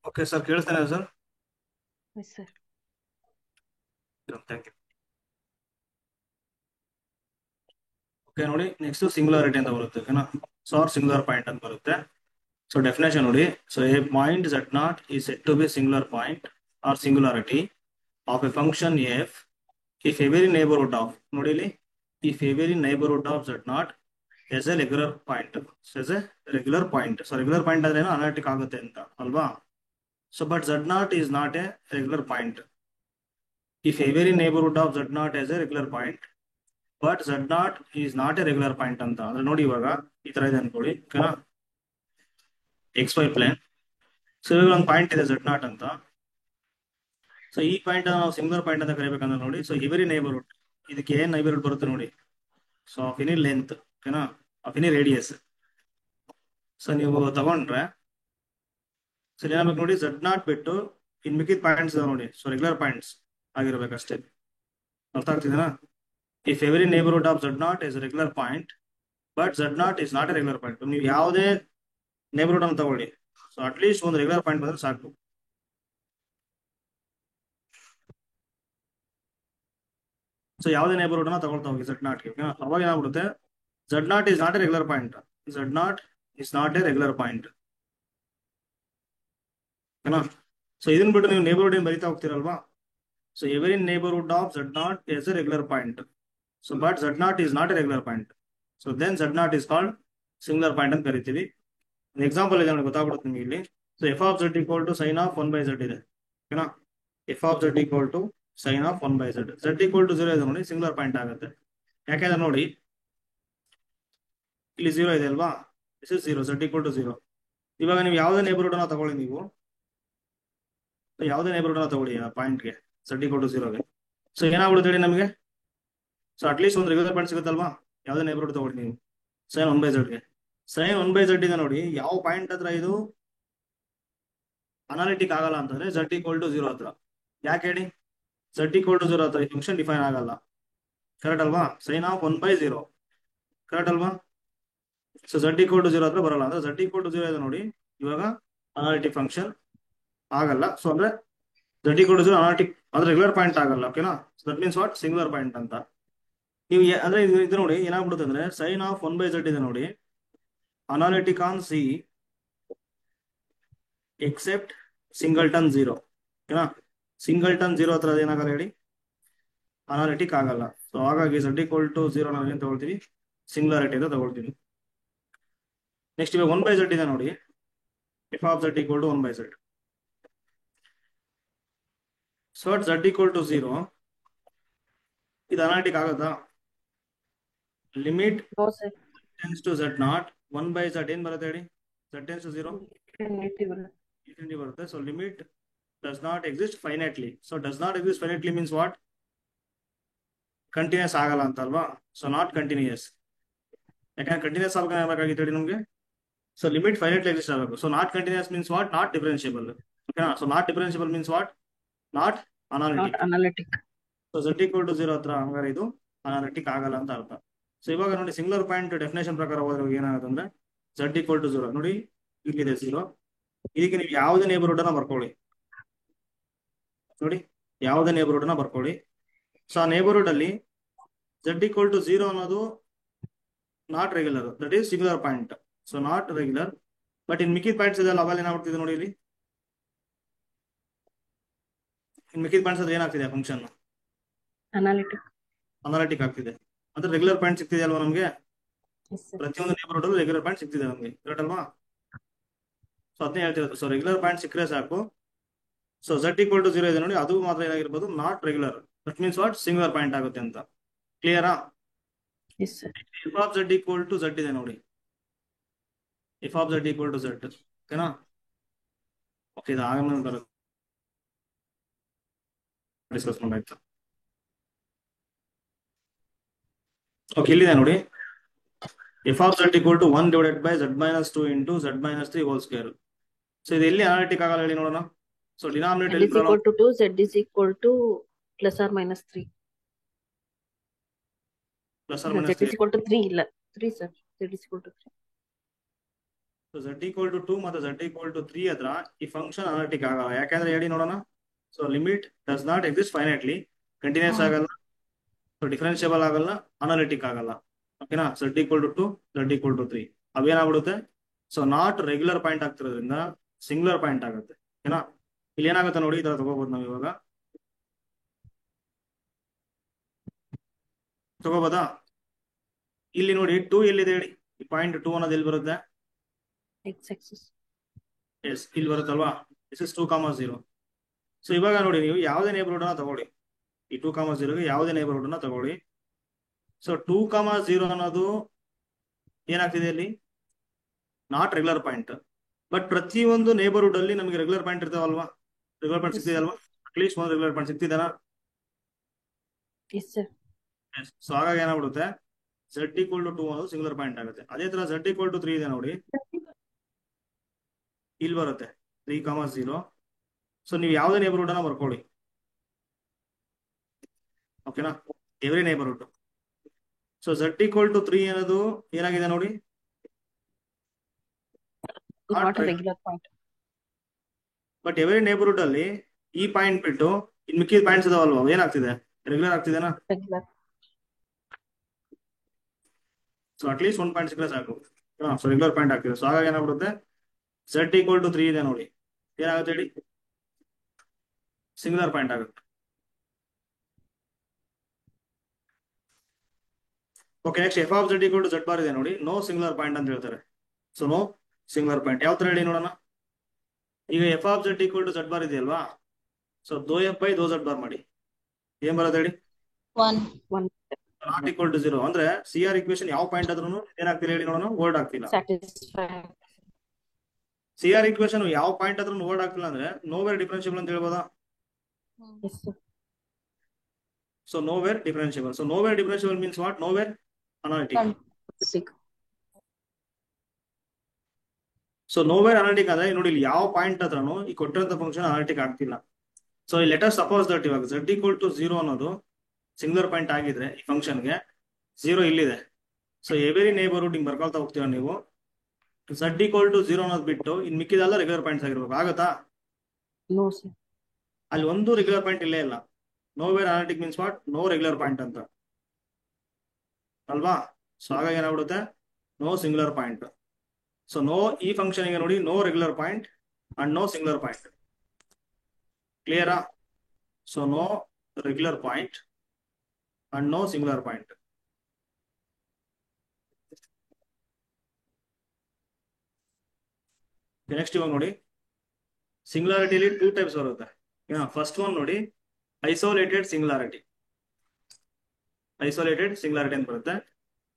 Okay sir, ಕೇಳಿಸ್ತಾನೆ sir? Yes sir. Thank you. Okay ನೋಡಿ, next singularity ಅಂತ ಬರುತ್ತೆ, ಓಕೆನಾ? ಸೊ ಸಿಂಗುಲರ್ ಪಾಯಿಂಟ್ ಅಂತ ಬರುತ್ತೆ. ಸೊ ಡೆಫಿನೇಷನ್ ನೋಡಿ. So a point Z naught is said to be singular point or singularity of a function f if every neighborhood of, ನೋಡಿ ಇಲ್ಲಿ, if every neighborhood of Z naught is a regular point. So is a regular point. So regular point ಅಂದ್ರೆ ಏನು, analytic ಆಗುತ್ತೆ ಅಂತ ಅಲ್ವಾ? So but Z naught is not a regular point. If every neighborhood of Z naught is a regular point, but Z not is not a regular point ಅಂತ ಅಂದ್ರೆ ನೋಡಿ, ಇವಾಗ ಈ ತರ ಇದೆ ಅನ್ಕೊಳ್ಳಿ, ಓಕೆನಾ? XY plane. ಸೊ ಇವಾಗ ಒಂದು ಪಾಯಿಂಟ್ ಇದೆ Z ನಾಟ್ ಅಂತ. ಸೊ ಈ ಪಾಯಿಂಟ್ ನಾವು ಸಿಂಗುಲರ್ ಪಾಯಿಂಟ್ ಅಂತ ಕರಿಬೇಕಂದ್ರೆ ನೋಡಿ, ಸೊ ಎವರಿ ನೇಬರ್ಹುಡ್, ಇದಕ್ಕೆ ಏನ್ ನೈಬರ್ಹುಡ್ ಬರುತ್ತೆ ನೋಡಿ, ಸೊ ಆಫ್ ಎನಿ ಲೆಂತ್, ಓಕೆನಾ, ಆಫ್ ಎನಿ ರೇಡಿಯಸ್. ಸೊ ನೀವು ತಗೊಂಡ್ರೆ ಸೊ ಏನಾಗಬೇಕು ನೋಡಿ, Z ನಾಟ್ ಬಿಟ್ಟು ಇನ್ ಮಿಕ್ಕಿದ ಪಾಯಿಂಟ್ಸ್ ನೋಡಿ, ಸೊ ರೆಗ್ಯುಲರ್ ಪಾಯಿಂಟ್ಸ್ ಆಗಿರ್ಬೇಕಷ್ಟೇ. ಅರ್ಥ ಆಗ್ತಿದೆನಾ? If every neighbourhood of Z naught is regular point but Z naught is not a regular point. ನೀವು ಯಾವುದೇ ನೇಬರ್ಹುಡ್ ಅನ್ನು ತಗೊಳ್ಳಿ, ಸೊ ಅಟ್ಲೀಸ್ಟ್ ಒಂದು ರೆಗ್ಯುಲರ್ ಪಾಯಿಂಟ್ ಬಂದ್ರೆ ಸಾಕು. ಸೊ ಯಾವುದೇ ನೇಬರ್ಹುಡ್ ಅನ್ನ ತಗೊಳ್ತಾ ಹೋಗಿ Z ನಾಟ್ಗೆ, ಅವಾಗ ಏನಾಗ್ಬಿಡುತ್ತೆ, Z naught is not a regular point. Z naught is not a regular point, ಓಕೆನಾ? ಸೊ ಇದನ್ನ ಬಿಟ್ಟು ನೀವು ನೇಬರ್ಹುಡ್ ಏನ್ ಬರಿತಾ ಹೋಗ್ತಿರಲ್ವಾ, so every neighbourhood of Z naught is a regular point. So but Z naught is not a regular point. So then Z naught is called singular point ಅಂತ ಕರಿತೀವಿ. Example ಇದೆ ನೋಡಿ, ಗೊತ್ತಾಗ್ಬಿಡುತ್ತೆ ನಿಮಗೆ ಇಲ್ಲಿ. So F of Z equal to sine of 1/z ಇದೆ, ಓಕೆನಾ? F of Z equal to sine of 1/z. Z equal to 0 ಇದೆ ನೋಡಿ, ಸಿಂಗುಲರ್ ಪಾಯಿಂಟ್ ಆಗುತ್ತೆ. ಯಾಕೆಂದ್ರೆ ನೋಡಿ, ಇಲ್ಲಿ 0 ಇದೆ ಅಲ್ವಾ, this is 0, Z equal to 0. ಇವಾಗ ನೀವು ಯಾವುದೇ ನೇಬರ್ಹುಡ್ ಅನ್ನ ತಗೊಳ್ಳಿ, ನೀವು ಯಾವುದೇ ನೇಬರ್ಹುಡ್ ಅನ್ನ ತಗೊಳ್ಳಿ ಆ ಪಾಯಿಂಟ್ಗೆ, Z ಈಕ್ವಲ್ ಟು 0ಗೆ. ಸೊ ಏನಾಗ್ಬಿಡುತ್ತೆ ಹೇಳಿ ನಮಗೆ, ಸೊ ಅಟ್ಲೀಸ್ಟ್ ಒಂದು ರೆಗ್ಯುಲರ್ ಪಾಯಿಂಟ್ ಸಿಗುತ್ತಲ್ವಾ, ಯಾವುದೇ ನೇಬರ್ಹುಡ್ ತಗೊಳ್ಳಿ ನೀವು ಸೈನ್ 1/zಗೆ. ಸೈನ್ 1/z ಇದೆ ನೋಡಿ, ಯಾವ ಪಾಯಿಂಟ್ ಹತ್ರ ಇದು ಅನಾಲಿಟಿಕ್ ಆಗಲ್ಲ ಅಂತಂದ್ರೆ Z ಈಕ್ವಲ್ ಟು 0 ಹತ್ರ. ಯಾಕೆ ಹೇಳಿ? Z ಈಕ್ವಲ್ ಟು 0 ಹತ್ರ ಈ ಫಂಕ್ಷನ್ ಡಿಫೈನ್ ಆಗಲ್ಲ, ಕರೆಕ್ಟ್ ಅಲ್ವಾ? ಸೈನ್ ಆಫ್ 1/0, ಕರೆಕ್ಟ್ ಅಲ್ವಾ? ಸೊ Z ಈಕ್ವಲ್ ಟು 0 ಹತ್ರ ಬರಲ್ಲ, ಅಂದ್ರೆ Z ಈಕ್ವಲ್ ಟು 0 ಇದೆ ನೋಡಿ, ಇವಾಗ ಅನಾಲಿಟಿಕ್ ಫಂಕ್ಷನ್ ಆಗಲ್ಲ. ಸೊ ಅಂದ್ರೆ Z ಈಕ್ವಲ್ ಟು 0 ಅನಾಲಿಟಿಕ್ ಅಂದ್ರೆ ರೆಗ್ಯುಲರ್ ಪಾಯಿಂಟ್ ಆಗಲ್ಲ, ಓಕೆನಾ? So that means what, singular point ಅಂತ. ನೀವು ಅಂದ್ರೆ ಇದು ನೋಡಿ ಏನಾಗ್ಬಿಡುತ್ತೆ ಅಂದ್ರೆ, ಸೈನ್ ಆಫ್ 1/z ಇದೆ ನೋಡಿ, analytic on C accept singleton 0, ಓಕೆನಾ? ಸಿಂಗಲ್ಟನ್ 0 ಹತ್ರ ಏನಾಗಲ್ಲ ಹೇಳಿ, ಅನಾಲಿಟಿಕ್ ಆಗಲ್ಲ. ಸೊ ಹಾಗಾಗಿ Z ಈಕ್ವಲ್ ಟು 0 ನಾವು ಏನ್ ತಗೊಳ್ತೀವಿ, ಸಿಂಗುಲಾರಿಟಿ ಅಂತ ತಗೊಳ್ತೀವಿ. ನೆಕ್ಸ್ಟ್ ಇವಾಗ 1/z ಇದೆ ನೋಡಿ, F of Z equal to 1/z. So Z equal to 0 ಇದು ಅನಾಲಿಟಿಕ್ ಆಗುತ್ತಾ? Limit no sir. Tends to Z naught 1/z ಏನ್ ಬರುತ್ತೆ ಹೇಳಿ, Z ಟೆನ್ಸ್ ಟು 0 ಇನ್ಫಿನಿಟಿ ಬರುತ್ತೆ. So limit does not exist finitely. So does not exist finitely means what, continuous ಆಗಲ್ಲ ಅಂತ ಅಲ್ವಾ? So not continuous. ಯಾಕಂದ್ರೆ ಕಂಟಿನ್ಯೂಸ್ ಆಗಬೇಕಾಗಿತ್ತು ಹೇಳಿ ನಮಗೆ, ಸೊ ಲಿಮಿಟ್ ಫೈನೈಟ್ಲಿ ಎಕ್ಸಿಸ್ಟ್ ಆಗಬೇಕು. So not continuous means what, not differentiable, ಓಕೆನಾ? So not differentiable means what, not not analytic. Analytic. So Z equal to 0 ಹತ್ರ ಹಂಗಾರೆ ಇದು ಅನಾಲಿಟಿಕ್ ಆಗಲ್ಲ ಅಂತ ಅರ್ಥ. ಸೊ ಇವಾಗ ನೋಡಿ, ಸಿಂಗುಲರ್ ಪಾಯಿಂಟ್ ಡೆಫಿನೇಷನ್ ಪ್ರಕಾರ ಹೋದ್ರೆ ಏನಾಗುತ್ತೆ ಅಂದ್ರೆ, Z ಈಕ್ವಲ್ ಟು 0 ನೋಡಿ, ಇಲ್ಲಿದೆ 0, ಇದಕ್ಕೆ ನೀವು ಯಾವುದೇ ನೇಬರ್ಹುಡ್ ಅನ್ನ ಬರ್ಕೊಳ್ಳಿ ನೋಡಿ, ಯಾವುದೇ ನೇಬರ್ಹುಡ್ ಅನ್ನ ಬರ್ಕೊಳ್ಳಿ. ಸೊ ಆ ನೇಬರ್ಹುಡ್ ಅಲ್ಲಿ Z ಈಕ್ವಲ್ ಟು 0 ಅನ್ನೋದು not regular, that is singular point. So not regular, but in ಮಿಕ್ಕಿದ ಪಾಯಿಂಟ್ಸ್ ಇದೆ ಅವೆಲ್ಲ ಏನಾಗ್ತಿದೆ ನೋಡಿ, ಇಲ್ಲಿ ಇನ್ ಮಿಕ್ಕಿದ ಪಾಯಿಂಟ್ಸ್ ಅದ್ರ ಏನಾಗ್ತಿದೆ, ಫಂಕ್ಷನ್ ಅನಾಲಿಟಿಕ್. ಅನಾಲಿಟಿಕ್ ಆಗ್ತಿದೆ. ಅಂದ್ರೆ ರೆಗ್ಯುಲರ್ ಪಾಯಿಂಟ್ ಸಿಗ್ತಿದೆ ಅಲ್ವಾ ನಮಗೆ, ಎಸ್ ಸರ್. ಪ್ರತಿಯೊಂದು ನೇಬರ್ಹುಡ್ ಅಲ್ಲಿ ರೆಗ್ಯುಲರ್ ಪಾಯಿಂಟ್ ಸಿಗ್ತಿದೆ ನಮಗೆ, ಕರೆಕ್ಟ್ ಅಲ್ವಾ? ಸೊ ಅದನ್ನೇ ಹೇಳ್ತಿರೋದು. ಸೊ ರೆಗ್ಯುಲರ್ ಪಾಯಿಂಟ್ ಸಿಕ್ಕರೆ ಸಾಕು. ಸೊ Z ಈಕ್ವಲ್ ಟು 0 ಇದೆ ನೋಡಿ, ಅದು ಮಾತ್ರ ಏನಾಗಿರ್ಬೋದು, not regular. That means what, singular point ಆಗುತ್ತೆ ಅಂತ. ಕ್ಲಿಯರಾ? Yes sir. F of Z equal to Z ಇದೆ ನೋಡಿ, F of Z equal to Z, ಓಕೆನಾ? ಓಕೆ, ಇದು ಆಗಮನ ಬರುತ್ತೆ, ಡಿಸ್ಕಸ್ ಮಾಡಾಯ್ತು. ಓಕೆ, ಇಲ್ಲಿದೆ ನೋಡಿ, F of Z equal to 1 divided by Z minus 2 into Z minus 3 whole square. So ಇದು ಎಲ್ಲಿ ಅನಾಲಿಟಿಕ್ ಆಗಲ್ಲ ಹೇಳಿ ನೋಡೋಣ. So denominator L is equal to 2, Z is equal to plus or minus 3. Plus or Z minus is equal to 3 ಇಲ್ಲ 3 sir. Z is equal to 3. So z equal to 2 ಮತ್ತು z equal to 3 ಹತ್ರ ಈ function analytic ಆಗಲ್ಲ. ಯಾಕಂದ್ರೆ ಹೇಳಿ ನೋಡೋಣ. So limit does not exist finitely, continuous ಆಗಲ್ಲ, so differentiable ಆಗಲ್ಲ, ಅನಾಲಿಟಿಕ್ ಆಗಲ್ಲ. ಓಕೆನಾ. z equal to 2, z equal to 3 ಅವೇನಾಗ್ಬಿಡುತ್ತೆ. ಸೊ ನಾಟ್ ರೆಗ್ಯುಲರ್ ಪಾಯಿಂಟ್ ಆಗ್ತಿರೋದ್ರಿಂದ ಸಿಂಗ್ಯುಲರ್ ಪಾಯಿಂಟ್ ಆಗುತ್ತೆ. ಓಕೆನಾ. ಇಲ್ಲಿ ಏನಾಗುತ್ತೆ ನೋಡಿ, ಈ ತರ ತಗೋಬಹುದು ನಾವು ಇವಾಗ. ತಗೋಬೋದಾ. ಇಲ್ಲಿ ನೋಡಿ 2 ಎಲ್ಲಿದೆ ಹೇಳಿ. ಈ ಪಾಯಿಂಟ್ 2 ಅನ್ನೋದು ಎಲ್ಲಿ ಬರುತ್ತೆ. X axis. ಎಸ್, ಇಲ್ಲಿ ಬರುತ್ತಲ್ವಾ. This is 2,0. ಸೊ ಇವಾಗ ನೋಡಿ, ನೀವು ಯಾವುದೇ ನೇಬರ್ಹುಡ್ ಅನ್ನ ತಗೊಳ್ಳಿ. ಈ 2,0ಗೆ ಯಾವುದೇ ನೇಬರ್ಹುಡ್ ಅನ್ನ ತಗೊಳ್ಳಿ. ಸೊ 2,0 ಅನ್ನೋದು ಏನಾಗ್ತಿದೆ ಇಲ್ಲಿ, ನಾಟ್ ರೆಗ್ಯುಲರ್ ಪಾಯಿಂಟ್. ಬಟ್ ಪ್ರತಿಯೊಂದು ನೇಬರ್ಹುಡ್ ಅಲ್ಲಿ ನಮಗೆ ರೆಗ್ಯುಲರ್ ಪಾಯಿಂಟ್ ಇರ್ತಾವಲ್ವಾ. ರೆಗ್ಯುಲರ್ ಪಾಯಿಂಟ್ Yes, ಸಿಗ್ತಿದೆ sir. ಅಲ್ವಾ. ಅಟ್ಲೀಸ್ಟ್ ಒಂದು ರೆಗ್ಯುಲರ್ ಪಾಯಿಂಟ್ ಸಿಗ್ತಿದ್ದಾನ. Yes, sir. ಸೊ ಹಾಗಾಗಿ ಏನಾಗ್ಬಿಡುತ್ತೆ, z ಈಕ್ವಲ್ ಟು 2 ಅನ್ನೋದು ಸಿಂಗುಲರ್ ಪಾಯಿಂಟ್ ಆಗುತ್ತೆ. ಅದೇ ತರ z ಈಕ್ವಲ್ ಟು 3 ಇದೆ ನೋಡಿ, ಇಲ್ಲಿ ಬರುತ್ತೆ 3,0. ಸೊ ನೀವು ಯಾವುದೇ ನೇಬರ್ಹುಡ್ ಅನ್ನ ಬರ್ಕೊಳ್ಳಿ. ಓಕೆನಾ. Every neighbourhood. So z equal to 3 ಅನ್ನೋದು ಏನಾಗಿದೆ ನೋಡಿ, Not a regular point. But every neighbourhood ಅಲ್ಲಿ ಈ ಪಾಯಿಂಟ್ ಬಿಟ್ಟು ಇನ್ ಮಿಕ್ಕಿದ ಪಾಯಿಂಟ್ಸ್ ಇದಾವಲ್ವಾ, ಏನಾಗ್ತಿದೆ, ರೆಗ್ಯುಲರ್ ಆಗ್ತಿದೆನಾ. Regular. ಸೊ ಅಟ್ಲೀಸ್ಟ್ 1 ಪಾಯಿಂಟ್ ಸಿಕ್ಕರೆ ಸಾಕು. ಸೊ ರೆಗ್ಯುಲರ್ ಪಾಯಿಂಟ್ ಆಗ್ತಿದೆ. ಸೊ ಹಾಗಾಗಿ ಏನಾಗ್ಬಿಡುತ್ತೆ, z ಈಕ್ವಲ್ ಟು 3 ಇದೆ ನೋಡಿ, ಏನಾಗುತ್ತೆ ಹೇಳಿ, ಸಿಂಗುಲರ್ ಪಾಯಿಂಟ್ ಆಗುತ್ತೆ. Okay. Next F of z equal to z bar ಇದೆ ನೋಡಿ, ನೋ ಸಿಂಗುಲರ್ ಪಾಯಿಂಟ್ ಅಂತ ಹೇಳ್ತಾರೆ. ಸೊ ನೋ ಸಿಂಗುಲರ್ ಪಾಯಿಂಟ್ ಯಾವ ತರ ಹೇಳಿ ನೋಡೋಣ. ಈಗ F of z equal to z bar ಇದೆಯಲ್ವಾ. ಸೊ ದೋ ಎಫ್ ಬೈ ದೋ z ಬಾರ್ ಮಾಡಿ, ಏನ್ ಬರೋದು ಹೇಳಿ. 1. ನಾಟ್ ಈಕ್ವಲ್ ಟು 0 ಅಂದ್ರೆ ಸಿ ಆರ್ ಇಕ್ವೇಶನ್ ಯಾವ ಪಾಯಿಂಟ್ ಆದ್ರೂ ಏನಾಗ್ತಿಲ್ಲ ಹೇಳಿ ನೋಡೋಣ, ವರ್ಡ್ ಆಗ್ತಿಲ್ಲ. Satisfied. ಸಿ ಆರ್ ಇಕ್ವೇಶನ್ ಯಾವ ಪಾಯಿಂಟ್ ಆದ್ರೂ ವರ್ಡ್ ಆಗ್ತಿಲ್ಲ ಅಂದ್ರೆ ನೋವೇರ್ ಡಿಫರೆನ್ಷಿಯಬಲ್ ಅಂತ ಹೇಳ್ಬೋದಾ. Yes, sir. So nowhere differentiable. So nowhere differentiable means what, nowhere analytic. Sick. So nowhere analytic ಅಂದ್ರೆ ನೋಡಿ, ಇಲ್ಲಿ ಯಾವ ಪಾಯಿಂಟ್ ಹತ್ರನು ಈ ಕೊಟ್ಟಿರೋಂಥ ಫಂಕ್ಷನ್ ಅನಾಲಿಟಿಕ್ ಆಗ್ತಿಲ್ಲ. ಸೊ ಈ ಲೆಟರ್ ಸಪೋಸ್ ದಟ್ ಇವಾಗ z ಈಕ್ವಲ್ ಟು 0 ಅನ್ನೋದು ಸಿಂಗುಲರ್ ಪಾಯಿಂಟ್ ಆಗಿದ್ರೆ ಈ ಫಂಕ್ಷನ್ಗೆ 0 ಇಲ್ಲಿದೆ. ಸೊ ಎವ್ರಿ ನೇಬರ್ಹುಡ್ ಹಿಂಗ್ ಬರ್ಕೊಳ್ತಾ ಹೋಗ್ತೀರಾ ನೀವು. z ಈಕ್ವಲ್ ಟು 0 ಅನ್ನೋದು ಬಿಟ್ಟು ಇನ್ ಮಿಕ್ಕಿದೆಲ್ಲ ರೆಗ್ಯುಲರ್ ಪಾಯಿಂಟ್ಸ್ ಆಗಿರ್ಬೇಕು. ಆಗತ್ತಾ. No, sir. ಅಲ್ಲಿ ಒಂದು ರೆಗ್ಯುಲರ್ ಪಾಯಿಂಟ್ ಇಲ್ಲೇ ಇಲ್ಲ. Nowhere analytic means what, no regular point ಅಂತ ಅಲ್ವಾ. ಸೊ ಹಾಗಾಗಿ ಏನಾಗ್ಬಿಡುತ್ತೆ, no singular point. So no, ಈ ಫಂಕ್ಷನ್ ಗೆ ನೋಡಿ, no regular point and no singular point. ಕ್ಲಿಯರಾ. So no regular point and no singular point. Next ಇವಾಗ ನೋಡಿ, ಸಿಂಗುಲಾರಿಟಿಲಿ 2 ಟೈಪ್ಸ್ ಬರುತ್ತೆ. ಫಸ್ಟ್ ಒನ್ ನೋಡಿ, ಐಸೋಲೇಟೆಡ್ ಸಿಂಗುಲಾರಿಟಿ. ಐಸೋಲೇಟೆಡ್ ಸಿಂಗುಲಾರಿಟಿ ಅಂತ ಬರುತ್ತೆ.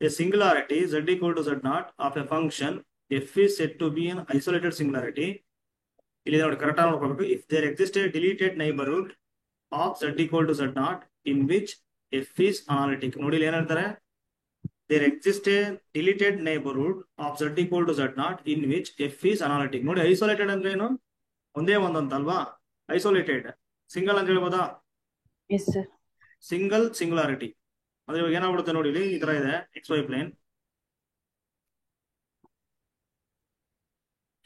A singularity z equal to z naught of a function f is said to be an isolated singularity. ಇಲ್ಲಿ ನೋಡಿ correct ಆಗಿ ನೋಡ್ಕೋಬೇಕು. If there exist a deleted neighbourhood of z equal to z naught in which f is analytic. ನೋಡಿ ಇಲ್ಲಿ ಏನ್ ಹೇಳ್ತಾರೆ, there exist a deleted neighbourhood of z equal to z naught in which f is analytic. ನೋಡಿ isolated ಅಂದ್ರೆ ಏನು, ಒಂದೇ ಒಂದಂತ ಅಲ್ವಾ. Isolated single ಅಂತ ಹೇಳ್ಬೋದಾ. Yes, sir. ಸಿಂಗಲ್ ಸಿಂಗುಲಾರಿಟಿ ಅಂದ್ರೆ ಇವಾಗ ಏನಾಗ್ಬಿಡುತ್ತೆ ನೋಡಿ, ಇಲ್ಲಿ ಈ ತರ ಇದೆ XY ಪ್ಲೇನ್.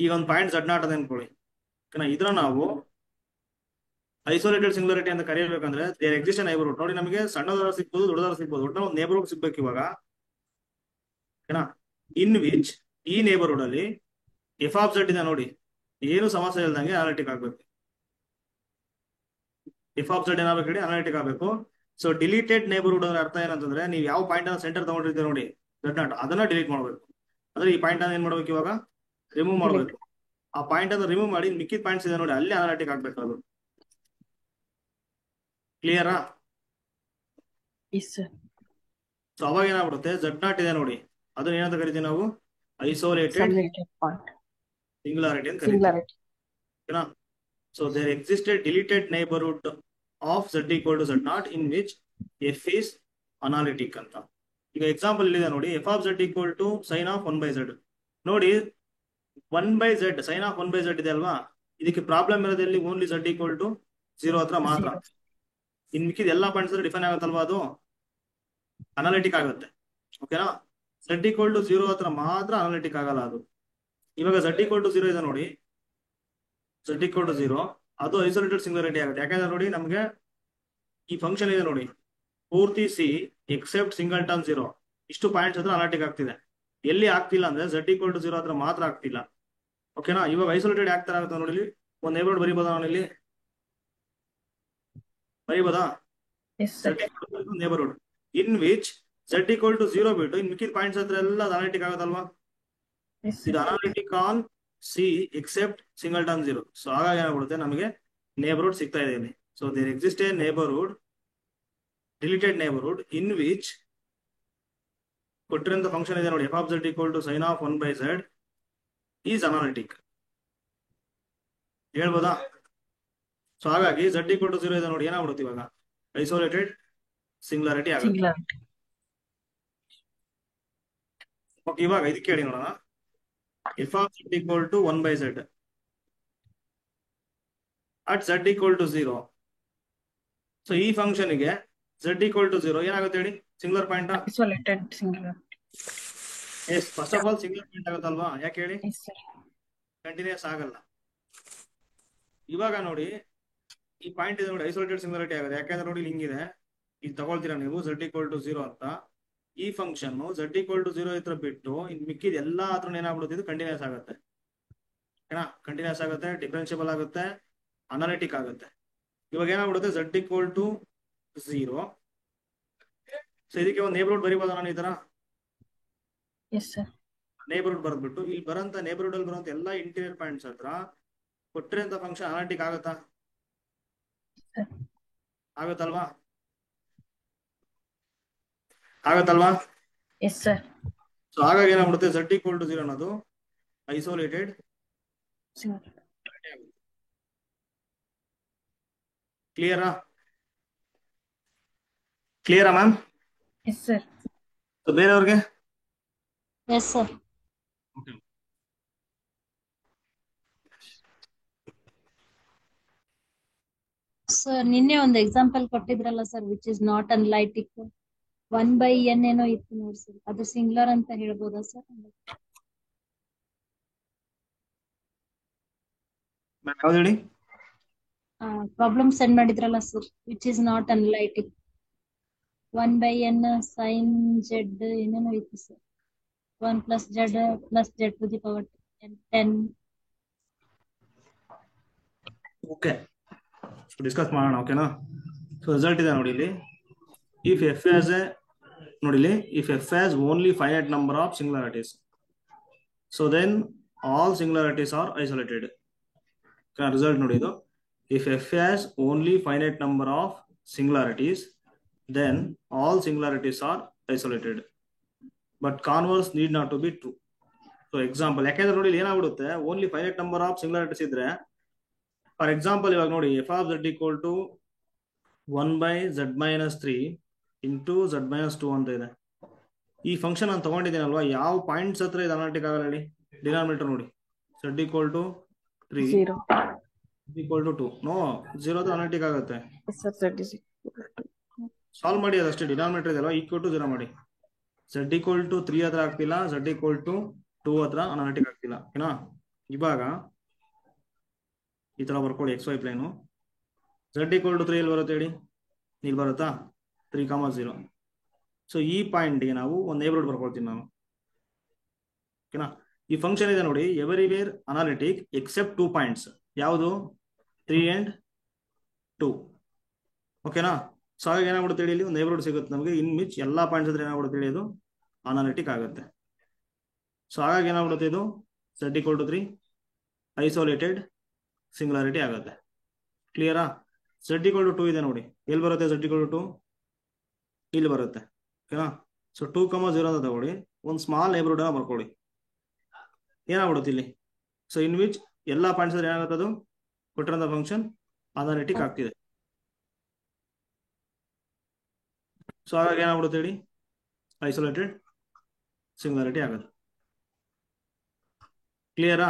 ಈಗ ಒಂದು ಪಾಯಿಂಟ್ z ನಾಟ್ ಅದ ಅನ್ಕೊಳ್ಳಿ. ಇದ್ರ ನಾವು ಐಸೋಲೇಟೆಡ್ ಸಿಂಗುಲಾರಿಟಿ ಅಂತ ಕರೆಯಬೇಕಂದ್ರೆ ದೇರ್ ಎಕ್ಸಿಸ್ಟ್ ನೈಬರ್ಹುಡ್. ನೋಡಿ ನಮಗೆ ಸಣ್ಣದಾರ ಸಿಗ್ಬೋದು, ದೊಡ್ಡದಾರ ಸಿಗ್ಬೋದು, ಒಟ್ಟು ಒಂದು ನೇಬರ್ಹುಡ್ ಸಿಗ್ಬೇಕು ಇವಾಗ. ಓಕೆನಾ. ಇನ್ ವಿಚ್, ಈ ನೇಬರ್ಹುಡ್ ಅಲ್ಲಿ ಎಫ್ ಆಫ್ z ಇದೆ ನೋಡಿ, ಏನು ಸಮಸ್ಯೆ ಇಲ್ದಂಗೆ ಅನಾಲಿಟಿಕ್ ಆಗ್ಬೇಕು. ಎಫ್ ಆಫ್ z ಏನಾಗಬೇಕು ಹೇಳಿ, ಅನಾಲಿಟಿಕ್ ಆಗಬೇಕು. ಸೊ ಡಿಲೀಟೆಡ್ ನೇಬರ್ಹುಡ್ ಅಂದ್ರೆ ಅರ್ಥ ಏನಂತಂದ್ರೆ, ನೀವು ಯಾವ ಪಾಯಿಂಟ್ ಅನ್ನ ಸೆಂಟರ್ ತಗೊಂಡಿರ್ತೀರಿ ನೋಡಿ z ನಾಟ್, ಅದನ್ನ ಡಿಲೀಟ್ ಮಾಡ್ಬೇಕು. ಅಂದ್ರೆ ಈ ಪಾಯಿಂಟ್ ಅನ್ನ ಏನ್ ಮಾಡ್ಬೇಕು ಇವಾಗ, ರಿಮೂವ್ ಮಾಡ್ಬೇಕು. ಆ ಪಾಯಿಂಟ್ ಅನ್ನು ರಿಮೂವ್ ಮಾಡಿ ಮಿಕ್ಕಿದ ಪಾಯಿಂಟ್ಸ್ ಇದೆ ನೋಡಿ, ಅಲ್ಲಿ ಅನಾಲಿಟಿಕ್ ಆಗ್ಬೇಕು ಅದು. ಕ್ಲಿಯರಾ. Yes, sir. ಸೊ ಅವಾಗ ಏನಾಗ್ಬಿಡುತ್ತೆ, z ನಾಟ್ ಇದೆ ನೋಡಿ, ಅದನ್ನ ಏನಂತ ಕರಿತೀವಿ ನಾವು, ಐಸೋಲೇಟೆಡ್ Isolated point. ಸಿಂಗುಲಾರಿಟಿ ಅಂತ ಕರಿತೀವಿ. Singularity. ಓಕೆನಾ. So there existed deleted neighbourhood of z equal to z naught in which f is analytic ಅಂತ. ಈಗ ಎಕ್ಸಾಂಪಲ್ ಇಲ್ಲಿದೆ ನೋಡಿ, F of z equal to sine of 1/z. ನೋಡಿ 1/z, ಸೈನ್ ಆಫ್ 1/z ಇದೆ ಅಲ್ವಾ. ಇದಕ್ಕೆ ಪ್ರಾಬ್ಲಮ್ ಇರೋದಲ್ಲಿ ಓನ್ಲಿ z ಈಕ್ವಲ್ ಟು 0 ಹತ್ರ ಮಾತ್ರ. ಇನ್ ಮಿಕ್ಕಿದ ಎಲ್ಲಾ ಪಾಯಿಂಟ್ಸ್ ಡಿಫೈನ್ ಆಗುತ್ತಲ್ವಾ, ಅದು ಅನಾಲಿಟಿಕ್ ಆಗುತ್ತೆ. ಓಕೆನಾ. z ಈಕ್ವಲ್ ಟು 0 ಹತ್ರ ಮಾತ್ರ ಅನಾಲಿಟಿಕ್ ಆಗಲ್ಲ ಅದು. ಇವಾಗ z ಈಕ್ವಲ್ ಟು 0 ಇದೆ ನೋಡಿ, z ಈಕ್ವಲ್ ಟು 0 ಅದು ಐಸೋಲೇಟೆಡ್ ಸಿಂಗ್ಯುಲಾರಿಟಿ ಆಗುತ್ತೆ. ಯಾಕಂದ್ರೆ ನೋಡಿ ನಮಗೆ ಈ ಫಂಕ್ಷನ್ ಇದೆ ನೋಡಿ, ಪೂರ್ತಿ ಸಿ ಎಕ್ಸೆಪ್ಟ್ ಸಿಂಗಲ್ ಟರ್ಮ್ 0 ಇಷ್ಟು ಪಾಯಿಂಟ್ಸ್ ಹತ್ರ ಅನಾಲಿಟಿಕ್ ಆಗ್ತಿದೆ. ಎಲ್ಲಿ ಆಗ್ತಿಲ್ಲ ಅಂದ್ರೆ z ಈಕ್ವಲ್ ಟು 0 ಹತ್ರ ಮಾತ್ರ ಆಗ್ತಿಲ್ಲ. ಓಕೆನಾ? ಇವಾಗ ಐಸೋಲೇಟೆಡ್ ಯಾವ ತರ ಆಗುತ್ತೆ ನೋಡಿ, ಇಲ್ಲಿ ಒಂದು ನೇಬರ್ಹುಡ್ ಬರೀಬೋದಾ ನಾನು ಇಲ್ಲಿ ಬರೀಬೋದಾ? Yes, sir. Neighbourhood in which z equal to 0 ಬಿಟ್ಟು ಇನ್ ಮಿಕ್ಕಿದ ಪಾಯಿಂಟ್ಸ್ ಹತ್ರ ಎಲ್ಲ ಅನಾಲಿಟಿಕ್ ಆಗುತ್ತಲ್ವಾ? Yes, ಇದು sir. Analytic on C except single term 0. So ಹಾಗಾಗಿ ಏನಾಗ್ಬಿಡುತ್ತೆ, ನಮಗೆ ನೇಬರ್ಹುಡ್ ಸಿಗ್ತಾ ಇದೆ ಇಲ್ಲಿ. So there exist a neighbourhood, deleted neighbourhood in which ಕೊಟ್ಟಿರೋಂಥ ಫಂಕ್ಷನ್ ಇದೆ ನೋಡಿ, F of z equal to sine of 1/z is analytic. ಹೇಳ್ಬೋದಾ? ಸೊ ಹಾಗಾಗಿ z ಈಕ್ವಲ್ ಟು 0 ಇದೆ ನೋಡಿ, ಏನಾಗ್ಬಿಡುತ್ತೆ ಇವಾಗ ಐಸೋಲೇಟೆಡ್ ಸಿಂಗ್ಯುಲಾರಿಟಿ ಆಗುತ್ತೆ. Singularity. ಓಕೆ, ಇವಾಗ ಇದಕ್ಕೆ ಹೇಳಿ ನೋಡೋಣ. F of z equal to 1/z at z equal to 0. So ಈ ಫಂಕ್ಷನ್ಗೆ z ಈಕ್ವಲ್ ಟು 0 ಏನಾಗುತ್ತೆ ಹೇಳಿ? Singular point. Isolated singularity. Yes, first of all singular point ಆಗುತ್ತಲ್ವಾ? ಯಾಕೆ ಹೇಳಿ? Yes, sir. ಕಂಟಿನ್ಯೂಸ್ ಆಗಲ್ಲ. ಇವಾಗ ನೋಡಿ ಈ ಪಾಯಿಂಟ್ ಇದೆ ನೋಡಿ, ಐಸೋಲೇಟೆಡ್ ಸಿಂಗ್ಯುಲಾರಿಟಿ ಆಗುತ್ತೆ. ಯಾಕಂದ್ರೆ ನೋಡಿ ಇಲ್ಲಿ ಹಿಂಗಿದೆ, ಇದು ತಗೊಳ್ತೀರಾ ನೀವು z ಈಕ್ವಲ್ ಟು 0 ಅಂತ. ಈ ಫಂಕ್ಷನ್ z ಈಕ್ವಲ್ ಟು 0 ಹತ್ರ ಬಿಟ್ಟು ಇನ್ ಮಿಕ್ಕಿದ ಎಲ್ಲಾ ಹತ್ರ ಏನಾಗ್ಬಿಡುತ್ತೆ, ಇದು ಕಂಟಿನ್ಯೂಸ್ ಆಗುತ್ತೆ. ಏನ ಕಂಟಿನ್ಯೂಸ್ ಆಗುತ್ತೆ, ಡಿಫರೆನ್ಷಿಯಬಲ್ ಆಗುತ್ತೆ, ಅನಾಲಿಟಿಕ್ ಆಗುತ್ತೆ. ಇವಾಗ ಏನಾಗ್ಬಿಡುತ್ತೆ, z ಈಕ್ವಲ್ ಟು 0. ಸೊ ಇದಕ್ಕೆ ಒಂದು ನೇಬರ್ಹುಡ್ ಬರೀಬೋದಾ ನಾನು ಈ ತರ? Yes, sir. ನೇಬರ್ಹುಡ್ ಬರ್ದ್ಬಿಟ್ಟು ಇಲ್ಲಿ ಬರೋಂಥ ನೇಬರ್ಹುಡ್ ಅಲ್ಲಿ ಬರುವಂತ ಎಲ್ಲಾ ಇಂಟೀರಿಯರ್ ಪಾಯಿಂಟ್ಸ್ ಹತ್ರ ಕೊಟ್ಟಿರೋಂಥ ಫಂಕ್ಷನ್ ಅನಾಲಿಟಿಕ್ ಆಗುತ್ತಾ? Sir. ಆಗುತ್ತಲ್ವಾ? ಆಗುತ್ತಲ್ವಾ? Yes, sir. ಸೊ ಹಾಗಾಗಿ ಏನಾಗ್ಬಿಡುತ್ತೆ, z ಈಕ್ವಲ್ ಟು 0 ಅನ್ನೋದು ಐಸೋಲೇಟೆಡ್ Singularity. ಕ್ಲಿಯರಾ? ಕ್ಲಿಯರಾ ಮ್ಯಾಮ್? Yes, sir. ಸೊ ಬೇರೆಯವ್ರಿಗೆ? Yes, sir. ಸರ್ ನಿನ್ನೆ ಒಂದು ಎಕ್ಸಾಂಪಲ್ ಕೊಟ್ಟಿದ್ರಲ್ಲ sir, which is not analytic 1/n ಏನೋ ಇತ್ತು ನೋಡಿ ಸರ್, ಅದು ಸಿಂಗ್ಯುಲರ್ ಅಂತ ಹೇಳ್ಬೋದಾ ಸರ್? ಯಾವ್ದು ಹೇಳಿ? ಪ್ರಾಬ್ಲಮ್ ಸೆಂಡ್ ಮಾಡಿದ್ರಲ್ಲ sir, which is not analytic 1/n sine Z ಏನೇನೋ ಇತ್ತು sir, 1 + z + z to the power 10. Okay, discuss ಮಾಡೋಣ. ಓಕೆನಾ? ಸೊ ರಿಸಲ್ಟ್ ಇದೆ ನೋಡಿ ಇಲ್ಲಿ. ಇಫ್ ಎಫ್ ಹ್ಯಾಸ್ ಎ ನೋಡಿ ಇಲ್ಲಿ, if F has only finite number of singularities, so then all singularities are isolated. Result ನೋಡಿ ಇದು. If F has only finite number of singularities, then all singularities are isolated. But converse need not to be true. So example, ಯಾಕೆಂದ್ರೆ ನೋಡಿ ಇಲ್ಲಿ ಏನಾಗ್ಬಿಡುತ್ತೆ, only finite number of singularities ಇದ್ರೆ, for example ಇವಾಗ ನೋಡಿ F of z equal to 1/z - 3 into z - 2 ಅಂತ ಇದೆ. ಈ ಫಂಕ್ಷನ್ ನಾನು ತಗೊಂಡಿದ್ದೀನಲ್ವಾ, ಯಾವ ಪಾಯಿಂಟ್ಸ್ ಹತ್ರ ಇದು ಅನಾಲಿಟಿಕ್ ಆಗಲ್ಲ ಹೇಳಿ? ಡಿನಾಮಿನೇಟರ್ ನೋಡಿ, z equal to 3 0. Equal to 2. No, 0 ಹತ್ರ ಅನಾಲಿಟಿಕ್ ಆಗುತ್ತೆ. Yes, sir. Z is equal to. Solve ಮಾಡಿ, ಅದಷ್ಟೇ. ಡಿನಾಮಿನೇಟರ್ ಇದೆಯಲ್ಲ, ಈಕ್ವಲ್ ಟು 0 ಮಾಡಿ. z ಈಕ್ವಲ್ ಟು 3 ಹತ್ರ ಆಗ್ತಿಲ್ಲ, z ಈಕ್ವಲ್ ಟು 2 ಹತ್ರ ಅನಾಲಿಟಿಕ್ ಆಗ್ತಿಲ್ಲ. ಓಕೆನಾ? ಇವಾಗ ಈ ತರ ಬರ್ಕೊಳ್ಳಿ XY plane. z equal to 3 ಎಲ್ಲಿ ಬರುತ್ತೆ ಹೇಳಿ? ಇಲ್ಲಿ ಬರುತ್ತಾ? 3, 0. ಸೊ ಈ ಪಾಯಿಂಟ್ಗೆ ನಾವು ಒಂದು ನೇಬರ್ಹುಡ್ ಬರ್ಕೊಳ್ತೀನಿ ನಾನು. ಓಕೆನಾ? ಈ ಫಂಕ್ಷನ್ ಇದೆ ನೋಡಿ, ಎವರಿವೇರ್ ಅನಾಲಿಟಿಕ್ ಎಕ್ಸೆಪ್ಟ್ 2 ಪಾಯಿಂಟ್ಸ್. ಯಾವುದು? 3 and 2. ಓಕೆನಾ? ಸೊ ಹಾಗಾಗಿ ಏನಾಗ್ಬಿಡುತ್ತೆ ಹೇಳಿ, ಇಲ್ಲಿ ಒಂದು ನೇಬರ್ಹುಡ್ ಸಿಗುತ್ತೆ ನಮಗೆ, ಇನ್ ಮಿಚ್ ಎಲ್ಲಾ ಪಾಯಿಂಟ್ಸ್ ಹತ್ರ ಏನಾಗ್ಬಿಡುತ್ತೆ ಹೇಳಿ, ಇದು ಅನಾಲಿಟಿಕ್ ಆಗುತ್ತೆ. ಸೊ ಹಾಗಾಗಿ ಏನಾಗ್ಬಿಡುತ್ತೆ, ಇದು z equal to 3 isolated singularity ಆಗುತ್ತೆ. ಕ್ಲಿಯರಾ? z ಈಕ್ವಲ್ ಟು 2 ಇದೆ ನೋಡಿ, ಎಲ್ಲಿ ಬರುತ್ತೆ z ಈಕ್ವಲ್ ಟು 2? ಇಲ್ಲಿ ಬರುತ್ತೆ. ಓಕೆನಾ? ಸೊ 2, 0 ಅಂತ ತಗೊಳ್ಳಿ, ಒಂದು ಸ್ಮಾಲ್ ನೇಬರ್ಹುಡ್ ಅನ್ನ ಬರ್ಕೊಳ್ಳಿ. ಏನಾಗ್ಬಿಡುತ್ತೆ ಇಲ್ಲಿ? ಸೊ ಇನ್ ವಿಚ್ ಎಲ್ಲಾ ಪಾಯಿಂಟ್ಸ್ ಹತ್ರ ಏನಾಗುತ್ತೆ, ಅದು ಕೊಟ್ಟಿರೋಂಥ ಫಂಕ್ಷನ್ ಅನಾಲಿಟಿಕ್ ಆಗ್ತಿದೆ. ಸೊ ಹಾಗಾಗಿ ಏನಾಗ್ಬಿಡುತ್ತೆ ಹೇಳಿ, ಐಸೋಲೇಟೆಡ್ ಸಿಂಗ್ಯುಲಾರಿಟಿ ಆಗುತ್ತೆ. ಕ್ಲಿಯರಾ?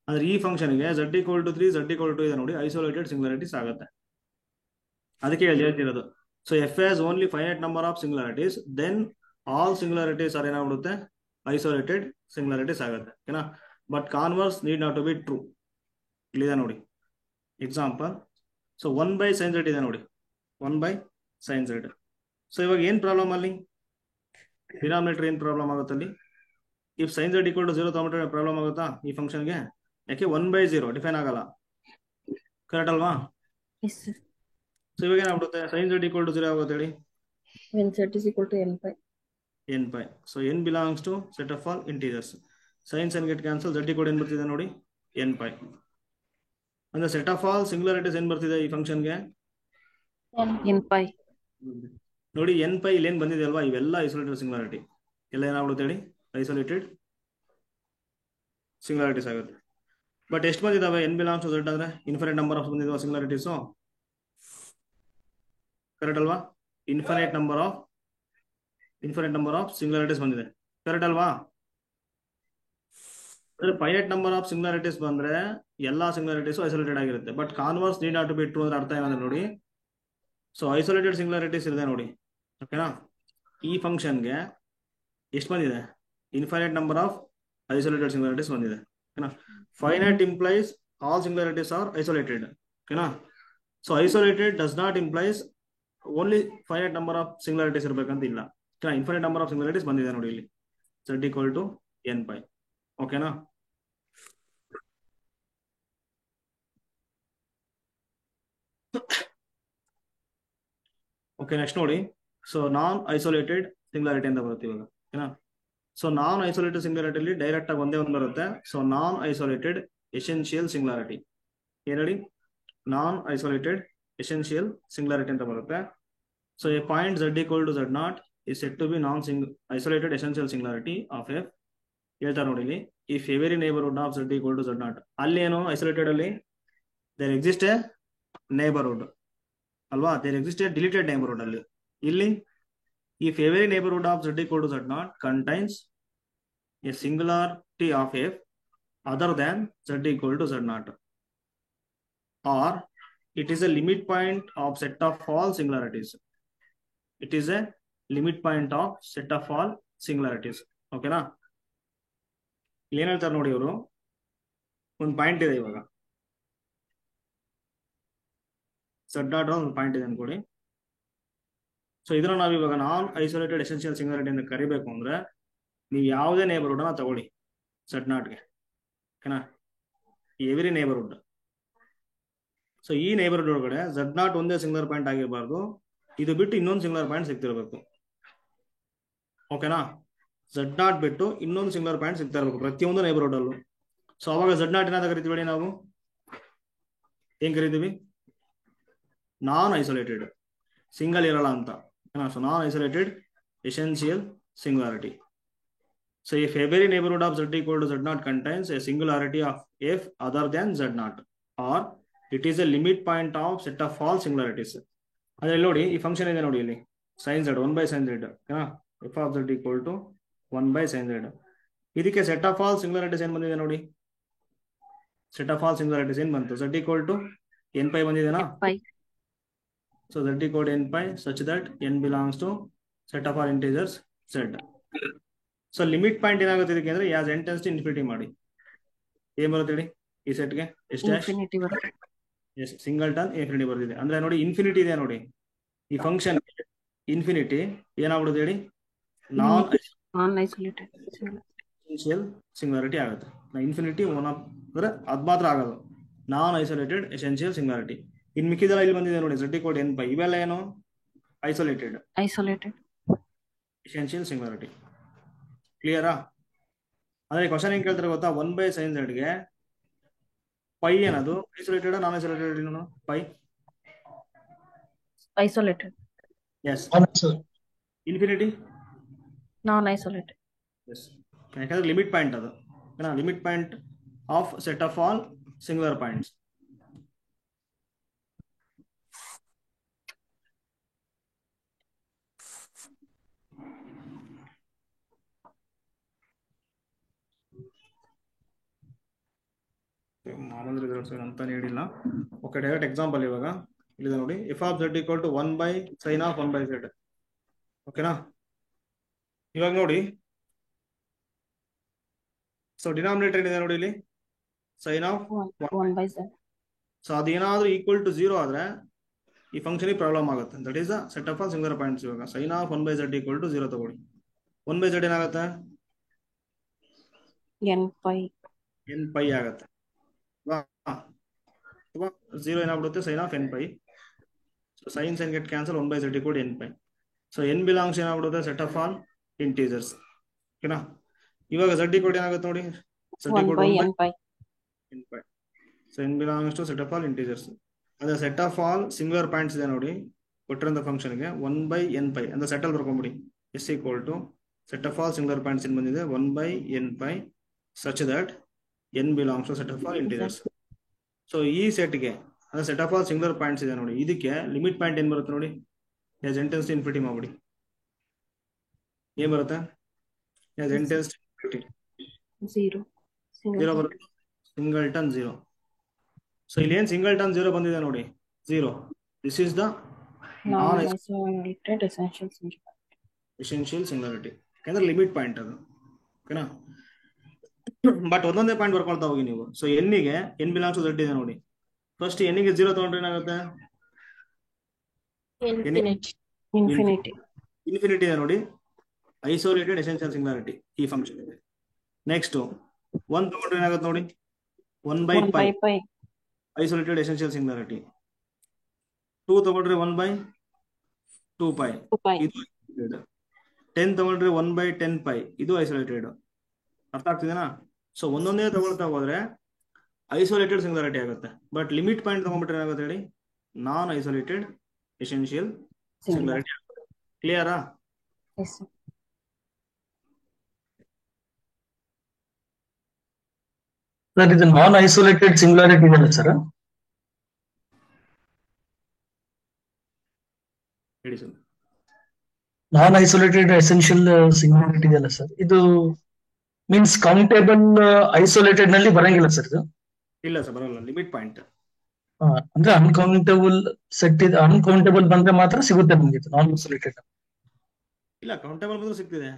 ಅಂದ್ರೆ ಈ ಫಂಕ್ಷನ್ಗೆ z equal to 3, z equal to ಇದೆ ನೋಡಿ, ಐಸೋಲೇಟೆಡ್ ಸಿಂಗ್ಯುಲಾರಿಟೀಸ್ ಆಗುತ್ತೆ. ಅದಕ್ಕೆ ಹೇಳ್ತಿರೋದು. So F has only finite number of singularities, then all singularities are ಏನಾಗ್ಬಿಡುತ್ತೆ, ಐಸೋಲೇಟೆಡ್ ಸಿಂಗ್ಯುಲಾರಿಟೀಸ್ ಆಗುತ್ತೆ. ಓಕೆನಾ? But converse need not to be true. ಇಲ್ಲಿದೆ ನೋಡಿ ಎಕ್ಸಾಂಪಲ್. ಸೊ 1/sin z ಇದೆ ನೋಡಿ, 1/sin z. ಸೊ ಇವಾಗ ಏನ್ ಪ್ರಾಬ್ಲಮ್ ಅಲ್ಲಿ, ಡಿನಾಮಿನೇಟರ್ ಏನ್ ಪ್ರಾಬ್ಲಮ್ ಆಗುತ್ತೆ ಅಲ್ಲಿ? ಇಫ್ sin z = 0 ತಗೊಂಡ್ರೆ ಪ್ರಾಬ್ಲಮ್ ಆಗುತ್ತಾ ಈ ಫಂಕ್ಷನ್ಗೆ? ಯಾಕೆ 1/0 ಡಿಫೈನ್ ಆಗಲ್ಲ, ಕರೆಕ್ಟ್ ಅಲ್ವಾ? Yes, sir. ಸೊ ಇವಾಗ ಏನಾಗ್ಬಿಡುತ್ತೆ, sin z = 0 ಆಗುತ್ತೆ ಹೇಳಿ? When z is equal to n pi. n pi. So n belongs to set of all integers. Sin get cancel, z = ಏನ್ ಬರ್ತಿದೆ ನೋಡಿ, n pi. ಅಂದ್ರೆ ಸೆಟ್ ಆಫ್ ಆಲ್ ಸಿಂಗ್ಯುಲಾರಿಟೀಸ್ ಏನ್ ಬರ್ತಿದೆ ಈ ಫಂಕ್ಷನ್ಗೆ? n pi. ನೋಡಿ n pi ಇಲ್ಲಿ ಏನ್ ಬಂದಿದೆ ಅಲ್ವಾ, ಇವೆಲ್ಲ ಐಸೋಲೇಟೆಡ್ ಸಿಂಗ್ಯುಲಾರಿಟಿ, ಎಲ್ಲ ಏನಾಗ್ಬಿಡುತ್ತೆ ಹೇಳಿ, ಐಸೋಲೇಟೆಡ್ ಸಿಂಗ್ಯುಲಾರಿಟೀಸ್ ಆಗುತ್ತೆ. ಬಟ್ ಎಷ್ಟು ಬಂದಿದಾವೆ n ಬಿಲಾಂಗ್ಸ್ ಟು z ಅಂದ್ರೆ ಇನ್ಫಿನಿಟ್ ನಂಬರ್ ಆಫ್ ಬಂದಿದಾವ ಸಿಂಗ್ಯುಲಾರಿಟೀಸು, ಕರೆಕ್ಟ್ ಅಲ್ವಾ? ಇನ್ಫಿನಿಟ್ ನಂಬರ್ ಆಫ್ ಸಿಂಗ್ಯುಲಾರಿಟೀಸ್ ಬಂದಿದೆ, ಕರೆಕ್ಟ್ ಅಲ್ವಾ? ಅಂದ್ರೆ ಫೈನೈಟ್ ನಂಬರ್ ಆಫ್ ಸಿಂಗ್ಯುಲಾರಿಟೀಸ್ ಬಂದ್ರೆ ಎಲ್ಲಾ ಸಿಂಗ್ಯುಲಾರಿಟೀಸ್ ಐಸೋಲೇಟೆಡ್ ಆಗಿರುತ್ತೆ. But converse need not to be true ಅಂದ್ರೆ ಅರ್ಥ ಏನಂದ್ರೆ ನೋಡಿ, ಸೊ ಐಸೋಲೇಟೆಡ್ ಸಿಂಗ್ಯುಲಾರಿಟೀಸ್ ಇದೆ ನೋಡಿ, ಓಕೆನಾ? ಈ ಫಂಕ್ಷನ್ಗೆ ಎಷ್ಟು ಬಂದಿದೆ, infinite number of isolated singularities ಬಂದಿದೆ, ಓಕೆನಾ? Finite implies all singularities are isolated, ಓಕೆನಾ? So isolated does not implies only finite number of singularities ಇರಬೇಕಂತ ಇಲ್ಲ, ಓಕೆನಾ? ಇನ್ಫೈನೈಟ್ ನಂಬರ್ ಆಫ್ ಸಿಂಗ್ಯುಲಾರಿಟೀಸ್ ಬಂದಿದೆ ನೋಡಿ ಇಲ್ಲಿ, z = n pi, ಓಕೆನಾ? ಓಕೆ, ನೆಕ್ಸ್ಟ್ ನೋಡಿ. ಸೊ ನಾನ್ ಐಸೋಲೇಟೆಡ್ ಸಿಂಗ್ಯುಲಾರಿಟಿ ಅಂತ ಬರುತ್ತೆ ಇವಾಗ, ಓಕೆನಾ? ಸೊ ನಾನ್ ಐಸೋಲೇಟೆಡ್ ಸಿಂಗ್ಯುಲಾರಿಟಿಲಿ ಡೈರೆಕ್ಟ್ ಆಗಿ ಒಂದೇ ಒಂದು ಬರುತ್ತೆ. ಸೊ ನಾನ್ ಐಸೋಲೇಟೆಡ್ ಎಸೆನ್ಷಿಯಲ್ ಸಿಂಗ್ಯುಲಾರಿಟಿ, ಏನ್ ಹೇಳಿ, ನಾನ್ ಐಸೋಲೇಟೆಡ್ ಎಸೆನ್ಷಿಯಲ್ ಸಿಂಗ್ಯುಲಾರಿಟಿ ಅಂತ ಬರುತ್ತೆ. So a point z = z0 is said to be isolated essential singularity of f. ಹೇಳ್ತಾರೆ ನೋಡಿ ಇಲ್ಲಿ, if every neighbourhood of z = z0. ಅಲ್ಲಿ ಏನು ಐಸೋಲೇಟೆಡ್ ಅಲ್ಲಿ ದೇರ್ ಎಕ್ಸಿಸ್ಟ್ ಎ ನೇಬರ್ಹುಡ್ ಅಲ್ವಾ, there exist a deleted neighbourhood ಅಲ್ಲಿ. ಇಲ್ಲಿ if every neighbourhood of z = z0 contains a singularity of f other than z = z0, or it is a limit point of set of all singularities. It is a limit point of set of all singularities, ಓಕೆನಾ? ಇಲ್ಲಿ ಏನ್ ಹೇಳ್ತಾರೆ ನೋಡಿ, ಇವರು ಒಂದು point ಇದೆ, ಇವಾಗ z0 ಒಂದು ಪಾಯಿಂಟ್ ಇದೆ ಅನ್ಕೊಳ್ಳಿ. ಸೊ ಇದನ್ನ ನಾವು ಇವಾಗ ನಾನ್ ಐಸೋಲೇಟೆಡ್ ಎಸೆನ್ಷಿಯಲ್ ಸಿಂಗ್ಯುಲಾರಿಟಿ ಅಂತ ಕರಿಬೇಕು ಅಂದ್ರೆ ನೀವು ಯಾವುದೇ ನೇಬರ್ಹುಡ್ ಅನ್ನ ತಗೊಳ್ಳಿ z0ಗೆ, ಓಕೆನಾ? Every neighbourhood. ಸೊ ಈ ನೇಬರ್ಹುಡ್ ಒಳಗಡೆ z0 ಒಂದೇ ಸಿಂಗ್ಯುಲರ್ ಪಾಯಿಂಟ್ ಆಗಿರಬಾರ್ದು, ಇದು ಬಿಟ್ಟು ಇನ್ನೊಂದು ಸಿಂಗ್ಯುಲರ್ ಪಾಯಿಂಟ್ ಸಿಗ್ತಿರ್ಬೇಕು, ಓಕೆನಾ? z0 ಬಿಟ್ಟು ಇನ್ನೊಂದು ಸಿಂಗ್ಯುಲರ್ ಪಾಯಿಂಟ್ ಸಿಗ್ತಾ ಇರಬೇಕು ಪ್ರತಿಯೊಂದು ನೇಬರ್ಹುಡ್ ಅಲ್ಲೂ. ಸೊ ಅವಾಗ z0 ಏನಾದ ಕರಿತೀವಿ ನಾವು, ಏನ್ ಕರಿತೀವಿ, ನಾನ್ ಐಸೋಲೇಟೆಡ್, ಸಿಂಗಲ್ ಇರಲ್ಲ ಅಂತ. So non isolated essential singularity. So if every neighbourhood of z = z0 contains a singularity of f other than z0, or it is a limit point of set of all singularities. ಅಂದ್ರೆ ನೋಡಿ ಈ function ಇದೆ ನೋಡಿ ಇಲ್ಲಿ, sin z 1/sin z, ಓಕೆನಾ? f of z = 1/sin z. ಇದಕ್ಕೆ set of all singularities ಏನ್ ಬಂದಿದೆ ನೋಡಿ, ಸೆಟ್ ಆಫ್ ಆಲ್ ಸಿಂಗ್ಯುಲಾರಿಟೀಸ್ ಏನ್ ಬಂತು, z = n pi ಬಂದಿದೆನಾ? So z = n pi such that n belongs to set of all integers z. So limit point ಏನಾಗುತ್ತೆ ಇದಕ್ಕೆ ಅಂದ್ರೆ as n tends to infinity ಮಾಡಿ ಏನ್ ಬರುತ್ತೆ ಹೇಳಿ ಈ ಸೆಟ್ಗೆ, ಎಷ್ಟು Infinity ಬರುತ್ತೆ. ಎಸ್, ಸಿಂಗಲ್ಟನ್ ಇನ್ಫಿನಿಟಿ ಬರ್ತಿದೆ. ಅಂದ್ರೆ ನೋಡಿ ಇನ್ಫಿನಿಟಿ ಇದೆ ನೋಡಿ ಈ ಫಂಕ್ಷನ್, ಇನ್ಫಿನಿಟಿ ಏನಾಗ್ಬಿಡುತ್ತೆ ಹೇಳಿ, ನಾನ್ ಐಸೋಲೇಟೆಡ್ ಎಸೆನ್ಷಿಯಲ್ ಸಿಂಗ್ಯುಲಾರಿಟಿ ಆಗುತ್ತೆ. ಇನ್ಫಿನಿಟಿ ಅಂದ್ರೆ ಅದ್ ಮಾತ್ರ ಆಗೋದು ನಾನ್ ಐಸೋಲೇಟೆಡ್ ಎಸೆನ್ಷಿಯಲ್ ಸಿಂಗ್ಯುಲಾರಿಟಿ. ಇನ್ ಮಿಕ್ಕಿದೆಲ್ಲ ಇಲ್ಲಿ ಬಂದಿದೆ ನೋಡಿ, z = n pi, ಇವೆಲ್ಲ ಏನು, ಐಸೋಲೇಟೆಡ್ ಎಸೆನ್ಷಿಯಲ್ ಸಿಂಗ್ಯುಲಾರಿಟಿ. ಕ್ಲಿಯರಾ? ಅಂದ್ರೆ ಕ್ವಶನ್ ಏನ್ ಕೇಳ್ತಾರೆ ಗೊತ್ತಾ, 1/sin z ಗೆ ಪೈ ಏನದು, isolated non isolated? Pi isolated. Yes. Infinity non isolated. Yes, ಯಾಕಂದ್ರೆ ಲಿಮಿಟ್ ಪಾಯಿಂಟ್ ಅದು, limit point of set of all singular points. ಮಾಮೂಲಿ ರಿಸಲ್ಟ್ಸ್ ಅಂತ ನೀಡಿಲ್ಲ. ಓಕೆ, ಡೈರೆಕ್ಟ್ ಎಕ್ಸಾಂಪಲ್ ಇವಾಗ ಇಲ್ಲಿದೆ ನೋಡಿ, f of z = 1/sin of 1/z, ಓಕೆನಾ? ಇವಾಗ ನೋಡಿ ಸೊ ಡಿನಾಮಿನೇಟರ್ ಏನಿದೆ ನೋಡಿ ಇಲ್ಲಿ sine of 1 by z. So ಅದೇನಾದ್ರೂ ಈಕ್ವಲ್ ಟು 0 ಆದ್ರೆ ಈ ಫಂಕ್ಷನ್ ಪ್ರಾಬ್ಲಮ್ ಆಗುತ್ತೆ. That is the set of all singular points. ಇವಾಗ sine of 1 by z equal to 0 ತಗೊಳ್ಳಿ. 1 by z ಏನಾಗುತ್ತೆ? n pi ಆಗುತ್ತೆ. 0 ಏನಾಗ್ಬಿಡುತ್ತೆ? Sine of n pi. So sine get cancel. 1 by z equal n pi. So n belongs ಏನಾಗ್ಬಿಡುತ್ತೆ? Set of all integers. ಓಕೆನಾ? ಇವಾಗ z equal ಏನಾಗುತ್ತೆ ನೋಡಿ? z 1 equal by 1 n pi. n pi. So n belongs to set of all integers. ಅದೇ set of all singular points ಇದೆ ನೋಡಿ ಕೊಟ್ಟಿರೋಂಥ ಫಂಕ್ಷನ್ಗೆ 1 by n pi ಅಂದ್ರೆ ಸೆಟಲ್ ಬರ್ಕೊಂಬಿಡಿ. S equal to set of all singular points ಏನು ಬಂದಿದೆ? 1 by n pi such that n belongs to set of all integers. So ಈ ಸೆಟ್ಗೆ ಅಂದ್ರೆ set of all singular points ಇದೆ ನೋಡಿ, ಇದಕ್ಕೆ ಲಿಮಿಟ್ ಪಾಯಿಂಟ್ ಏನ್ ಬರುತ್ತೆ ನೋಡಿ? As n tends to infinity ಮಾಡ್ಬಿಡಿ. ಏನ್ ಬರುತ್ತೆ? As n tends to infinity 0 0 ಬರುತ್ತೆ. ಸಿಂಗಲ್ಟನ್ 0. ಸೊ ಇಲ್ಲಿ ಏನ್ ಸಿಂಗಲ್ಟನ್ 0 ಬಂದಿದೆ ನೋಡಿ, 0. This is the non non-isolated essential singularity. Essential singularity. ಯಾಕಂದ್ರೆ ಲಿಮಿಟ್ ಪಾಯಿಂಟ್ ಅದು. ಓಕೆನಾ? ಬಟ್ ಒಂದೊಂದೇ ಪಾಯಿಂಟ್ ಬರ್ಕೊಳ್ತಾ ಹೋಗಿ ನೀವು. ಸೊ ಎನ್ನಿಗೆ n ಬಿಲಾಂಗ್ಸ್ ಟು z ಇದೆ ನೋಡಿ. ಫಸ್ಟ್ ಎನ್ನಿಗೆ 0 ತಗೊಂಡ್ರೆ ಏನಾಗುತ್ತೆ? Infinity. ಇನ್ಫಿನಿಟಿ ಇದೆ ನೋಡಿ. ಐಸೋಲೇಟೆಡ್ ಎಸೆನ್ಷಿಯಲ್ ಸಿಂಗುಲಾರಿಟಿ ಈ ಫಂಕ್ಷನ್ ಇದೆ. ನೆಕ್ಸ್ಟ್ 1 ತಗೊಂಡ್ರೆ ಏನಾಗುತ್ತೆ ನೋಡಿ? 1 by 1 pi by pi. Isolated essential singularity. 2 ತಗೊಂಡ್ರೆ 1 by 2 pi 2 pi. ಇದು isolated. 10 ತಗೊಂಡ್ರೆ 1 by 10 pi ಇದು ಐಸೋಲೇಟೆಡ್. ಅರ್ಥ ಆಗ್ತಿದೆನಾ? ಸೊ ಒಂದೊಂದೇ ತಗೊಳ್ತಾ ಹೋದ್ರೆ ಐಸೋಲೇಟೆಡ್ ಸಿಂಗುಲಾರಿಟಿ ಆಗುತ್ತೆ. ಬಟ್ ಲಿಮಿಟ್ ಪಾಯಿಂಟ್ ತಗೊಂಡ್ಬಿಟ್ರೆ ಏನಾಗುತ್ತೆ ಹೇಳಿ? ನಾನ್ ಐಸೋಲೇಟೆಡ್ ಎಸೆನ್ಷಿಯಲ್ ಸಿಂಗುಲಾರಿಟಿ ಆಗುತ್ತೆ. ಕ್ಲಿಯರಾ? Yes, sir. ಸರ್ ಇದು ನಾನ್ ಐಸೋಲೇಟೆಡ್ ಸಿಂಗುಲಾರಿಟಿ ಇದೆಯಲ್ಲ ಸರ್? ಹೇಳಿ ಸರ್. ನಾನ್ ಐಸೋಲೇಟೆಡ್ ಎಸೆನ್ಷಿಯಲ್ ಸಿಂಗುಲಾರಿಟಿ ಇದೆಯಲ್ಲ ಸರ್, ಇದು ಮೀನ್ಸ್ ಕೌಂಟೇಬಲ್ ಐಸೋಲೇಟೆಡ್ ನಲ್ಲಿ ಬರಂಗಿಲ್ಲ ಸರ್ ಇದು? ಇಲ್ಲ ಸರ್, ಬರಲ್ಲ. ಲಿಮಿಟ್ ಪಾಯಿಂಟ್ ಅಂದ್ರೆ ಅನ್ಕೌಂಟೇಬಲ್ ಸೆಟ್ ಇದೆ, ಅನ್ಕೌಂಟೇಬಲ್ ಬಂದ್ರೆ ಮಾತ್ರ ಸಿಗುತ್ತೆ ನಮ್ಗೆ ಇದು ನಾನ್ ಐಸೋಲೇಟೆಡ್. ಇಲ್ಲ, ಕೌಂಟೇಬಲ್ ಬಂದ್ರೂ ಸಿಗ್ತಿದೆ.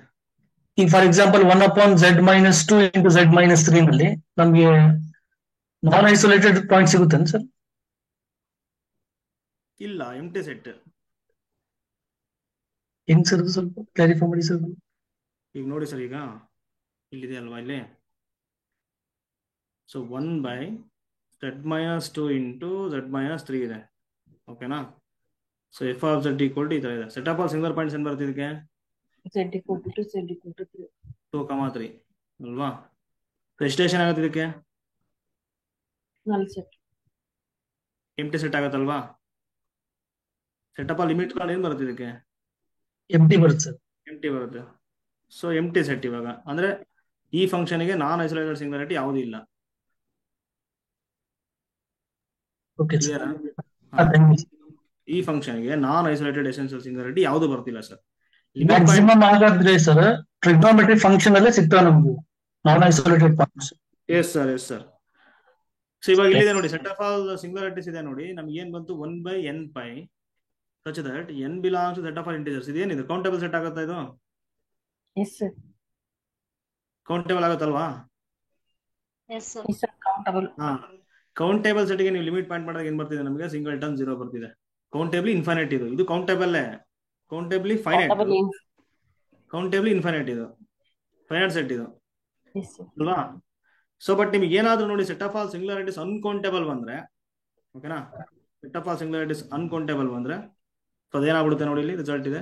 ಈಗ for example 1/z-2 into z-3 ನಲ್ಲಿ ನಮ್ಗೆ ನಾನ್ ಐಸೋಲೇಟೆಡ್ ಪಾಯಿಂಟ್ ಸಿಗುತ್ತೆ ಸರ್? ಇಲ್ಲ, ಎಂಟಿ ಸೆಟ್. ಹೆಂಗ್ ಸರ್ ಸ್ವಲ್ಪ ಕ್ಲಾರಿಫೈ ಮಾಡಿ ಸರ್. ಈಗ ನೋಡಿ ಸರ್, ಈಗ ಇಲ್ಲಿದೆ ಅಲ್ವಾ ಇಲ್ಲಿ. So 1 by z-2 into z-3 ಇದೆ. ಓಕೆನಾ? So F of z equal to ಈ ತರ ಇದೆ. Set of all singular points ಏನ್ ಬರುತ್ತೆ ಇದಕ್ಕೆ? Z equal to 2, Z equal to 3. 2, 3 ಅಲ್ವಾ? ಎಸ್ಟೇಷನ್ ಆಗುತ್ತೆ ಇದಕ್ಕೆ? Null set. ಎಂಟಿ ಸೆಟ್ ಆಗುತ್ತಲ್ವಾ? ಸೆಟ್ ಆಫ್ ಆಲ್ ಲಿಮಿಟ್ ಏನ್ ಬರುತ್ತೆ ಇದಕ್ಕೆ? ಎಂಟಿ ಬರುತ್ತೆ ಸರ್. ಎಂಟಿ ಬರುತ್ತೆ. ಸೊ ಎಂಟಿ ಸೆಟ್ ಇವಾಗ ಅಂದ್ರೆ ಈ ಫಂಕ್ಷನ್ಗೆ ನಾನ್ ಐಸೋಲೇಟೆಡ್ ಸಿಂಗುಲಾರಿಟಿ ಯಾವುದೂ ಇಲ್ಲ. Okay sir. ಕ್ಲಿಯರ್? ಈ ಫಂಕ್ಷನ್ಗೆ ನಾನ್ ಐಸೋಲೇಟೆಡ್ ಎಸೆನ್ಷಿಯಲ್ ಸಿಂಗುಲಾರಿಟಿ ಯಾವುದು ಬರ್ತಿಲ್ಲ ಸರ್. ಮ್ಯಾಕ್ಸಿಮಮ್ ಆಗಾದ್ರೆ ಸರ್ ಟ್ರಿಗ್ನೋಮೆಟ್ರಿಕ್ ಫಂಕ್ಷನ್ ಅಲ್ಲೇ ಸಿಗ್ತಾವ ನಮ್ಗೆ non isolated points. Yes sir, yes sir. So ಇವಾಗ ಇಲ್ಲಿದೆ ನೋಡಿ, ಸೆಟ್ ಆಫ್ ಆಲ್ ಸಿಂಗುಲಾರಿಟೀಸ್ ಇದೆ ನೋಡಿ. ನಮ್ಗೆ ಏನ್ ಬಂತು? 1 by n pi such that n belongs to set of all integers. ಇದೇನಿದೆ? ಕೌಂಟೇಬಲ್ ಸೆಟ್ ಆಗುತ್ತಾ ಇದು? Yes, sir. ಕೌಂಟೇಬಲ್ ಆಗುತ್ತಲ್ವಾ? Yes, sir. Yes, sir. Countable. ಹಾ, ಕೌಂಟೇಬಲ್ ಸೆಟ್ಗೆ ನೀವು ಲಿಮಿಟ್ ಪಾಯಿಂಟ್ ಮಾಡಿದಾಗ ಏನ್ ಬರ್ತಿದೆ ನಮಗೆ? ಸಿಂಗಲ್ಟನ್ 0 ಬರ್ತಿದೆ. ಕೌಂಟೇಬ್ಲಿ ಇನ್ಫೈನೈಟ್ ಇದು countable. Countably finite, Countable in. Countably infinite ಇದು ಫೈನೈಟ್ ಸೆಟ್ ಇದು Yes, sir. ಅಲ್ವಾ? ಸೊ ಬಟ್ ನಿಮ್ಗೆ ಏನಾದ್ರೂ ನೋಡಿ set of all singularities uncountable ಬಂದ್ರೆ, ಓಕೆನಾ? Set of all singularities uncountable ಬಂದ್ರೆ ಸೊ ಅದೇನಾಗ್ಬಿಡುತ್ತೆ ನೋಡಿ, ಇಲ್ಲಿ ರಿಸಲ್ಟ್ ಇದೆ.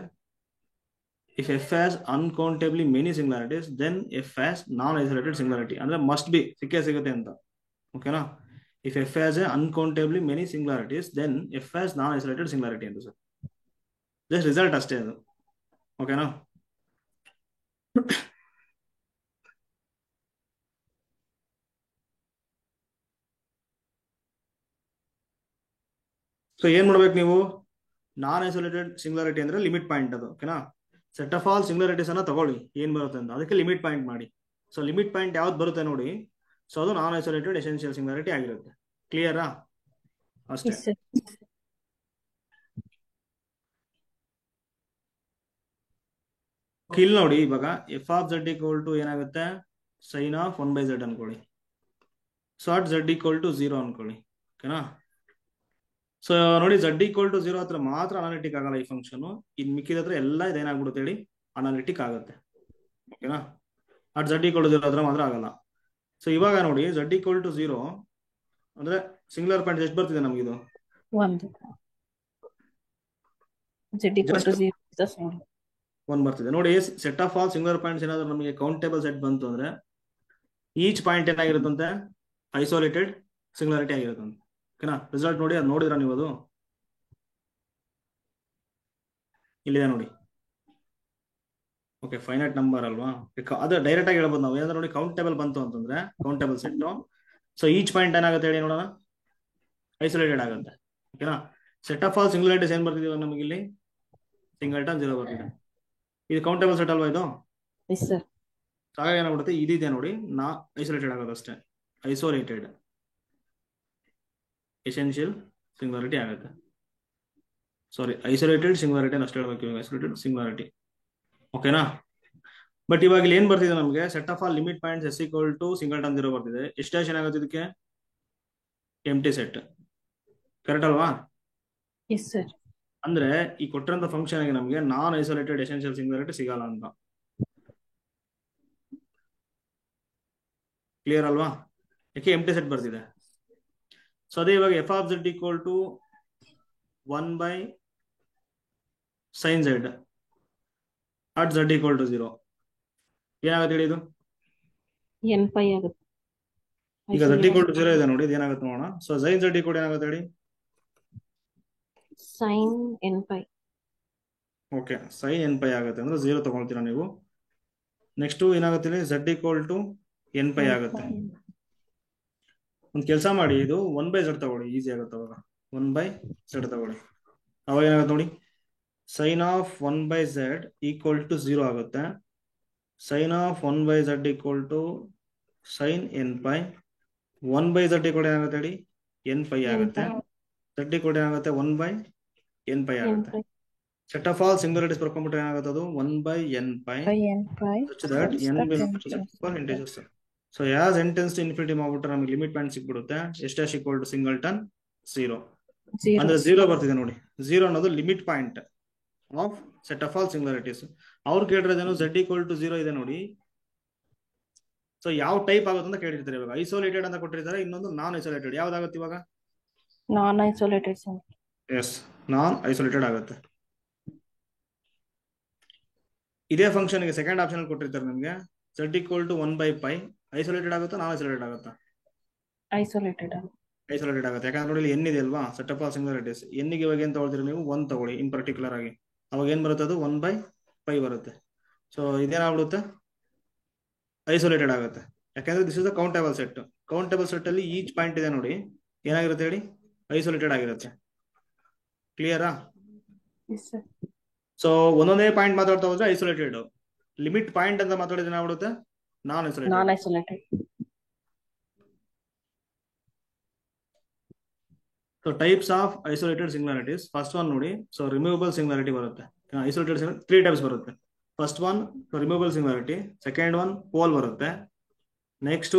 If F has uncountably many singularities then F has non isolated singularity. ಅಂದ್ರೆ ಮಸ್ಟ್ ಬಿ ಸಿಕ್ಕೇ ಸಿಗುತ್ತೆ ಅಂತ. ಓಕೆನಾ? If F has uncountably many singularities then F has non isolated singularity ಅಂತ ಸರ್. ಜಸ್ಟ್ ರಿಸಲ್ಟ್ ಅಷ್ಟೇ ಅದು. ಓಕೆನಾ? ಸೊ ಏನ್ ಮಾಡ್ಬೇಕು ನೀವು? ನಾನ್ ಐಸೋಲೇಟೆಡ್ ಸಿಂಗುಲಾರಿಟಿ ಅಂದ್ರೆ ಲಿಮಿಟ್ ಪಾಯಿಂಟ್ ಅದು. ಓಕೆನಾ? ಸೆಟ್ ಆಫ್ ಆಲ್ ಸಿಂಗುಲಾರಿಟೀಸ್ ಅನ್ನ ತಗೊಳ್ಳಿ ಏನ್ ಬರುತ್ತೆ ಅಂತ, ಅದಕ್ಕೆ ಲಿಮಿಟ್ ಪಾಯಿಂಟ್ ಮಾಡಿ. ಸೊ ಲಿಮಿಟ್ ಪಾಯಿಂಟ್ ಯಾವ್ದು ಬರುತ್ತೆ ನೋಡಿ, ಸೊ ಅದು ನಾನ್ ಐಸೋಲೇಟೆಡ್ ಎಸೆನ್ಷಿಯಲ್ ಸಿಂಗುಲಾರಿಟಿ ಆಗಿರುತ್ತೆ. ಕ್ಲಿಯರಾ? ಅಷ್ಟೇ. Yes, sir. ಇಲ್ಲಿ ನೋಡಿ, ಇವಾಗ F of z equal to ಏನಾಗುತ್ತೆ? ಸೈನ್ ಆಫ್ 1/z ಅನ್ಕೊಳ್ಳಿ. So at z equal to 0 ಅನ್ಕೊಳ್ಳಿ. ಓಕೆನಾ? ಸೊ ನೋಡಿ, z ಈಕ್ವಲ್ ಟು 0 ಹತ್ರ ಮಾತ್ರ ಅನಾಲಿಟಿಕ್ ಆಗಲ್ಲ ಈ ಫಂಕ್ಷನ್. ಇನ್ ಮಿಕ್ಕಿದ ಹತ್ರ ಎಲ್ಲ ಇದೇನಾಗ್ಬಿಡುತ್ತೆ ಹೇಳಿ, ಅನಾಲಿಟಿಕ್ ಆಗುತ್ತೆ. ಓಕೆನಾ? ಅಟ್ z ಈಕ್ವಲ್ ಟು 0 ಹತ್ರ ಮಾತ್ರ ಆಗಲ್ಲ. ಸೊ ಇವಾಗ ನೋಡಿ, z ಈಕ್ವಲ್ ಟು 0 ಅಂದ್ರೆ ಸಿಂಗ್ಯುಲರ್ ಪಾಯಿಂಟ್ ಎಷ್ಟು ಬರ್ತಿದೆ ನಮಗಿದು? 1. Z equal to 0 is the same. 1 ಬರ್ತಿದೆ ನೋಡಿ. Set of all singular points ಏನಾದ್ರು ನಮಗೆ ಕೌಂಟೇಬಲ್ ಸೆಟ್ ಬಂತು ಅಂದ್ರೆ ಈಚ್ ಪಾಯಿಂಟ್ ಏನಾಗಿರುತ್ತಂತೆ? ಐಸೋಲೇಟೆಡ್ ಸಿಂಗ್ಯುಲಾರಿಟಿ ಆಗಿರುತ್ತಂತೆ. ಓಕೆನಾ? ರಿಸಲ್ಟ್ ನೋಡಿ, ಅದು ನೋಡಿದ್ರ ನೀವು? ಅದು ಇಲ್ಲಿದೆ ನೋಡಿ. ಓಕೆ, ಫೈನೈಟ್ ನಂಬರ್ ಅಲ್ವಾ? ಅದು ಡೈರೆಕ್ಟ್ ಆಗಿ ಹೇಳ್ಬೋದು ನಾವು. ಏನಾದ್ರು ನೋಡಿ ಕೌಂಟೇಬಲ್ ಬಂತು ಅಂತಂದ್ರೆ, countable set, so each point ಏನಾಗುತ್ತೆ ಹೇಳಿ ನೋಡೋಣ? ಐಸೋಲೇಟೆಡ್ ಆಗುತ್ತೆ. ಓಕೆನಾ? ಸೆಟ್ ಆಫ್ ಆಲ್ ಸಿಂಗ್ಯುಲಾರಿಟೀಸ್ ಏನ್ ಬರ್ತಿದೀವಿ ನಮಗೆ ಇಲ್ಲಿ? ಸಿಂಗಲ್ಟನ್ 0 ಬರ್ತಿದೆ. ಇದು ಕೌಂಟೇಬಲ್ ಸೆಟ್ ಅಲ್ವಾ ಇದು? Yes, sir. ಆಗ ಏನಾಗ್ಬಿಡುತ್ತೆ, ಇದಿದೆ ನೋಡಿ, ಐಸೋಲೇಟೆಡ್ ಆಗೋದು ಅಷ್ಟೇ. ಐಸೋಲೇಟೆಡ್ ಎಸೆನ್ಷಿಯಲ್ ಸಿಂಗ್ಯುಲಾರಿಟಿ ಆಗುತ್ತೆ. ಸಾರಿ, ಐಸೋಲೇಟೆಡ್ ಸಿಂಗ್ಯುಲಾರಿಟಿ ಅಷ್ಟೇ ಹೇಳ್ಬೇಕು ಇವಾಗ. Isolated singularity. ಓಕೆನಾ? ಬಟ್ ಇವಾಗ ಇಲ್ಲಿ ಏನ್ ಬರ್ತಿದೆ ನಮಗೆ? Set of all limit points S equal to singleton 0 ಬರ್ತಿದೆ. ಎಷ್ಟು ಏನಾಗುತ್ತೆ ಇದಕ್ಕೆ? Empty set. ಕರೆಕ್ಟ್ ಅಲ್ವಾ? Yes, sir. ಅಂದ್ರೆ ಈ ಕೊಟ್ಟಿರೋಂಥ ಫಂಕ್ಷನ್ ಆಗಿ ನಮಗೆ ನಾನ್ ಐಸೋಲೇಟೆಡ್ ಎಸೆನ್ಷಿಯಲ್ ಸಿಂಗ್ಯುಲಾರಿಟಿ ಸಿಗಲ್ಲ ಅಂತ. ಕ್ಲಿಯರ್ ಅಲ್ವಾ? ಯಾಕೆ ಎಂಟಿ ಸೆಟ್ ಬರ್ತಿದೆ. ಸೊ ಅದೇ ಇವಾಗ F of Z equal to 1/sin z at z equal to 0 ಏನಾಗುತ್ತೆ ಹೇಳಿ ಇದು? N pi ಆಗುತ್ತೆ. ಈಗ z ಈಕ್ವಲ್ ಟು 0 ಇದೆ ನೋಡಿ, ಇದು ಏನಾಗುತ್ತೆ ನೋಡೋಣ. ಸೊ sin z ಈಕ್ವಲ್ ಏನಾಗುತ್ತೆ ಹೇಳಿ? Sin n pi. Okay, sin n pi ಆಗುತ್ತೆ ಅಂದ್ರೆ 0 ತಗೊಳ್ತೀರಾ ನೀವು. ನೆಕ್ಸ್ಟ್ ಏನಾಗುತ್ತೆ ಹೇಳಿ? z equal to n pi ಆಗುತ್ತೆ. ಒಂದು ಕೆಲಸ ಮಾಡಿ, ಇದು 1/z ತಗೊಳ್ಳಿ, ಈಸಿ ಆಗುತ್ತೆ ಅವಾಗ. 1/z ತಗೊಳ್ಳಿ, ಅವಾಗ ಏನಾಗುತ್ತೆ ನೋಡಿ, sign of 1/z equal to 0 ಆಗುತ್ತೆ. Sine of 1/z equal to sine n pi. 1/z equal ಏನಾಗುತ್ತೆ ಹೇಳಿ? n pi ಆಗುತ್ತೆ. z ಈಕ್ವಲ್ ಏನಾಗುತ್ತೆ? 1/n pi ಆಗುತ್ತೆ. ಸೆಟ್ ಆಫ್ ಆಲ್ ಸಿಂಗ್ಯುಲಾರಿಟೀಸ್ ಬರ್ಕೊಂಡ್ಬಿಟ್ರೆ ಏನಾಗುತ್ತೆ? ಅದು 1/n pi such that n will integers. So as n tends to infinity ಮಾಡ್ಬಿಟ್ರೆ ನಮಗೆ ಲಿಮಿಟ್ ಪಾಯಿಂಟ್ ಸಿಕ್ಬಿಡುತ್ತೆ. ಎಷ್ಟು ಈಕ್ವಲ್ ಟು ಸಿಂಗಲ್ಟನ್ 0 ಅಂದ್ರೆ 0 ಬರ್ತಿದೆ ನೋಡಿ. 0 ಅನ್ನೋದು limit point of set of all singularities. ಅವ್ರು ಕೇಳಿರೋದೇನು? z ಈಕ್ವಲ್ ಟು 0 ಇದೆ ನೋಡಿ. ಸೊ ಯಾವ ಟೈಪ್ ಆಗುತ್ತೆ ಅಂತ ಕೇಳಿರ್ತಾರೆ. ಇವಾಗ ಐಸೋಲೇಟೆಡ್ ಅಂತ ಕೊಟ್ಟಿರ್ತಾರೆ, ಇನ್ನೊಂದು ನಾನ್ ಐಸೋಲೇಟೆಡ್. ಯಾವ್ದಾಗುತ್ತೆ ಇವಾಗ? Non isolated sum. ಎಸ್, ನಾನ್ ಐಸೋಲೇಟೆಡ್ ಆಗುತ್ತೆ. ಇದೇ ಫಂಕ್ಷನ್ ಗೆ ಸೆಕೆಂಡ್ ಆಪ್ಷನ್ ಕೊಟ್ಟಿರ್ತಾರೆ ನಿಮಗೆ, z equal to 1/pi. Isolated ಆಗುತ್ತಾ ನಾನ್ ಐಸೋಲೇಟೆಡ್ ಆಗುತ್ತಾ? Isolated. ಐಸೋಲೇಟೆಡ್ ಆಗುತ್ತೆ. ಯಾಕಂದ್ರೆ ನೋಡಿ, ಇಲ್ಲಿ n ಇದೆ ಅಲ್ವಾ? Set of all singularities. n ಗೆ ಇವಾಗ ಏನ್ ತಗೊಳ್ತೀರಿ ನೀವು? 1 ತಗೊಳ್ಳಿ ಇನ್ ಪರ್ಟಿಕ್ಯುಲರ್ ಆಗಿ. ಅವಾಗ ಏನ್ ಬರುತ್ತೆ? ಅದು 1/pi ಬರುತ್ತೆ. ಸೊ ಇದೇನಾಗ್ಬಿಡುತ್ತೆ? ಐಸೋಲೇಟೆಡ್ ಆಗುತ್ತೆ. ಯಾಕಂದ್ರೆ this is a countable set. Countable set ಅಲ್ಲಿ ಈಚ್ ಪಾಯಿಂಟ್ ಇದೆ ನೋಡಿ, ಏನಾಗಿರುತ್ತೆ ಹೇಳಿ? ಐಸೋಲೇಟೆಡ್ ಆಗಿರುತ್ತೆ. ಕ್ಲಿಯರಾ? Yes, sir. ಸೊ ಒಂದೊಂದೇ ಪಾಯಿಂಟ್ ಮಾತಾಡ್ತಾ ಹೋದ್ರೆ ಐಸೋಲೇಟೆಡ್. ಲಿಮಿಟ್ ಪಾಯಿಂಟ್ ಅಂತ ಮಾತಾಡಿದ್ರೆ ಏನಾಗ್ಬಿಡುತ್ತೆ? Non isolated. Non isolated. So types of isolated singularities. First one ನೋಡಿ, ಸೊ ರಿಮೂವಬಲ್ ಸಿಂಗ್ಯುಲಾರಿಟಿ ಬರುತ್ತೆ. ಐಸೋಲೇಟೆಡ್ 3 ಟೈಪ್ಸ್ ಬರುತ್ತೆ. First one removable singularity, second one pole ಬರುತ್ತೆ, ನೆಕ್ಸ್ಟ್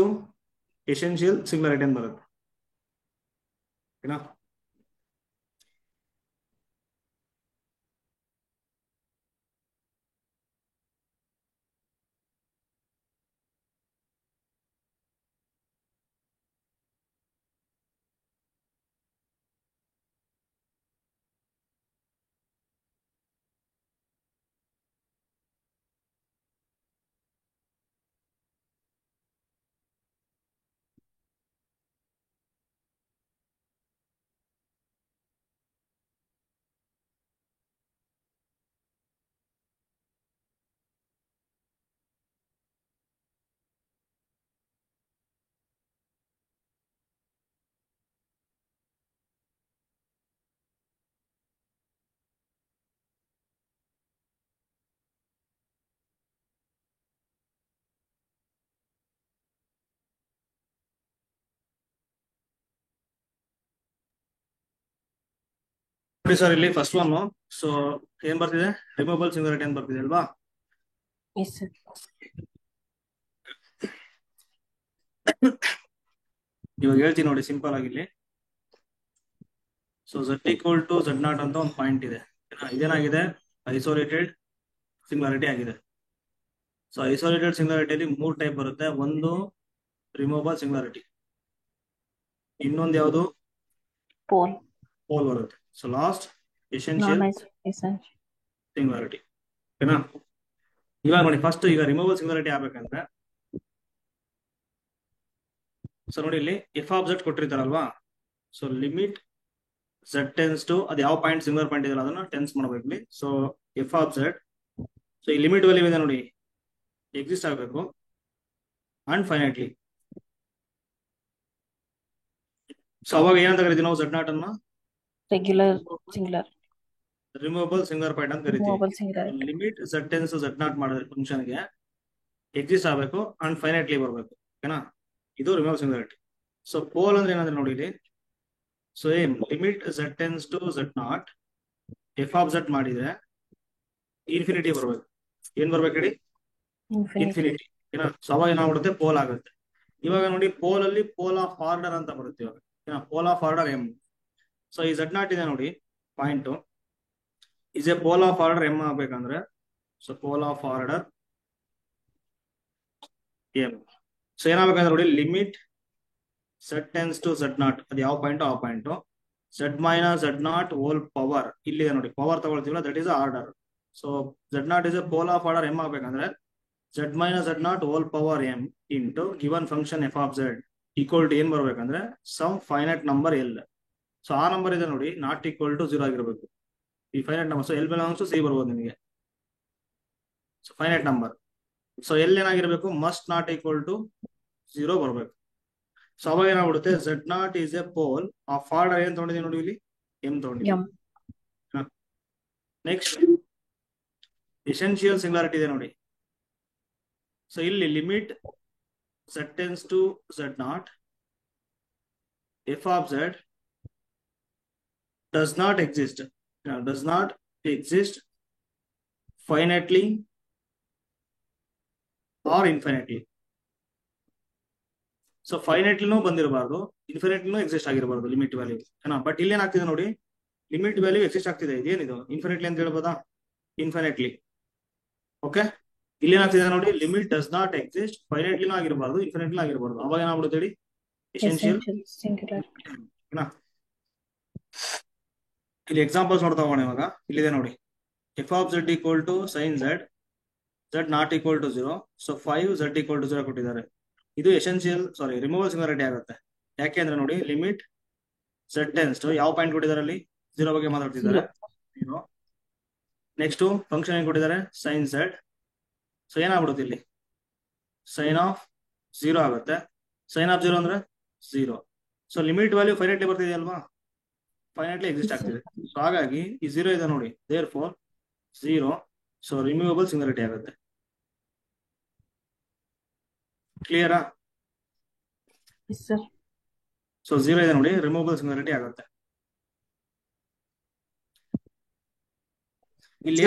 ಎಸೆನ್ಷಿಯಲ್ ಸಿಂಗ್ಯುಲಾರಿಟಿ ಅಂತ ಬರುತ್ತೆ. ಓಕೆನಾ? ಸರ್ ಇಲ್ಲಿ ಫಸ್ಟ್ ಒನ್, ಸೊ ಏನ್ ಬರ್ತಿದೆ? ರಿಮೂವಬಲ್ ಸಿಂಗ್ಯುಲಾರಿಟಿ ಅಂತ ಬರ್ತಿದೆ ಅಲ್ವಾ? Yes, sir. ಇವಾಗ ಹೇಳ್ತೀನಿ ನೋಡಿ ಸಿಂಪಲ್ ಆಗಿ ಇಲ್ಲಿ. So z equal to z naught ಅಂತ ಒಂದು ಪಾಯಿಂಟ್ ಇದೆ. ಇದೇನಾಗಿದೆ, ಐಸೋಲೇಟೆಡ್ ಸಿಂಗ್ಯುಲಾರಿಟಿ ಆಗಿದೆ. ಸೊ ಐಸೋಲೇಟೆಡ್ ಸಿಂಗ್ಯುಲಾರಿಟಿಯಲ್ಲಿ 3 ಟೈಪ್ ಬರುತ್ತೆ. ಒಂದು ರಿಮೂವಬಲ್ ಸಿಂಗ್ಯುಲಾರಿಟಿ, ಇನ್ನೊಂದು ಯಾವುದು ಪೋಲ್, ಪೋಲ್ ಬರುತ್ತೆ. So last non essential essential. Singularity. ಓಕೆನಾ? ಇವಾಗ ನೋಡಿ ಫಸ್ಟ್ ಈಗ ರಿಮೂವಬಲ್ ಸಿಂಗ್ಯುಲಾರಿಟಿ ಆಗ್ಬೇಕಂದ್ರೆ, ಸೊ ನೋಡಿ ಇಲ್ಲಿ ಎಫ್ ಆಫ್ ಝೆಡ್ ಕೊಟ್ಟಿರ್ತಾರಲ್ವಾ. So limit Z tends to, ಅದು ಯಾವ ಪಾಯಿಂಟ್ ಸಿಂಗ್ಯುಲರ್ ಪಾಯಿಂಟ್ ಇದೆಯಲ್ಲ ಅದನ್ನ ಟೆನ್ಸ್ ಮಾಡ್ಬೇಕು ಇಲ್ಲಿ. So F of Z, so ಈ ಲಿಮಿಟ್ ವ್ಯಾಲ್ಯೂ ಇದೆ ನೋಡಿ, ಎಕ್ಸಿಸ್ಟ್ ಆಗಬೇಕು ಅನ್ಫೈನೈಟ್ಲಿ. ಸೊ ಅವಾಗ ಏನಂತ ಕರಿತೀವಿ ನಾವು ಝೆಡ್ ನಾಟ್ ಅನ್ನ? Regular singular, removable singular point ಅಂತ ಕರಿತೀವಿ. Removable singular. Limit Z tense Z not ಮಾಡಿದ್ರೆ ಫಂಕ್ಷನ್ಗೆ ಎಕ್ಸಿಸ್ಟ್ ಆಗಬೇಕು ಅನ್ಫೈನೈಟ್ಲಿ ಬರಬೇಕು. ಓಕೆನಾ? ಇದು ರಿಮೂವಬಲ್ ಸಿಂಗ್ಯುಲಾರಿಟಿ. ಸೊ ಪೋಲ್ ಅಂದ್ರೆ ಏನಂದ್ರೆ ನೋಡಿ ಇಲ್ಲಿ, ಸೊ ಏನ್ limit Z tends to Z naught f of z ಮಾಡಿದ್ರೆ ಇನ್ಫಿನಿಟಿ ಬರ್ಬೇಕು. ಏನ್ ಬರ್ಬೇಕು ಹೇಳಿ? ಇನ್ಫಿನಿಟಿ. ಏನಾ? ಸೊ ಅವಾಗ ಏನಾಗ್ಬಿಡುತ್ತೆ, ಪೋಲ್ ಆಗುತ್ತೆ. ಇವಾಗ ನೋಡಿ ಪೋಲ್ ಅಲ್ಲಿ ಪೋಲ್ ಆಫ್ ಆರ್ಡರ್ ಅಂತ ಬರುತ್ತೆ ಇವಾಗ. ಏನಾ? Pole of order M. So ಈ ಝೆಡ್ ನಾಟ್ ಇದೆ ನೋಡಿ point, is a pole of order M ಆಗ್ಬೇಕಂದ್ರೆ, so pole of order M. So ಏನಾಗಬೇಕಂದ್ರೆ ನೋಡಿ, limit Z tends to Z naught, ಅದು ಯಾವ ಪಾಯಿಂಟ್ ಆ point, Z minus Z naught whole power, ಇಲ್ಲಿದೆ ನೋಡಿ ಪವರ್ ತಗೊಳ್ತೀವಲ್ಲ, that is order. So Z naught is a pole of order M ಆಗ್ಬೇಕಂದ್ರೆ Z minus Z naught whole power M into given function F of Z equal to ಏನ್ ಬರ್ಬೇಕಂದ್ರೆ some finite number L. So ಆ number ಇದೆ ನೋಡಿ, not equal to 0 ಆಗಿರ್ಬೇಕು ಈ finite number. So L belongs to C ಬರ್ಬೋದು ನಿಮಗೆ. So finite number. So L ಏನಾಗಿರ್ಬೇಕು, ಮಸ್ಟ್ ನಾಟ್ ಈಕ್ವಲ್ ಟು 0 ಬರ್ಬೇಕು. ಸೊ ಅವಾಗ ಏನಾಗ್ಬಿಡುತ್ತೆ, Z naught is a pole of order ಏನ್ ತಗೊಂಡಿದ್ದೀವಿ ನೋಡಿ ಇಲ್ಲಿ, ಎಂ ತಗೊಂಡಿದ್ದೀವಿ. ನೆಕ್ಸ್ಟ್ ಎಸೆನ್ಷಿಯಲ್ ಸಿಂಗ್ಯುಲಾರಿಟಿ ಇದೆ ನೋಡಿ. ಸೊ ಇಲ್ಲಿ limit Z tends to Z naught f of z does not exist, does not exist finitely or infinitely. So ಫೈನೈಟ್ಲಿನೂ ಬಂದಿರಬಾರ್ದು, ಇನ್ಫಿನಿಟ್ಲಿನೂ ಎಕ್ಸಿಸ್ಟ್ ಆಗಿರಬಾರ್ದು ಲಿಮಿಟ್ ವ್ಯಾಲ್ಯೂ. ಏನಾ? ಬಟ್ ಇಲ್ಲಿ ಏನಾಗ್ತಿದೆ ನೋಡಿ, ಲಿಮಿಟ್ ವ್ಯಾಲ್ಯೂ ಎಕ್ಸಿಸ್ಟ್ ಆಗ್ತಿದೆ. ಇದೇನಿದು ಇನ್ಫಿನಿಟ್ಲಿ ಅಂತ ಹೇಳ್ಬೋದಾ? ಇನ್ಫಿನಿಟ್ಲಿ. ಓಕೆ, ಇಲ್ಲಿ ಏನಾಗ್ತಿದೆ ನೋಡಿ, ಲಿಮಿಟ್ ಡಸ್ ನಾಟ್ ಎಕ್ಸಿಸ್ಟ್, ಫೈನೈಟ್ಲಿನೂ ಆಗಿರಬಾರ್ದು, ಇನ್ಫಿನಿಟ್ಲಿ ಆಗಿರಬಾರ್ದು. ಅವಾಗ ಏನಾಗ್ಬಿಡುತ್ತೆ ಹೇಳಿ, ಎಸೆನ್ಷಿಯಲ್ ಸಿಂಗ್ಯುಲರ್. ಇಲ್ಲಿ ಎಕ್ಸಾಂಪಲ್ಸ್ ನೋಡ್ತಾ ಹೋಗೋಣ. ಇವಾಗ ಇಲ್ಲಿದೆ ನೋಡಿ, F of Z equal to sine z, z naught equal to 0. So 5 z equal to 0 ಕೊಟ್ಟಿದ್ದಾರೆ. ಇದು ಎಸೆನ್ಷಿಯಲ್ ರಿಮೂವಲ್ ಸಿಂಗ್ಯುಲಾರಿಟಿ ಆಗುತ್ತೆ. ಯಾಕೆ ಅಂದ್ರೆ ನೋಡಿ, ಲಿಮಿಟ್ ಝೆಡ್ ಟೆನ್ಸ್ ಟು ಯಾವ ಪಾಯಿಂಟ್ ಕೊಟ್ಟಿದ್ದಾರೆ ಅಲ್ಲಿ, 0 ಬಗ್ಗೆ ಮಾತಾಡ್ತಿದ್ದಾರೆ, 0. ನೆಕ್ಸ್ಟ್ ಫಂಕ್ಷನ್ ಏನ್ ಕೊಟ್ಟಿದ್ದಾರೆ, ಸೈನ್ ಝೆಡ್. ಸೊ ಏನಾಗ್ಬಿಡುತ್ತೆ ಇಲ್ಲಿ, ಸೈನ್ ಆಫ್ 0 ಆಗುತ್ತೆ. ಸೈನ್ ಆಫ್ 0 ಅಂದ್ರೆ 0. ಸೊ ಲಿಮಿಟ್ ವ್ಯಾಲ್ಯೂ ಫೈನೈಟ್ಲಿ ಬರ್ತಿದೆ ಅಲ್ವಾ, ಫೈನೈಟ್ಲಿ ಎಕ್ಸಿಸ್ಟ್ ಆಗ್ತಿದೆ. ಸೊ ಹಾಗಾಗಿ ಈ 0 ಇದೆ ನೋಡಿ, therefore 0. So removable singularity ಆಗುತ್ತೆ. ಕ್ಲಿಯರಾ? ಸೊ 0 ಇದೆ ನೋಡಿ, ರಿಮೂವಬಲ್ ಸಿಂಗ್ಯುಲಾರಿಟಿ ಆಗುತ್ತೆ. ಇಲ್ಲಿ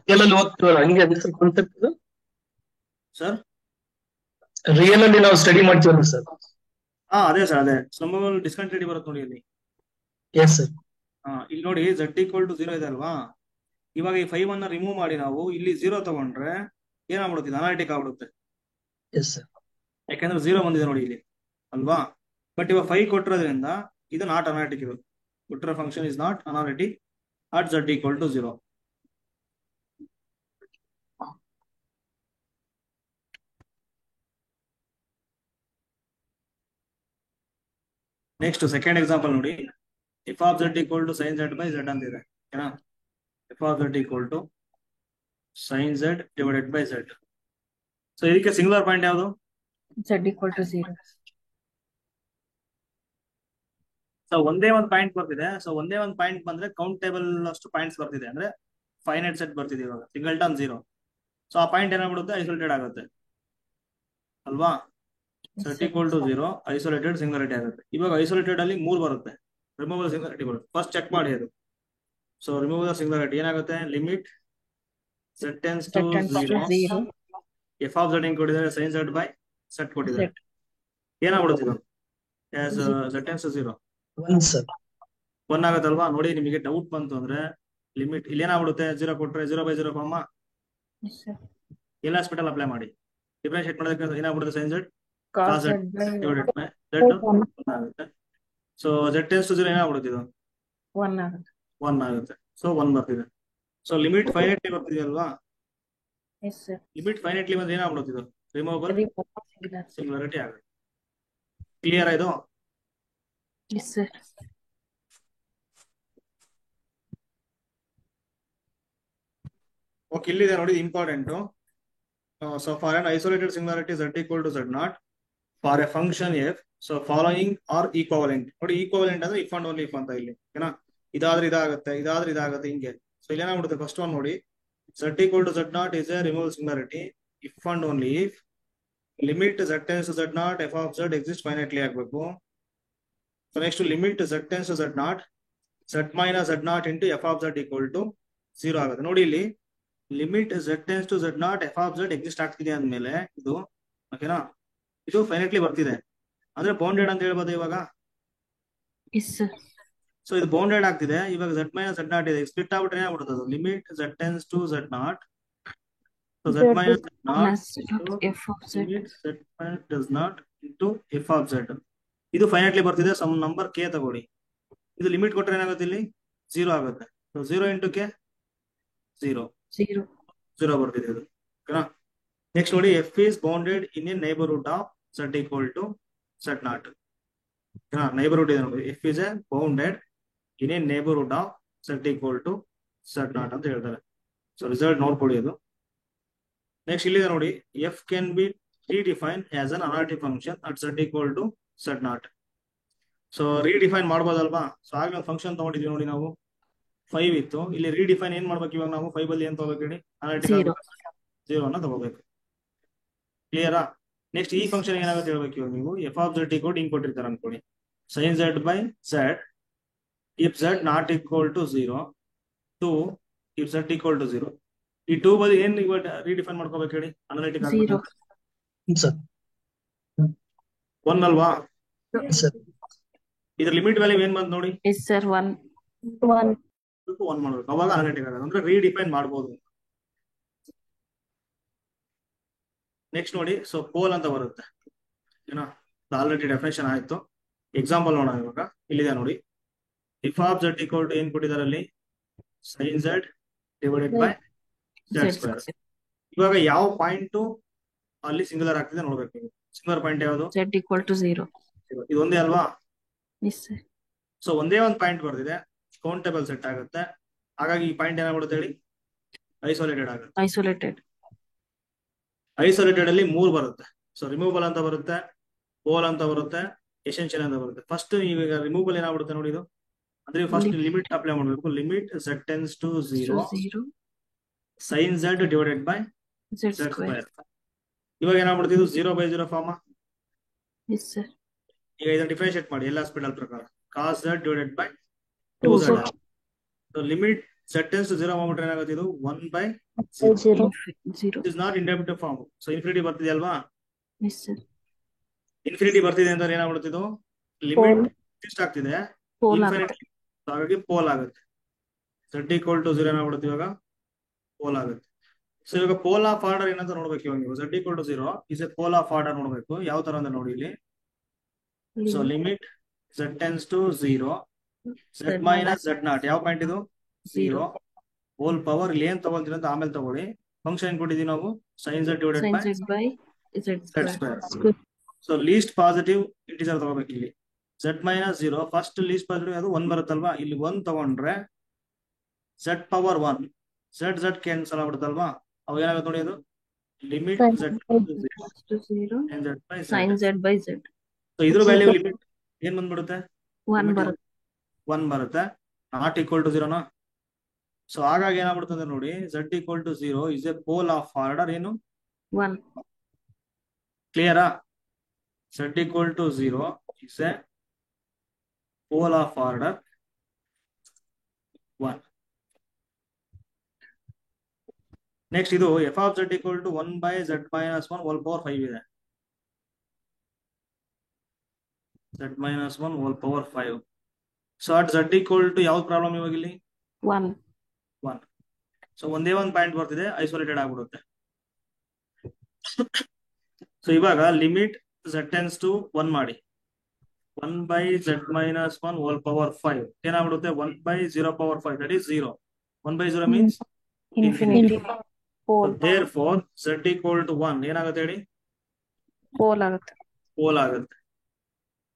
ರಿಯಲ್ ಅಲ್ಲಿ ಓದ್ತೀವಲ್ಲ ಹಂಗೆ ಅದೇ ಸರ್ ಕಾನ್ಸೆಪ್ಟ್. ಸರ್ ರಿಯಲ್ ಅಲ್ಲಿ ನಾವು ಸ್ಟಡಿ ಮಾಡ್ತೀವಲ್ಲ ಸರ್. ಅದೇ ಸರ್, ಅದೇ ರಿಮೂವಬಲ್ ಡಿಸ್ಕಂಟಿನ್ಯೂಟಿ ಬರುತ್ತೆ ನೋಡಿ ಇಲ್ಲಿ. Yes sir. ಇಲ್ಲಿ ನೋಡಿ ಝೆಡ್ ಈಕ್ವಲ್ ಟು 0 ಇದೆ ಅಲ್ವಾ. ಇವಾಗ ಈ 5 ಅನ್ನ ರಿಮೂವ್ ಮಾಡಿ ನಾವು ಇಲ್ಲಿ 0 ತಗೊಂಡ್ರೆ ಏನಾಗ್ಬಿಡುತ್ತೆ, ಅನಾಲಿಟಿಕ್ ಆಗ್ಬಿಡುತ್ತೆ. Yes sir. ಯಾಕಂದ್ರೆ 0 ಬಂದಿದೆ ನೋಡಿ ಇಲ್ಲಿ ಅಲ್ವಾ. ಬಟ್ ಇವಾಗ 5 ಕೊಟ್ಟಿರೋದ್ರಿಂದ ಇದು ನಾಟ್ ಅನಾಲಿಟಿಕ್. ಇದು ಕೊಟ್ಟಿರೋ function is not analytic at z equal to 0. Next second example ನೋಡಿ, F of Z equal to sine z by z ಅಂತ ಇದೆ. ಓಕೆನಾ? F of Z equal to sine z divided by z. So ಇದಕ್ಕೆ singular point ಯಾವುದು, z equal to 0. So ಒಂದೇ ಒಂದು point ಬರ್ತಿದೆ. So ಒಂದೇ ಒಂದು ಪಾಯಿಂಟ್ ಬಂದ್ರೆ ಕೌಂಟೇಬಲ್ ಅಷ್ಟು ಪಾಯಿಂಟ್ಸ್ ಬರ್ತಿದೆ, ಅಂದ್ರೆ ಫೈನೈಟ್ ಸೆಟ್ ಬರ್ತಿದೆ. ಇವಾಗ ಸಿಂಗಲ್ಟನ್ 0. ಸೊ ಆ ಪಾಯಿಂಟ್ ಏನಾಗ್ಬಿಡುತ್ತೆ, ಐಸೋಲೇಟೆಡ್ ಆಗುತ್ತೆ ಅಲ್ವಾ. Z equal to 0 isolated singularity ಆಗುತ್ತೆ. ಇವಾಗ ಐಸೋಲೇಟೆಡ್ ಅಲ್ಲಿ 3 ಬರುತ್ತೆ ರಿಮೂವಬಲ್ ಸಿಂಗ್ಯುಲಾರಿಟಿಗಳು. ಫಸ್ಟ್ ಚೆಕ್ ಮಾಡಿ ಅದು. ಸೊ ರಿಮೂವಬಲ್ ಸಿಂಗ್ಯುಲಾರಿಟಿ ಏನಾಗುತ್ತೆ, limit Z tends to 0 f of z ಕೊಟ್ಟಿದ್ದಾರೆ, ಸೈನ್ ಝೆಡ್ ಬೈ ಝೆಡ್ ಕೊಟ್ಟಿದ್ದಾರೆ. ಏನಾಗ್ಬಿಡುತ್ತೆ ಇದು, as z tends to 0 1 sir 1 ಆಗುತ್ತಲ್ವಾ. ನೋಡಿ ನಿಮಗೆ ಡೌಟ್ ಬಂತು ಅಂದ್ರೆ ಲಿಮಿಟ್ ಇಲ್ಲಿ ಏನಾಗ್ಬಿಡುತ್ತೆ, 0 ಕೊಟ್ರೆ 0/0 ಫಾರ್ಮ್ Yes, sir. ಎಲ್ಲ ಹಾಸ್ಪಿಟಲ್ ಅಪ್ಲೈ ಮಾಡಿ. ಡಿಫ್ರೆನ್ಶಿಯೇಟ್ ಮಾಡೋದಕ್ಕೆ ಏನಾಗ್ಬಿಡುತ್ತೆ, sin z Cos cos z z by divided by z 1 ಆಗುತ್ತೆ. ಸೊ z tends to 0 ಏನಾಗ್ಬಿಡುತ್ತೆ, ಇದು 1 ಆಗುತ್ತೆ. 1 ಆಗುತ್ತೆ. ಸೊ 1 ಬರ್ತಿದೆ. ಸೊ ಲಿಮಿಟ್ ಫೈನೈಟ್ಲಿ ಬರ್ತಿದೆಯಲ್ವಾ, Yes, sir. ಲಿಮಿಟ್ ಫೈನೈಟ್ಲಿ ಬಂದ್ರೆ ಏನಾಗ್ಬಿಡುತ್ತೆ, ಇದು ರಿಮೂವಬಲ್ Singular. ಸಿಂಗ್ಯುಲಾರಿಟಿ ಆಗುತ್ತೆ. ಕ್ಲಿಯರ್ ಇದು? Yes, sir. ಓಕೆ, ಇಲ್ಲಿದೆ ನೋಡಿ important. So for an isolated singularity z equal to z naught for a function f, so following are equivalent. ನೋಡಿ equivalent ಅಂದ್ರೆ if and only if ಅಂತ ಇಲ್ಲಿ, ಓಕೆನಾ. ಇದಾದ್ರೆ ಇದಾಗುತ್ತೆ, ಇದಾದ್ರೆ ಇದಾಗುತ್ತೆ, ಹಿಂಗೆ. ಸೊ ಇಲ್ಲಿ ಏನಾಗ್ಬಿಡುತ್ತೆ, ಫಸ್ಟ್ ಒನ್ ನೋಡಿ, z equal to z naught is a removable singularity if and only if limit z tends to z naught f of z exists finitely ಆಗ್ಬೇಕು. So next limit z tends to z naught z minus z naught into f of z equal to 0 ಆಗುತ್ತೆ. ನೋಡಿ ಇಲ್ಲಿ limit z tends to z naught f of z exist ಆಗ್ತಿದೆ ಅಂದ್ಮೇಲೆ ಇದು, ಓಕೆನಾ, ಇದು ಫೈನೈಟ್ಲಿ ಬರ್ತಿದೆ ಅಂದ್ರೆ ಬೌಂಡೆಡ್ ಅಂತ ಹೇಳ್ಬೋದು ಇವಾಗ. Yes, sir. ಸೊ ಇದು ಬೌಂಡೆಡ್ ಆಗ್ತಿದೆ ಇವಾಗ, z minus z naught ಇದೆ, ಸ್ಪ್ಲಿಟ್ ಆಗ್ಬಿಟ್ರೆ ಏನಾಗ್ಬಿಡುತ್ತೆ, ಅದು ಲಿಮಿಟ್ z tends to z naught, so z minus z naught Minus into f of z. limit z minus does not into f of z. ಇದು ಫೈನೈಟ್ಲಿ ಬರ್ತಿದೆ, some number k ತಗೊಳ್ಳಿ. ಇದು limit ಕೊಟ್ರೆ ಏನಾಗುತ್ತೆ, ಇಲ್ಲಿ 0 ಆಗುತ್ತೆ. So 0 into k 0 0. 0 ಬರ್ತಿದೆ ಇದು, ಓಕೆನಾ. ನೆಕ್ಸ್ಟ್ ನೋಡಿ, f is bounded in a neighborhood of z equal to z naught. Neighbourhood ಇದೆ ನೋಡಿ, f is a bounded in a neighborhood of z equal to z naught ಅಂತ ಹೇಳ್ತಾರೆ. ಸೊ ರಿಸಲ್ಟ್ ನೋಡ್ಕೊಳ್ಳಿ ಅದು. ನೆಕ್ಸ್ಟ್ ಇಲ್ಲಿದೆ ನೋಡಿ, f can be redefined as an analytic function at z equal to z naught. So redefine ಮಾಡ್ಬೋದಲ್ವಾ. So ಆಗ ಒಂದು function ತಗೊಂಡಿದ್ವಿ ನೋಡಿ ನಾವು, 5 ಇತ್ತು. ಇಲ್ಲಿ ರೀಡಿಫೈನ್ ಏನ್ ಮಾಡ್ಬೇಕು ಇವಾಗ ನಾವು, 5 ಅಲ್ಲಿ ಏನ್ ತಗೋಬೇಕು ಹೇಳಿ, ಅನಾಲಿಟಿಕ್ 0 ಅನ್ನ ತಗೋಬೇಕು. ಕ್ಲಿಯರಾ? ನೆಕ್ಸ್ಟ್ ಈ ಫಂಕ್ಷನ್ ಏನಾಗುತ್ತೆ ಹೇಳ್ಬೇಕು ಇವಾಗ ನೀವು, f of z equal ಹಿಂಗ್ ಕೊಟ್ಟಿರ್ತಾರೆ ಅನ್ಕೊಳ್ಳಿ, sin z by z if z not equal to 0 2 if z equal to 0. ಈ 2 ಬದಿ ಏನ್ ರೀಡಿಫೈನ್ ಮಾಡ್ಕೋಬೇಕು ಹೇಳಿ, ಅನಾಲಿಟಿಕ್ 0. ಸರ್ 1 ಅಲ್ವಾ. ಸರ್ ಇದ್ರ ಲಿಮಿಟ್ ವ್ಯಾಲ್ಯೂ ಏನ್ ಬಂತು ನೋಡಿ, Yes, sir. 1. 1 ಮಾಡ್ಬೇಕು, ಅವಾಗ ಅನಾಲಿಟಿಕ್ ಆಗೋದು, ಅಂದ್ರೆ ರೀಡಿಫೈನ್ ಮಾಡ್ಬೋದು. ನೆಕ್ಸ್ಟ್ ನೋಡಿ, ಸೊ ಪೋಲ್ ಅಂತ ಬರುತ್ತೆ, ಏನೋ ಆಲ್ರೆಡಿ ಡೆಫಿನೇಷನ್ ಆಯ್ತು. ಎಕ್ಸಾಂಪಲ್ ನೋಡೋಣ ಇವಾಗ. ಇಲ್ಲಿದೆ ನೋಡಿ, if of z equal to ಏನ್ ಕೊಟ್ಟಿದ್ದಾರೆ ಅಲ್ಲಿ, sin z divided by z square. ಇವಾಗ ಯಾವ ಪಾಯಿಂಟ್ ಅಲ್ಲಿ ಸಿಂಗುಲರ್ ಆಗ್ತಿದೆ ನೋಡ್ಬೇಕು ನೀವು. ಸಿಂಗುಲರ್ ಪಾಯಿಂಟ್ ಯಾವುದು, Z equal to 0. ಇದು ಒಂದೇ ಅಲ್ವಾ. Yes, sir. ಸೊ ಒಂದೇ ಒಂದು ಪಾಯಿಂಟ್ ಬರ್ತಿದೆ, ಕೌಂಟೇಬಲ್ ಸೆಟ್ ಆಗುತ್ತೆ. ಹಾಗಾಗಿ ಈ ಪಾಯಿಂಟ್ ಏನಾಗ್ಬಿಡುತ್ತೆ ಹೇಳಿ, ಐಸೋಲೇಟೆಡ್ ಆಗುತ್ತೆ. Isolated. ಐಸೋಲೇಟೆಡ್ ಅಲ್ಲಿ 3 ಬರುತ್ತೆ. ಸೊ ರಿಮೂವಬಲ್ ಅಂತ ಬರುತ್ತೆ, ಪೋಲ್ ಅಂತ ಬರುತ್ತೆ, ಎಸೆನ್ಷಿಯಲ್ ಅಂತ ಬರುತ್ತೆ. ಫಸ್ಟ್ ಈಗ ರಿಮೂವಬಲ್ ಏನಾಗ್ಬಿಡುತ್ತೆ ನೋಡಿ, ಇದು ಅಂದ್ರೆ ಫಸ್ಟ್ ಲಿಮಿಟ್ ಅಪ್ಲೈ ಮಾಡಬೇಕು. Limit z tends to 0 0. sin z divided by Z z square. square. ಇವಾಗ ಏನಾಗ್ಬಿಡುತ್ತೆ, ಇದು 0/0 ಫಾರ್ಮ್. Yes, sir. ಈಗ ಇದನ್ನ ಡಿಫರೆನ್ಶಿಯೇಟ್ ಮಾಡಿ ಎಲ್ಲ ಹಾಸ್ಪಿಟಲ್ ಪ್ರಕಾರ, cos z divided by 2z. So limit z tends to 0 ಮಾಡ್ಬಿಟ್ರೆ ಏನಾಗುತ್ತೆ, ಇದು 1/0. 0. Is not indefinite form. So infinity ಬರ್ತಿದೆ ಅಲ್ವಾ. Yes, sir. ಇನ್ಫಿನಿಟಿ ಬರ್ತಿದೆ ಅಂದ್ರೆ ಏನಾಗ್ಬಿಡುತ್ತೆ, ಇದು ಲಿಮಿಟ್ ಎಷ್ಟು ಆಗ್ತಿದೆ, Pole ಇನ್ಫಿನಿಟಿ. ಹಾಗಾಗಿ ಪೋಲ್ ಆಗುತ್ತೆ. z equal to 0 ಏನಾಗ್ಬಿಡುತ್ತೆ, ಇವಾಗ ಪೋಲ್ ಆಗುತ್ತೆ. ಸೊ ಇವಾಗ ಪೋಲ್ ಆಫ್ ಆರ್ಡರ್ ಏನಂತ ನೋಡ್ಬೇಕು ಇವಾಗ ನೀವು. z equal to 0 is a pole of order ನೋಡ್ಬೇಕು. ಯಾವ ತರ ಅಂತ ನೋಡಿ ಇಲ್ಲಿ. So limit z tends to 0 z minus z naught, ಯಾವ ಪಾಯಿಂಟ್ ಇದು, 0 ಹೋಲ್ ಪವರ್. ಇಲ್ಲಿ ಏನ್ ತಗೊಳ್ತೀವಿ ಅಂತ ಆಮೇಲೆ ತಗೊಳ್ಳಿ. ಫಂಕ್ಷನ್ ಕೊಟ್ಟಿದೀವಿ ನಾವು, sin z divided sin by z by z square. square. So least positive integer ತಗೋಬೇಕು ಇಲ್ಲಿ. z minus 0 first least positive ಅದು 1 ಬರುತ್ತಲ್ವಾ. ಇಲ್ಲಿ 1 ತಗೊಂಡ್ರೆ z ಪವರ್ 1 z ಕ್ಯಾನ್ಸಲ್ ಆಗ್ಬಿಡುತ್ತಲ್ವಾ. ಅವಾಗ ಏನಾಗುತ್ತೆ ನೋಡಿ, ಅದು ಲಿಮಿಟ್ z to 0. sin z by Sin z by z. So ಇದ್ರ ವ್ಯಾಲ್ಯೂ ಲಿಮಿಟ್ ಏನ್ ಬಂದ್ಬಿಡುತ್ತೆ, 1 ಬರುತ್ತೆ. 1 ಬರುತ್ತೆ, ನಾಟ್ ಈಕ್ವಲ್ ಟು 0 ನಾ. ಸೊ ಹಾಗಾಗಿ ಏನಾಗ್ಬಿಡುತ್ತೆ ನೋಡಿ, z equal to 0 is a pole of order ಏನು, 1. ಕ್ಲಿಯರಾ. z equal to 0 is a pole of order 1. Next ಇದು f of z equal to 1 by z minus 1 whole power 5 ಇದೆ. z minus 1 whole power 5. So at z equal to ಯಾವ problem ಇವಾಗ ಇಲ್ಲಿ 1. 1. So ಒಂದೇ ಒಂದು point ಬರ್ತಿದೆ, isolated ಆಗ್ಬಿಡುತ್ತೆ. So ಇವಾಗ ಲಿಮಿಟ್ z tends to 1 ಮಾಡಿ 1 by z minus 1 whole power 5 ಏನಾಗ್ಬಿಡುತ್ತೆ 1 by 0 power 5 that is 0. 1 by 0 means Infinity. Pole. therefore z equal to 1 ಏನಾಗುತ್ತೆ ಹೇಳಿ Pole ಆಗುತ್ತೆ. ಪೋಲ್ ಆಗುತ್ತೆ.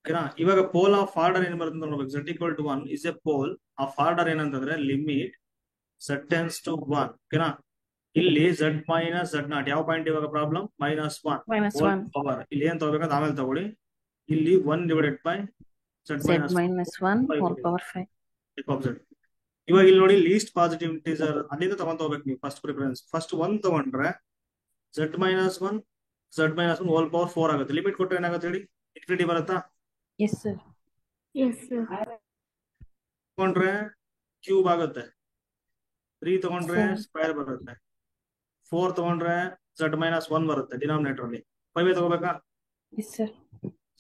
ಓಕೆನಾ? ಇವಾಗ ಪೋಲ್ ಆಫ್ ಆರ್ಡರ್ ಏನ್ ಬರುತ್ತೆ ನೋಡ್ಬೇಕು. z equal to 1 is a pole of order ಏನಂತಂದ್ರೆ ಲಿಮಿಟ್ z tends to 1. ಓಕೆನಾ? ಇಲ್ಲಿ z minus z0 ಯಾವ ಪಾಯಿಂಟ್ ಇವಾಗ ಪ್ರಾಬ್ಲಮ್ -1 -1. ಪವರ್ ಇಲ್ಲಿ ಏನ್ ತಗೋಬೇಕಂತ ಆಮೇಲೆ ತಗೊಳ್ಳಿ. ಇಲ್ಲಿ 1 divided by z Z minus minus 1 whole power 5. f of z. ಇವಾಗ ಇಲ್ಲಿ ನೋಡಿ ಲೀಸ್ಟ್ ಪಾಸಿಟಿವ್ ಇಂಟೀಜರ್ ಅಲ್ಲಿಂದ ತಗೊಂಡ್ ಹೋಗ್ಬೇಕು ನೀವು. ಫಸ್ಟ್ ಪ್ರಿಫರೆನ್ಸ್ ಫಸ್ಟ್ 1 ತಗೊಂಡ್ರೆ z minus 1 whole power 4 ಆಗುತ್ತೆ. ಲಿಮಿಟ್ ಕೊಟ್ಟರೆ ಏನಾಗುತ್ತೆ ಹೇಳಿ ಇನ್ಫಿನಿಟಿ ಬರುತ್ತಾ? Yes sir. Yes, sir. ತಗೊಂಡ್ರೆ ಕ್ಯೂಬ್ ಆಗುತ್ತೆ. 3 ತಗೊಂಡ್ರೆ Sir. ಸ್ಕ್ವೇರ್ ಬರುತ್ತೆ. 4 ತಗೊಂಡ್ರೆ z minus 1 ಬರುತ್ತೆ ಡಿನಾಮಿನೇಟರ್ ಅಲ್ಲಿ. 5 ತಗೋಬೇಕಾ? Yes sir.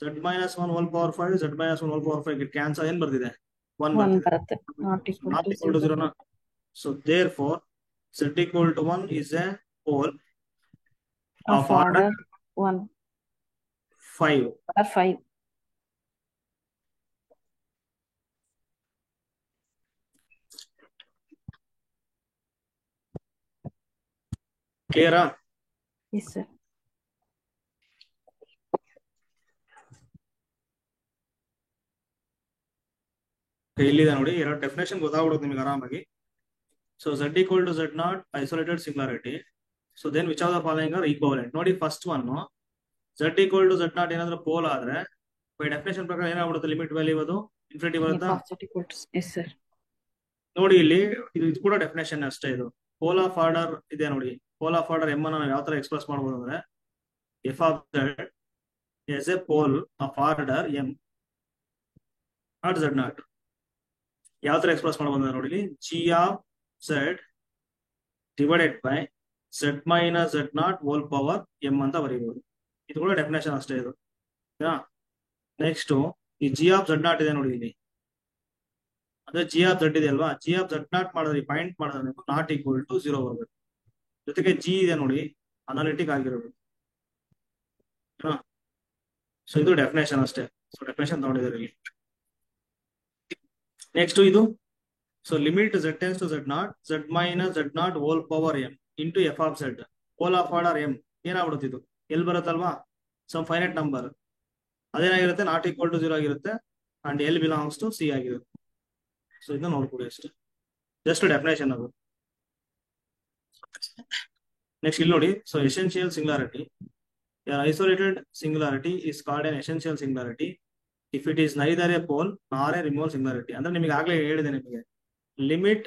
z minus 1 whole power 5 z minus 1 whole power 5 cancel ಏನ್ ಬರ್ತಿದೆ 1 1 ಬರುತ್ತೆ. ಬರುತ್ತೆ. Not equal Not to equal to 0 0. na. So therefore z equal to 1 is a pole Of order 1 5. or 5. Clear? Yes sir. ಇಲ್ಲಿದೆ ನೋಡಿ, ಎರಡು definition ಗೊತ್ತಾಗ್ಬಿಡುತ್ತೆ ನಿಮಗೆ ಆರಾಮಾಗಿ. So z equal to z0 isolated singularity. So then which of the following are equivalent. ನೋಡಿ first one z equal to z0 ಏನಾದ್ರೂ pole ಆದ್ರೆ by definition ಪ್ರಕಾರ ಏನಾಗ್ಬಿಡುತ್ತೆ ಲಿಮಿಟ್ ವ್ಯಾಲ್ಯೂ ಅದು ಇನ್ಫಿನಿಟಿ ಬರುತ್ತಾ? Equal to yes sir. ನೋಡಿ ಇಲ್ಲಿ ಇದು ಕೂಡ ಡೆಫಿನೇಷನ್ ಅಷ್ಟೇ. ಇದು ಪೋಲ್ ಆಫ್ ಆರ್ಡರ್ ಇದೆ ನೋಡಿ. ಪೋಲ್ ಆಫ್ ಆರ್ಡರ್ ಎಮ್ ಅನ್ನು ನಾವು ಯಾವ ತರ ಎಕ್ಸ್ಪ್ರೆಸ್ ಮಾಡಬಹುದು ಅಂದ್ರೆ f of z is a pole of order m at z0. ಯಾವ ತರ ಎಕ್ಸ್ಪ್ರೆಸ್ ಮಾಡಬಹುದು ನೋಡಿ, g of z divided by z minus z0 whole power m ಅಂತ ಬರೀಬಹುದು. ಇದು ಕೂಡ ಡೆಫಿನೇಷನ್ ಅಷ್ಟೇ ಇದು. ನೆಕ್ಸ್ಟ್ ಈ g of z0 ಇದೆ ನೋಡಿ ಇಲ್ಲಿ, ಅದೇ g of z ಇದೆ ಅಲ್ವಾ, g of z0 ಮಾಡಿದ್ರೆ ಪಾಯಿಂಟ್ ಮಾಡಿದ್ರೆ ನಾಟ್ ಈಕ್ವಲ್ ಟು 0 ಬರಬೇಕು. ಜೊತೆಗೆ g ಇದೆ ನೋಡಿ ಅನಾಲಿಟಿಕ್ ಆಗಿರಬೇಕು. ಸೊ ಇದು ಡೆಫಿನೇಷನ್ ಅಷ್ಟೇ. ಸೊ ಡೆಫಿನೇಷನ್ ತಗೊಂಡಿದ್ದಾರೆ ಇಲ್ಲಿ. ನೆಕ್ಸ್ಟ್ ಇದು so limit z tends to z0 z minus z0 whole power m into f of z whole of order m ಏನಾಗ್ಬಿಡುತ್ತೆ ಇದು ಎಲ್ಲಿ ಬರುತ್ತಲ್ವಾ, ಸಮ್ ಫೈನೈಟ್ ನಂಬರ್ ಅದೇನಾಗಿರುತ್ತೆ ನಾಟ್ ಈಕ್ವಲ್ ಟು 0 ಆಗಿರುತ್ತೆ and l belongs to c ಆಗಿರುತ್ತೆ. So ಇದನ್ನ ನೋಡ್ಕೊಡಿ ಅಷ್ಟೇ, ಜಸ್ಟ್ ಡೆಫಿನೇಷನ್ ಅದು. ನೆಕ್ಸ್ಟ್ ಇಲ್ಲಿ ನೋಡಿ, so essential singularity. Isolated singularity is called an essential singularity if it is neither a pole nor a removal singularity. ಅಂದ್ರೆ ನಿಮಗೆ ಆಗ್ಲೇ ಹೇಳಿದೆ, ನಿಮಗೆ ಲಿಮಿಟ್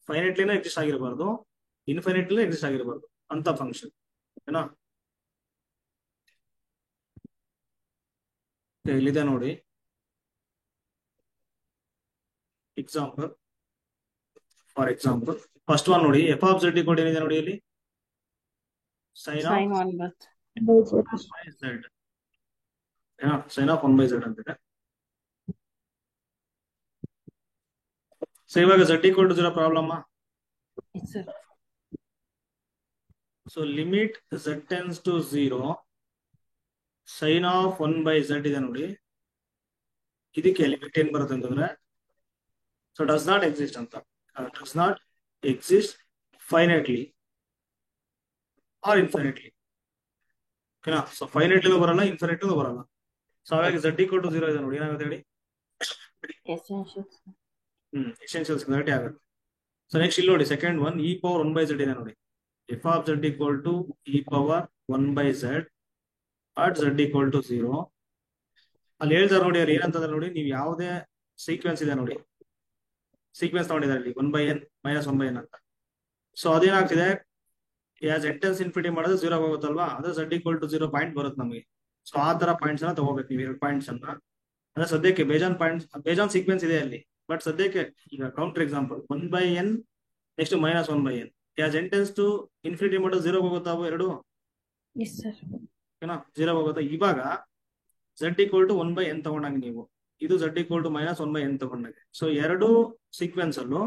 ಫೈನೈಟ್ಲಿನೇ ಎಕ್ಸಿಸ್ಟ್ ಆಗಿರಬಾರ್ದು, ಇನ್ಫೈನೈಟ್ಲಿ ಎಕ್ಸಿಸ್ಟ್ ಆಗಿರಬಾರ್ದು ಅಂತ ಫಂಕ್ಷನ್. ಓಕೆನಾ? ಇಲ್ಲಿದೆ ನೋಡಿ example. For example first one ನೋಡಿ, ಎಫ್ ಆಫ್ ಜೆಡ್ ಈಕ್ವಲ್ ಏನಿದೆ ನೋಡಿ ಇಲ್ಲಿ ಸೈನ್ ಆಫ್ Sin 1 ಬರುತ್ತೆ. z. Sine of 1 by z ಅಂತಿದೆ. ಸೊ ಇವಾಗ z equal to 0 problem. Yes sir. So limit z tends to 0 sine of 1 by z ಇದೆ ನೋಡಿ, ಇದಕ್ಕೆ ಲಿಮಿಟ್ ಏನ್ ಬರುತ್ತೆ ಅಂತಂದ್ರೆ ಸೊ ಡಸ್ ನಾಟ್ ಎಕ್ಸಿಸ್ಟ್ ಅಂತ. Does not exist finitely or infinitely. ಓಕೆನಾ? ಸೊ ಫೈನೈಟ್ಲಿ ಬರಲ್ಲ, ಇನ್ಫೈನೈಟ್ಲಿ ಬರಲ್ಲ. ಸೊ ಹಾಗಾಗಿ z equal to 0 ಇದೆ ನೋಡಿ, ಏನಾಗುತ್ತೆ ಹೇಳಿ Essential. ಎಸೆನ್ಷಿಯಲ್ ಸಿಂಗ್ಯುಲಾರಿಟಿ ಆಗುತ್ತೆ. ಸೊ ನೆಕ್ಸ್ಟ್ ಇಲ್ಲಿ ನೋಡಿ second one, E power 1 by z ಇದೆ ನೋಡಿ. F of z equal to e power 1 by z at z equal to 0. ಅಲ್ಲಿ ಹೇಳ್ತಾರೆ ನೋಡಿ, ಅವ್ರು ಏನಂತಂದ್ರೆ ನೋಡಿ, ನೀವು ಯಾವುದೇ ಸೀಕ್ವೆನ್ಸ್ ಇದೆ ನೋಡಿ, ಸೀಕ್ವೆನ್ಸ್ ತಗೊಂಡಿದ್ದಾರೆ ಇಲ್ಲಿ 1 by n minus 1 by n ಅಂತ. ಸೊ ಅದೇನಾಗ್ತಿದೆ, ಯಾಸ್ ಎಂಟೆನ್ಸ್ ಇನ್ಫಿನಿಟಿ ಮಾಡಿದ್ರೆ 0 ಹೋಗುತ್ತಲ್ವಾ, ಅದು z equal to 0 ಪಾಯಿಂಟ್ ಬರುತ್ತೆ ನಮಗೆ. ಸೊ ಆ ತರ ಪಾಯಿಂಟ್ಸ್ ಅನ್ನ ತಗೋಬೇಕು ನೀವು, 2 ಪಾಯಿಂಟ್ಸ್ ಅನ್ನ. ಅಂದ್ರೆ ಸದ್ಯಕ್ಕೆ ಬೇಜಾನ್ ಪಾಯಿಂಟ್ಸ್, ಬೇಜಾನ್ ಸೀಕ್ವೆನ್ಸ್ ಇದೆ ಅಲ್ಲಿ, ಬಟ್ ಸದ್ಯಕ್ಕೆ ಈಗ counter example 1 by n next -1 by n. As n tends to infinity ಮಾಡಿದ್ರೆ 0 ಹೋಗುತ್ತಾವು ಎರಡು. Yes sir. ಓಕೆನಾ? 0 ಹೋಗುತ್ತೆ. ಇವಾಗ z ಈಕ್ವಲ್ ಟು 1/n ತಗೊಂಡಾಗ ನೀವು ಇದು z ಈಕ್ವಲ್ ಟು -1/n ತಗೊಂಡಾಗ, ಸೊ ಎರಡು ಸೀಕ್ವೆನ್ಸ್ ಅಲ್ಲೂ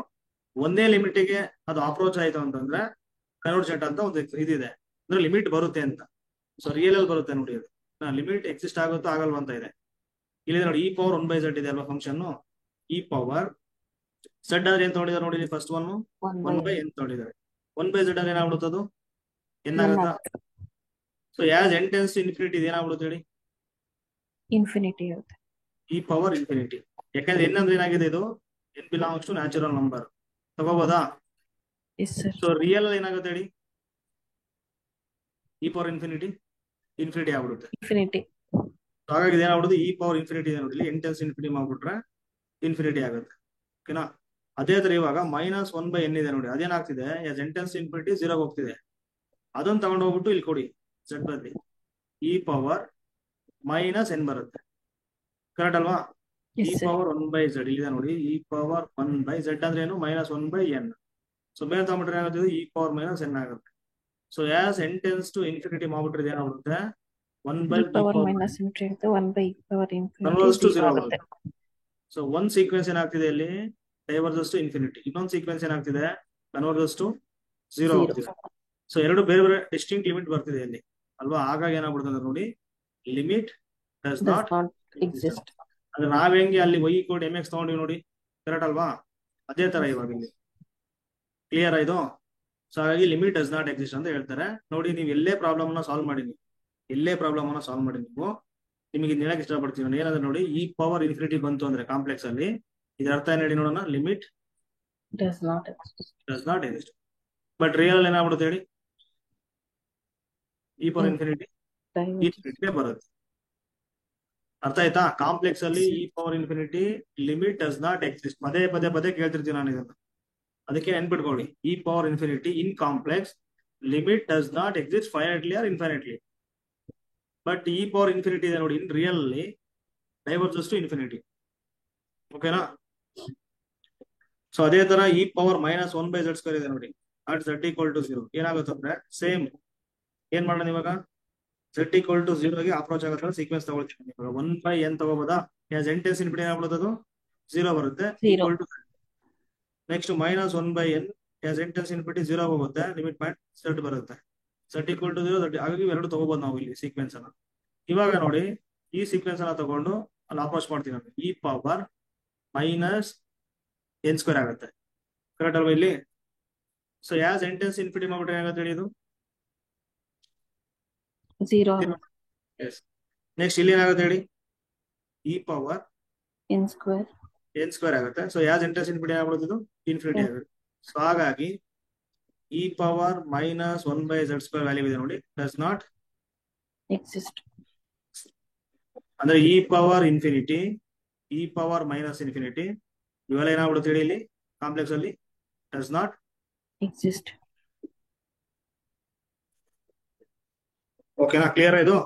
ಒಂದೇ ಲಿಮಿಟಿಗೆ ಅದು ಅಪ್ರೋಚ್ ಆಯ್ತು ಅಂತಂದ್ರೆ ಕನ್ವರ್ಜೆಂಟ್ ಅಂತ ಒಂದು ಇದಿದೆ, ಅಂದ್ರೆ ಲಿಮಿಟ್ ಬರುತ್ತೆ ಅಂತ. ಸೊ ರಿಯಲ್ ಅಲ್ಲಿ ಬರುತ್ತೆ ನೋಡಿ, ಅದು ಲಿಮಿಟ್ ಎಕ್ಸಿಸ್ಟ್ ಆಗುತ್ತೋ ಆಗಲ್ವಾ ಅಂತ ಇದೆ. ಇಲ್ಲಿ ನೋಡಿ e ಪವರ್ 1/z ಇದೆ ಅಲ್ವಾ ಫಂಕ್ಷನ್, e ಪವರ್ z ಆದ್ರೆ ಏನ್ ತಗೊಂಡಿದ್ದಾರೆ ನೋಡಿ, ಫಸ್ಟ್ ಒನ್ 1/n ತಗೊಂಡಿದ್ದಾರೆ. 1/z ಆದ್ರೆ ಏನಾಗ್ಬಿಡುತ್ತೆ, ಅದು n ಆಗುತ್ತಾ? So as n tends to infinity ಏನಾಗ್ಬಿಡುತ್ತೆ ಹೇಳಿ, ಇನ್ಫಿನಿಟಿ ಇರುತ್ತೆ. e power infinity. ಯಾಕಂದ್ರೆ n ಅಂದ್ರೆ ಏನಾಗಿದೆ, ಇದು n belongs to natural number, ತಗೋಬೋದಾ? Yes sir. ಸೊ ರಿಯಲ್ ಏನಾಗುತ್ತೆ ಹೇಳಿ, e ಪವರ್ ಇನ್ಫಿನಿಟಿ ಆಗ್ಬಿಡುತ್ತೆ. ಇನ್ಫಿನಿಟಿ. ಹಾಗಾಗಿ ಏನಾಗ್ಬಿಡುದು, e ಪವರ್ ಇನ್ಫಿನಿಟಿ ಇದೆ ನೋಡಿ, n ಟೆನ್ಸ್ ಇನ್ಫಿನಿಟಿ ಮಾಡ್ಬಿಟ್ರೆ ಇನ್ಫಿನಿಟಿ ಆಗುತ್ತೆ. ಓಕೆನಾ? ಅದೇ ತರ ಇವಾಗ -1/n ಇದೆ ನೋಡಿ, ಅದೇನಾಗ್ತಿದೆ, n ಟೆನ್ಸ್ ಇನ್ಫಿನಿಟಿ 0 ಹೋಗ್ತಿದೆ. ಅದನ್ನ ತಗೊಂಡು ಹೋಗ್ಬಿಟ್ಟು ಇಲ್ಲಿ ಕೊಡಿ, z ಬದಲಿ e ಪವರ್ -n ಬರುತ್ತೆ. ಕರೆಕ್ಟ್ ಅಲ್ವಾ? e ಪವರ್ 1/z ಇಲ್ಲಿದೆ ನೋಡಿ, e ಪವರ್ 1/z ಅಂದ್ರೆ ಏನು, -1/n. ಸೊ ಬೇರೆ ತಗೊಂಡ್ಬಿಟ್ರೆ ಏನಾಗುತ್ತೆ, e ಪವರ್ -n ಆಗುತ್ತೆ. So as n tends to infinity ಮಾಡ್ಬಿಟ್ರೆ ಏನಾಗುತ್ತೆ, 1/0 ಆಗುತ್ತೆ. ಸೊ ಒಂದ್ ಸೀಕ್ವೆನ್ಸ್ ಏನಾಗ್ತಿದೆ ಇಲ್ಲಿ, ಡೈವರ್ಜಸ್ ಟು ಇನ್ಫಿನಿಟಿ, ಇನ್ನೊಂದು ಸೀಕ್ವೆನ್ಸ್ ಏನಾಗ್ತಿದೆ, ಕನ್ವರ್ಜಸ್ ಟು 0 ಹೋಗ್ತಿದೆ. ಸೊ ಎರಡು ಬೇರೆ ಬೇರೆ ಡಿಸ್ಟಿಂಕ್ಟ್ ಲಿಮಿಟ್ ಬರ್ತಿದೆ ಇಲ್ಲಿ ಅಲ್ವಾ. ಹಾಗಾಗಿ ಏನಾಗ್ಬಿಡ್ತದೆ ನೋಡಿ, ಲಿಮಿಟ್ ಡಸ್ ನಾಟ್ ಎಕ್ಸಿಸ್ಟ್. ಅಂದ್ರೆ ನಾವ್ ಹೆಂಗೆ ಅಲ್ಲಿ y = mx ತಗೊಂಡಿವಿ ನೋಡಿ, ಕರೆಕ್ಟ್ ಅಲ್ವಾ? ಅದೇ ತರ ಇವಾಗ ಇಲ್ಲಿ ಕ್ಲಿಯರ್ ಆಯ್ತು. ಸೊ ಹಾಗಾಗಿ ಲಿಮಿಟ್ ಡಸ್ ನಾಟ್ ಎಕ್ಸಿಸ್ಟ್ ಅಂತ ಹೇಳ್ತಾರೆ ನೋಡಿ. ನೀವು ಎಲ್ಲೇ ಪ್ರಾಬ್ಲಮ್ ಅನ್ನ ಸಾಲ್ವ್ ಮಾಡಿ, ನೀವು ನಿಮಗೆ ಹೇಳಕ್ ಇಷ್ಟಪಡ್ತೀವಿ ನಾನು, ಏನಂದ್ರೆ ನೋಡಿ, e ಪವರ್ ಇನ್ಫಿನಿಟಿ ಬಂತು ಅಂದ್ರೆ ಕಾಂಪ್ಲೆಕ್ಸ್ ಅಲ್ಲಿ, ಇದರ ಅರ್ಥ ಏನ್ ಹೇಳಿ ನೋಡೋಣ, limit does not exist. But real ಏನಾಗ್ಬಿಡುತ್ತೆ ಹೇಳಿ, e ಪವರ್ ಇನ್ಫಿನಿಟಿ ಬರುತ್ತೆ. ಅರ್ಥ ಆಯ್ತಾ? ಕಾಂಪ್ಲೆಕ್ಸ್ ಅಲ್ಲಿ e power infinity limit does not exist. ಪದೇ ಕೇಳ್ತಿರ್ತೀನಿ ನಾನು ಇದನ್ನ, ಅದಕ್ಕೆ ನೆನ್ಪಿಟ್ಕೊಳ್ಳಿ, e power infinity in complex limit does not exist finitely or infinitely. But e power infinity ಇದೆ ನೋಡಿ, ಇನ್ ರಿಯಲ್ ಅಲ್ಲಿ ಡೈವರ್ಜಸ್ ಟು ಇನ್ಫಿನಿಟಿ. ಓಕೆನಾ? ಸೊ ಅದೇ ತರ e ಪವರ್ -1/z² ಇದೆ ನೋಡಿ, ಅಟ್ z = 0 ಏನಾಗುತ್ತೆ ಅಂದ್ರೆ ಸೇಮ್. ಏನ್ ಮಾಡೋಣ ಇವಾಗ, z = 0 ಗೆ ಅಪ್ರೋಚ್ ಆಗೋ ಸೀಕ್ವೆನ್ಸ್ ತಗೊಳ್ತೀನಿ. ಇವಾಗ 1/n ತಗೋಬೋದಾ? n ಟೆನ್ಸ್ ಇನ್ಫಿನಿಟಿ ಏನಾಗ್ಬಿಡುತ್ತೆ, ಅದು 0 ಬರುತ್ತೆ. Next -1/n n tends infinity 0 ಹೋಗುತ್ತೆ, ಲಿಮಿಟ್ ಪಾಯಿಂಟ್ z ಬರುತ್ತೆ. z = 0, ಹಾಗಾಗಿ ಎರಡು ತಗೋಬಹುದು ನಾವು ಇಲ್ಲಿ ಸೀಕ್ವೆನ್ಸ್ ಅನ್ನ. ಇವಾಗ ನೋಡಿ, ಈ ಸೀಕ್ವೆನ್ಸ್ ಅನ್ನ ತಗೊಂಡು ಅಲ್ಲಿ ಅಪ್ರೋಚ್ ಮಾಡ್ತೀವಿ, e ಪವರ್ -n² ಆಗುತ್ತೆ. ಕರೆಕ್ಟ್ ಅಲ್ವಾ ಇಲ್ಲಿ? So as n tends infinity ಮಾಡ್ಬಿಟ್ರೆ ಏನಾಗುತ್ತೆ ಹೇಳಿ, ಇದು 0. ನೆಕ್ಸ್ಟ್ ಇಲ್ಲಿ ಏನಾಗುತ್ತೆ ಹೇಳಿ, e ಪವರ್ n² ಆಗುತ್ತೆ. So as n tends infinity ಆಗ್ಬಿಡುತ್ತೆ, ಇದು ಇನ್ಫಿನಿಟಿ ಆಗುತ್ತೆ. ಸೊ ಹಾಗಾಗಿ e ಪವರ್ -1/z² ವ್ಯಾಲ್ಯೂ ಇದೆ ನೋಡಿ, ಡಸ್ ನಾಟ್ ಎಕ್ಸಿಸ್ಟ್. ಅಂದ್ರೆ e power infinity, e power -infinity ಇವೆಲ್ಲ ಏನಾಗ್ಬಿಡುತ್ತೆ ಹೇಳಿ, ಇಲ್ಲಿ ಕಾಂಪ್ಲೆಕ್ಸ್ ಅಲ್ಲಿ ಡಸ್ ನಾಟ್ ಎಕ್ಸಿಸ್ಟ್. ಓಕೆನಾ? ಕ್ಲಿಯರ್ ಇದು?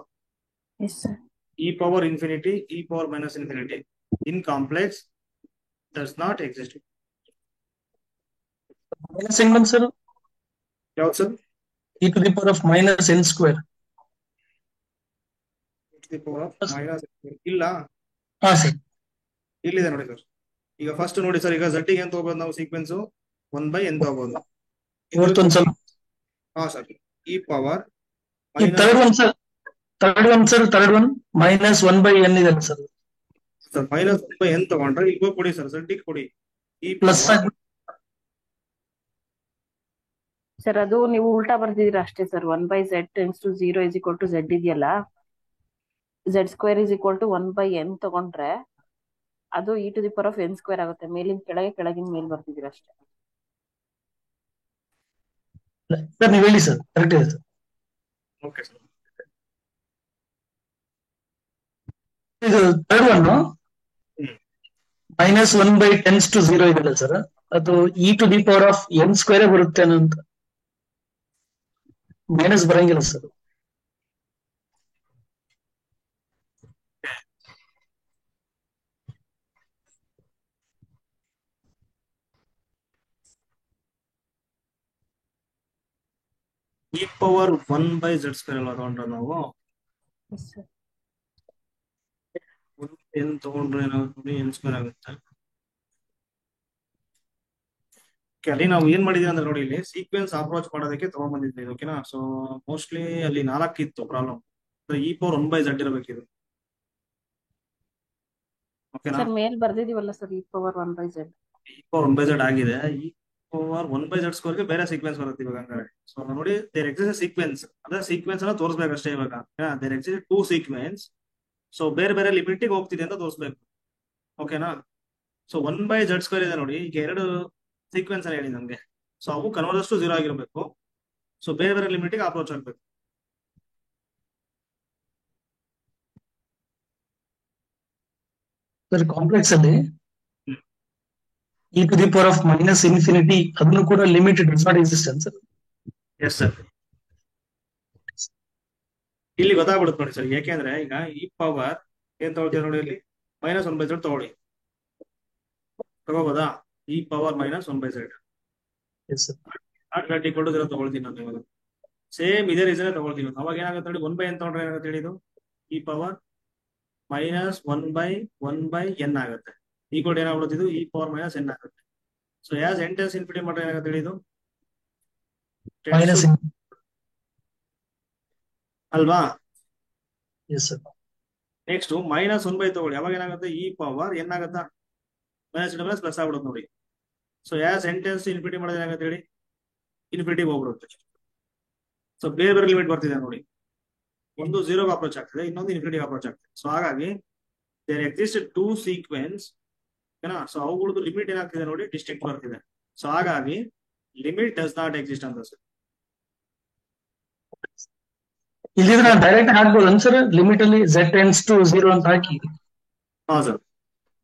Yes sir. e power infinity, e power -infinity in complex does not exist. Sir ಯಾವ್ದು sir? e to the power of -n². ಇಲ್ಲ, ಹಾ sir, ಇಲ್ಲಿದೆ ನೋಡಿ ಸರ್. ಈಗ ಫಸ್ಟ್ ನೋಡಿ ಸರ್, ಈಗ z ಗೆ ಏನ್ ತಗೋಬಹುದು ನಾವು ಸೀಕ್ವೆನ್ಸ್, 1/n ತಗೋಬಹುದು. ಇವತ್ತೊಂದ್ ಸಲ ಹಾ sir, e power third one -1/n ಇದೆ ಸರ್. -1/n ತಗೊಂಡ್ರೆ ಈಗ ಕೊಡಿ ಸರ್, z ಗೆ ಕೊಡಿ e ಪ್ಲಸ್ ಸರ್ ಅದು ನೀವು ಉಲ್ಟಾ ಬರ್ತಿದ್ದೀರಾ ಅಷ್ಟೇ ಸರ್. 1/z → 0 = z ಇದೆಯಲ್ಲ, z² = 1/n ತಗೊಂಡ್ರೆ ಅದು e to the power of n² ಆಗುತ್ತೆ. ಮೇಲಿನ ಕೆಳಗೆ, ಕೆಳಗಿನ ಮೇಲ್ ಬರ್ತಿದ್ದೀರಾ ಅಷ್ಟೇ. ಸರ್ ನೀವು ಹೇಳಿ ಸರ್, ಕರೆಕ್ಟ್ ಇದೆ ಸರ್. Okay sir. ಇದು ಥರ್ಡ್ ಒನ್ -1/10 → 0 ಇದೆಲ್ಲ ಸರ್, ಅದು e to the power of n² ಬರುತ್ತೆ ಅಂತ. ಮೈನಸ್ ಬರಂಗಿಲ್ಲ ಸರ್. e ಪವರ್ 1/z² ಅಲ್ವಾ ತಗೊಂಡ್ರೆ ನಾವು, n ತಗೊಂಡ್ರೆ ಏನಾಗುತ್ತೆ n ಸ್ಕ್ವೇರ್ ಆಗುತ್ತೆ. ಅಲ್ಲಿ ನಾವು ಏನ್ ಮಾಡಿದೀವಿ ಅಂದ್ರೆ ನೋಡಿ, ಇಲ್ಲಿ ಸೀಕ್ವೆನ್ಸ್ ಅಪ್ರೋಚ್ ಮಾಡೋದಕ್ಕೆ ತಗೊಂಡ್ಬಂದಿದ್ವಿ. ಓಕೆನಾ. ಸೊ ಮೋಸ್ಟ್ಲಿ ಅಲ್ಲಿ 4 ಇತ್ತು ಪ್ರಾಬ್ಲಮ್. e⁻1/z ಇರಬೇಕಿದು. ಓಕೆನಾ. ಸರ್ ಮೇಲ್ ಬರ್ದಿದೀವಲ್ಲ ಸರ್ e⁻1/z. e⁻1/z ಆಗಿದೆ. e⁻1/z ಸ್ಕ್ವೇರ್ಗೆ ಬೇರೆ ಸೀಕ್ವೆನ್ಸ್ ಬರುತ್ತೆ ಇವಾಗ. ಹಂಗಾರೆ ಸೊ ನೋಡಿ, ದೇರ್ ಎಕ್ಸಿಸ್ಟ್ ಸೀಕ್ವೆನ್ಸ್, ಅದೇ ಸೀಕ್ವೆನ್ಸ್ ಅನ್ನ ತೋರಿಸ್ಬೇಕಷ್ಟೇ ಇವಾಗ. There exist 2 sequence. ಸೊ ಬೇರೆ ಬೇರೆ ಲಿಮಿಟಿಗೆ ಹೋಗ್ತಿದೆ ಅಂತ ತೋರಿಸ್ಬೇಕು. ಓಕೆನಾ. ಸೊ 1/z² ಇದೆ ನೋಡಿ, ಈಗ 2 ಸೀಕ್ವೆನ್ಸ್ ಅಲ್ಲಿ ಹೇಳಿ ನಮ್ಗೆ. ಸೊ ಅವು ಕನ್ವರ್ಜಸ್ ಟು 0 ಆಗಿರ್ಬೇಕು. ಸೊ ಬೇರೆ ಬೇರೆ ಲಿಮಿಟಿಗೆ ಅಪ್ರೋಚ್ ಆಗ್ಬೇಕು. ಸರ್ ಕಾಂಪ್ಲೆಕ್ಸ್ ಅಲ್ಲಿ e⁻∞ ಅದನ್ನು ಕೂಡ limit does not exist sir. Yes sir, ಇಲ್ಲಿ ಗೊತ್ತಾಗ್ಬಿಡುತ್ತೆ ನೋಡಿ ಸರ್. ಯಾಕೆಂದ್ರೆ ಈಗ ಈ ಪವರ್ ಏನ್ ತಗೊಳ್ತೀವಿ ನೋಡಿ, ಇಲ್ಲಿ -1/z ತಗೊಳ್ಳಿ, ತಗೋಬೋದಾ? e⁻−1/z yes sir. ∫0 ತಗೊಳ್ತೀನಿ ನಾನು ಇವಾಗ. ಸೇಮ್ ಇದೇ ರೀಸನ್ ತಗೊಳ್ತೀವಿ. ಅವಾಗ ಏನಾಗುತ್ತೆ ನೋಡಿ, 1/n ತಗೊಂಡ್ರೆ ಏನಾಗುತ್ತೆ ಹೇಳಿದು, e⁻−1/1/n ಆಗುತ್ತೆ. ಈ ಕೋಡ್ ಏನಾಗ್ಬಿಡುತ್ತೆ, ಇದು e⁻−n ಆಗುತ್ತೆ. ಸೊ ಯಾಸ್ n →∞ ಮಾಡ್ರೆ ಏನಾಗುತ್ತೆ ಹೇಳಿದು, ಮೈನಸ್ ಅಲ್ವಾ? Yes sir. ನೆಕ್ಸ್ಟ್ -1/, ತಗೊಳ್ಳಿ, ಅವಾಗ ಏನಾಗುತ್ತೆ, e⁻n ಆಗುತ್ತಾ, -+ ಪ್ಲಸ್ ಆಗ್ಬಿಡುತ್ತೆ ನೋಡಿ. ಸೊ ಯಾಸ್ n →∞ ಮಾಡಿದ್ರೆ ಏನಾಗುತ್ತೆ ಹೇಳಿ, ಇನ್ಫಿನಿಟಿಗೆ ಹೋಗ್ಬಿಡುತ್ತೆ. ಸೊ ಬೇರೆ ಬೇರೆ ಲಿಮಿಟ್ ಬರ್ತಿದೆ ನೋಡಿ, ಒಂದು 0ಗೆ ಅಪ್ರೋಚ್ ಆಗ್ತದೆ, ಇನ್ನೊಂದು ಇನ್ಫಿನಿಟಿಗೆ ಅಪ್ರೋಚ್ ಆಗ್ತದೆ. ಸೊ ಹಾಗಾಗಿ ದೇರ್ ಎಕ್ಸಿಸ್ಟ್ 2 ಸೀಕ್ವೆನ್ಸ್. ಓಕೆನಾ. ಸೊ ಅವುಗಳದ್ದು ಲಿಮಿಟ್ ಏನಾಗ್ತಿದೆ ನೋಡಿ, ಡಿಸ್ಟಿಂಕ್ಟ್ ಬರ್ತಿದೆ. ಸೊ ಹಾಗಾಗಿ ಲಿಮಿಟ್ ಡಸ್ ನಾಟ್ ಎಕ್ಸಿಸ್ಟ್ ಅಂತ ಸರ್. ಇಲ್ಲಿದ್ರೆ ನಾನು ಡೈರೆಕ್ಟ್ ಹಾಕ್ಬೋದು ಸರ್, ಲಿಮಿಟ್ ಅಲ್ಲಿ z → 0 ಅಂತ ಹಾಕಿ ಹಾ sir,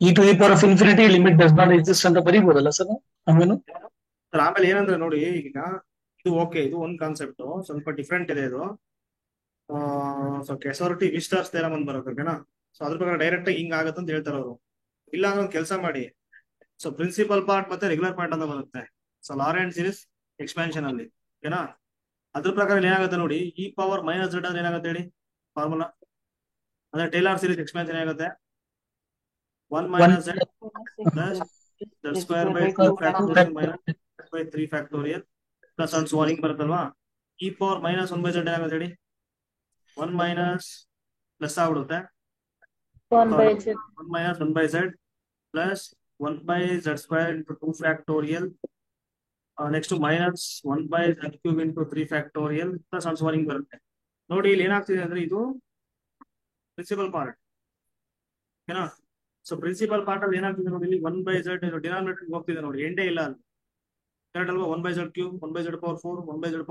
e⁻∞ limit does not exist ಅಂತ ಬರೀಬೋದಲ್ಲ ಸರ್ ಆಮೇಲೆ? ಸರ್ ಆಮೇಲೆ ಏನಂದ್ರೆ ನೋಡಿ, ಈಗ ಇದು ಓಕೆ, ಇದು ಒಂದು ಕಾನ್ಸೆಪ್ಟ್ ಸ್ವಲ್ಪ ಡಿಫ್ರೆಂಟ್ ಇದೆ ಇದು. ಸೊ ಕೆಸೋರಿಟಿ ವಿಸ್ಟಾರ್ಸ್ ಥಿಯರಮ್ ಅಂತ ಬರುತ್ತೆ. ಓಕೆನಾ. ಸೊ ಅದ್ರ ಪ್ರಕಾರ ಡೈರೆಕ್ಟ್ ಆಗಿ ಹಿಂಗ್ ಆಗುತ್ತೆ ಅಂತ ಹೇಳ್ತಾರೆ ಅವರು. ಇಲ್ಲ ಅಂದ್ರೆ ಒಂದು ಕೆಲಸ ಮಾಡಿ, ಸೊ ಪ್ರಿನ್ಸಿಪಲ್ ಪಾರ್ಟ್ ಮತ್ತೆ ರೆಗ್ಯುಲರ್ ಪಾರ್ಟ್ ಅಂತ ಬರುತ್ತೆ. ಸೊ ಲಾರೆಂಟ್ ಸೀರೀಸ್ ಎಕ್ಸ್ಪ್ಯಾನ್ಷನ್ ಅಲ್ಲಿ. ಓಕೆನಾ. ಅದ್ರ ಪ್ರಕಾರ ಏನಾಗುತ್ತೆ ನೋಡಿ, e⁻−z ಅಂದ್ರೆ ಏನಾಗುತ್ತೆ ಹೇಳಿ ಫಾರ್ಮುಲಾ, ಅಂದ್ರೆ ಟೇಲರ್ ಸೀರೀಸ್ ಎಕ್ಸ್ಪ್ಯಾನ್ಷನ್ ಏನಾಗುತ್ತೆ, 1 - z + z² plus and so on ಬರುತ್ತಲ್ವಾ. e⁻−1/z ಏನಾಗುತ್ತೆ ಹೇಳಿ, 1 - ಪ್ಲಸ್ ಆಗ್ಬಿಡುತ್ತೆ, 1/z plus 1/z² 2 next -1/z³ 3 plus and so on ಬರುತ್ತೆ ನೋಡಿ. ಇಲ್ಲಿ ಏನಾಗ್ತಿದೆ ಅಂದ್ರೆ ಇದು ಪ್ರಿನ್ಸಿಪಲ್ ಪಾರ್ಟ್. ಓಕೆನಾ. ಸೊ ಪ್ರಿನ್ಸಿಪಲ್ ಪಾರ್ಟ್ ಅಲ್ಲಿ ಏನಾಗ್ತಿದೆ ನೋಡಿ, ಇಲ್ಲಿ 1/z ಡಿನಾಮಿನೇಟರ್ ಹೋಗ್ತಿದೆ ನೋಡಿ, ಎಂಡೇ ಇಲ್ಲ ಅಲ್ಲಿ. ಕರೆಕ್ಟ್ ಅಲ್ವಾ? 1/z³, 1/z⁴, 1/z⁵,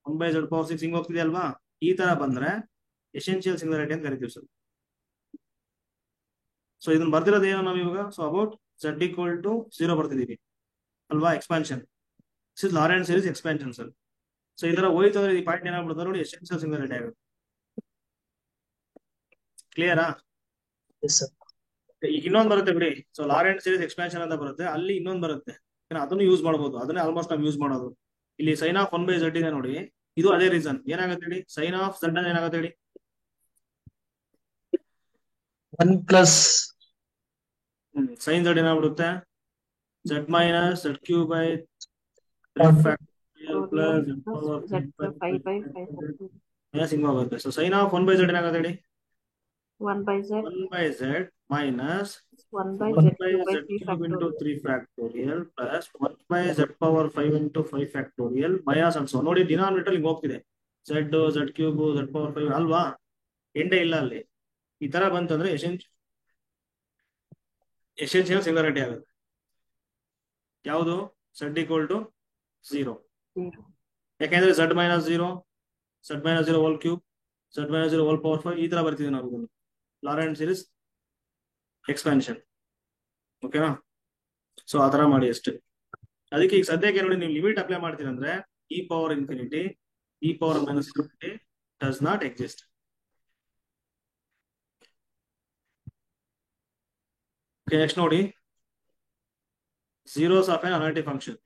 1/z⁴ ಹಿಂಗ್ ಹೋಗ್ತಿದೆ ಅಲ್ವಾ? ಈ ತರ ಬಂದ್ರೆ ಎಸೆನ್ಷಿಯಲ್ ಸಿಂಗುಲಾರಿಟಿ ಅಂತ ಕರಿತೀವಿ ಸರ್. ಸೊ ಇದನ್ನ ಬರ್ದಿರೋದು ಏನೋ ನಾವು ಇವಾಗ, ಸೊ ಅಬೌಟ್ z = 0 ಬರ್ತಿದೀವಿ ಅಲ್ವಾ, expansion. This is Laurent series expansion sir. So ಈ ತರ ಹೋಯ್ತು ಅಂದ್ರೆ ಈ ಪಾಯಿಂಟ್ ಏನಾಗ್ಬಿಡುತ್ತೆ ನೋಡಿ, ಎಸೆನ್ಷಿಯಲ್ ಸಿಂಗುಲಾರಿಟಿ ಆಗುತ್ತೆ. ಕ್ಲಿಯರಾ? Yes sir. ಈಗ ಇನ್ನೊಂದು ಬರುತ್ತೆ ಬಿಡಿ. ಸೊ ಲಾರೆಂಟ್ ಸೀರೀಸ್ ಎಕ್ಸ್ಪಾನ್ಷನ್ ಅಂತ ಬರುತ್ತೆ, ಅಲ್ಲಿ ಇನ್ನೊಂದು ಬರುತ್ತೆ, ಅದನ್ನು ಯೂಸ್ ಮಾಡಬಹುದು. ಅದನ್ನೇ ಆಲ್ಮೋಸ್ಟ್ ನಾವು ಯೂಸ್ ಮಾಡೋದು. ಇಲ್ಲಿ sin ಆಫ್ 1/z ಇದೆ ನೋಡಿ, ಇದು ಅದೇ ರೀಸನ್. ಏನಾಗುತ್ತೆ ಹೇಳಿ, sin ಆಫ್ z ಅಂದ್ರೆ ಏನಾಗುತ್ತೆ ಹೇಳಿ, 1 + sin z ಏನಾಗ್ಬಿಡುತ್ತೆ, z - z³ 3 ಹಿಂಗ್ ಹೋಗುತ್ತೆ. ಸೊ sin ಆಫ್ 1/z ಏನಾಗುತ್ತೆ ಹೇಳಿ, 1/z 1/z minus 1/z³ 3 plus 1/z⁵ 5 minus ಅನ್ಸೋ ನೋಡಿ. ಡಿನಾಮಿನೇಟರ್ ಹಿಂಗ್ ಹೋಗ್ತಿದೆ, z z³ z⁵ ಅಲ್ವಾ, ಎಂಡೇ ಇಲ್ಲ ಅಲ್ಲಿ. ಈ ತರ ಬಂತಂದ್ರೆ ಎಸೆನ್ಷಿಯಲ್ ಸಿಂಗುಲಾರಿಟಿ ಆಗುತ್ತೆ. ಯಾವುದು, z = 0. ಯಾಕೆಂದ್ರೆ z - 0, z - 0³ z - 0⁵ ಈ ತರ ಬರ್ತಿದೆ ನಾವು ಲಾರೆಂಟ್ ಸೀರೀಸ್ ಎಕ್ಸ್ಪಾನ್ಷನ್. ಓಕೆನಾ. ಸೊ ಆ ತರ ಮಾಡಿ ಅಷ್ಟೇ. ಅದಕ್ಕೆ ಈಗ ಸದ್ಯಕ್ಕೆ ನೋಡಿ, ನೀವು ಲಿಮಿಟ್ ಅಪ್ಲೈ ಮಾಡ್ತೀರಿ ಅಂದ್ರೆ e⁻∞ e⁻∞ does not exist. Next ನೋಡಿ, zeros of N analytic function.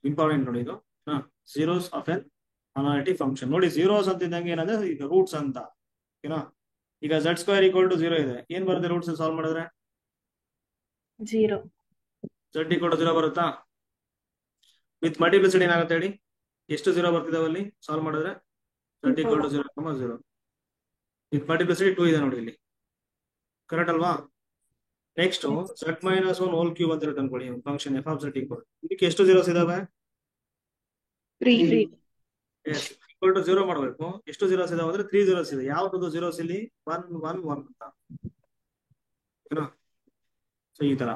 Important ನೋಡಿ ಇದು. zeros of N analytic function ನೋಡಿ. zeros ಅಂತ ಇದ್ದಂಗೆ ಏನಂದ್ರೆ ಇದು ರೂಟ್ಸ್ ಅಂತ. ಓಕೆನಾ. ಈಗ z ಸ್ಕ್ವೇರ್ ಈಕ್ವಲ್ ಟು 0 ಇದೆ, ಏನ್ ಬರುತ್ತೆ ರೂಟ್ಸ್ ಸಾಲ್ವ್ ಮಾಡಿದ್ರೆ? 0. z ಈಕ್ವಲ್ ಟು 0 ಬರುತ್ತಾ? ವಿತ್ ಮಲ್ಟಿಪ್ಲಿಸಿಟಿ ಏನಾಗುತ್ತೆ ಹೇಳಿ? ಎಷ್ಟು 0 ಬರ್ತಿದಾವೆ ಅಲ್ಲಿ ಸಾಲ್ವ್ ಮಾಡಿದ್ರೆ? z equal to 0, 0. With multiplicity 2 ಇದೆ ನೋಡಿ ಇಲ್ಲಿ, ಕರೆಕ್ಟ್ ಅಲ್ವಾ? Next z minus 1 whole cube ಅಂತ ಇರುತ್ತೆ ಅನ್ಕೊಳ್ಳಿ, function F of z equal, ಇದಕ್ಕೆ ಎಷ್ಟು ಜೀರೋಸ್ ಇದಾವೆ? 3. ಎಸ್, ಈಕ್ವಲ್ ಟು 0 ಮಾಡಬೇಕು. ಎಷ್ಟು ಜೀರೋಸ್ ಇದಾವೆ ಅಂದ್ರೆ 3 ಜೀರೋಸ್ ಇದೆ. ಯಾವ್ದು ಜೀರೋಸ್ ಇಲ್ಲಿ? 1 1 1 ಅಂತ, ಓಕೆನಾ? ಸೊ ಈ ತರ.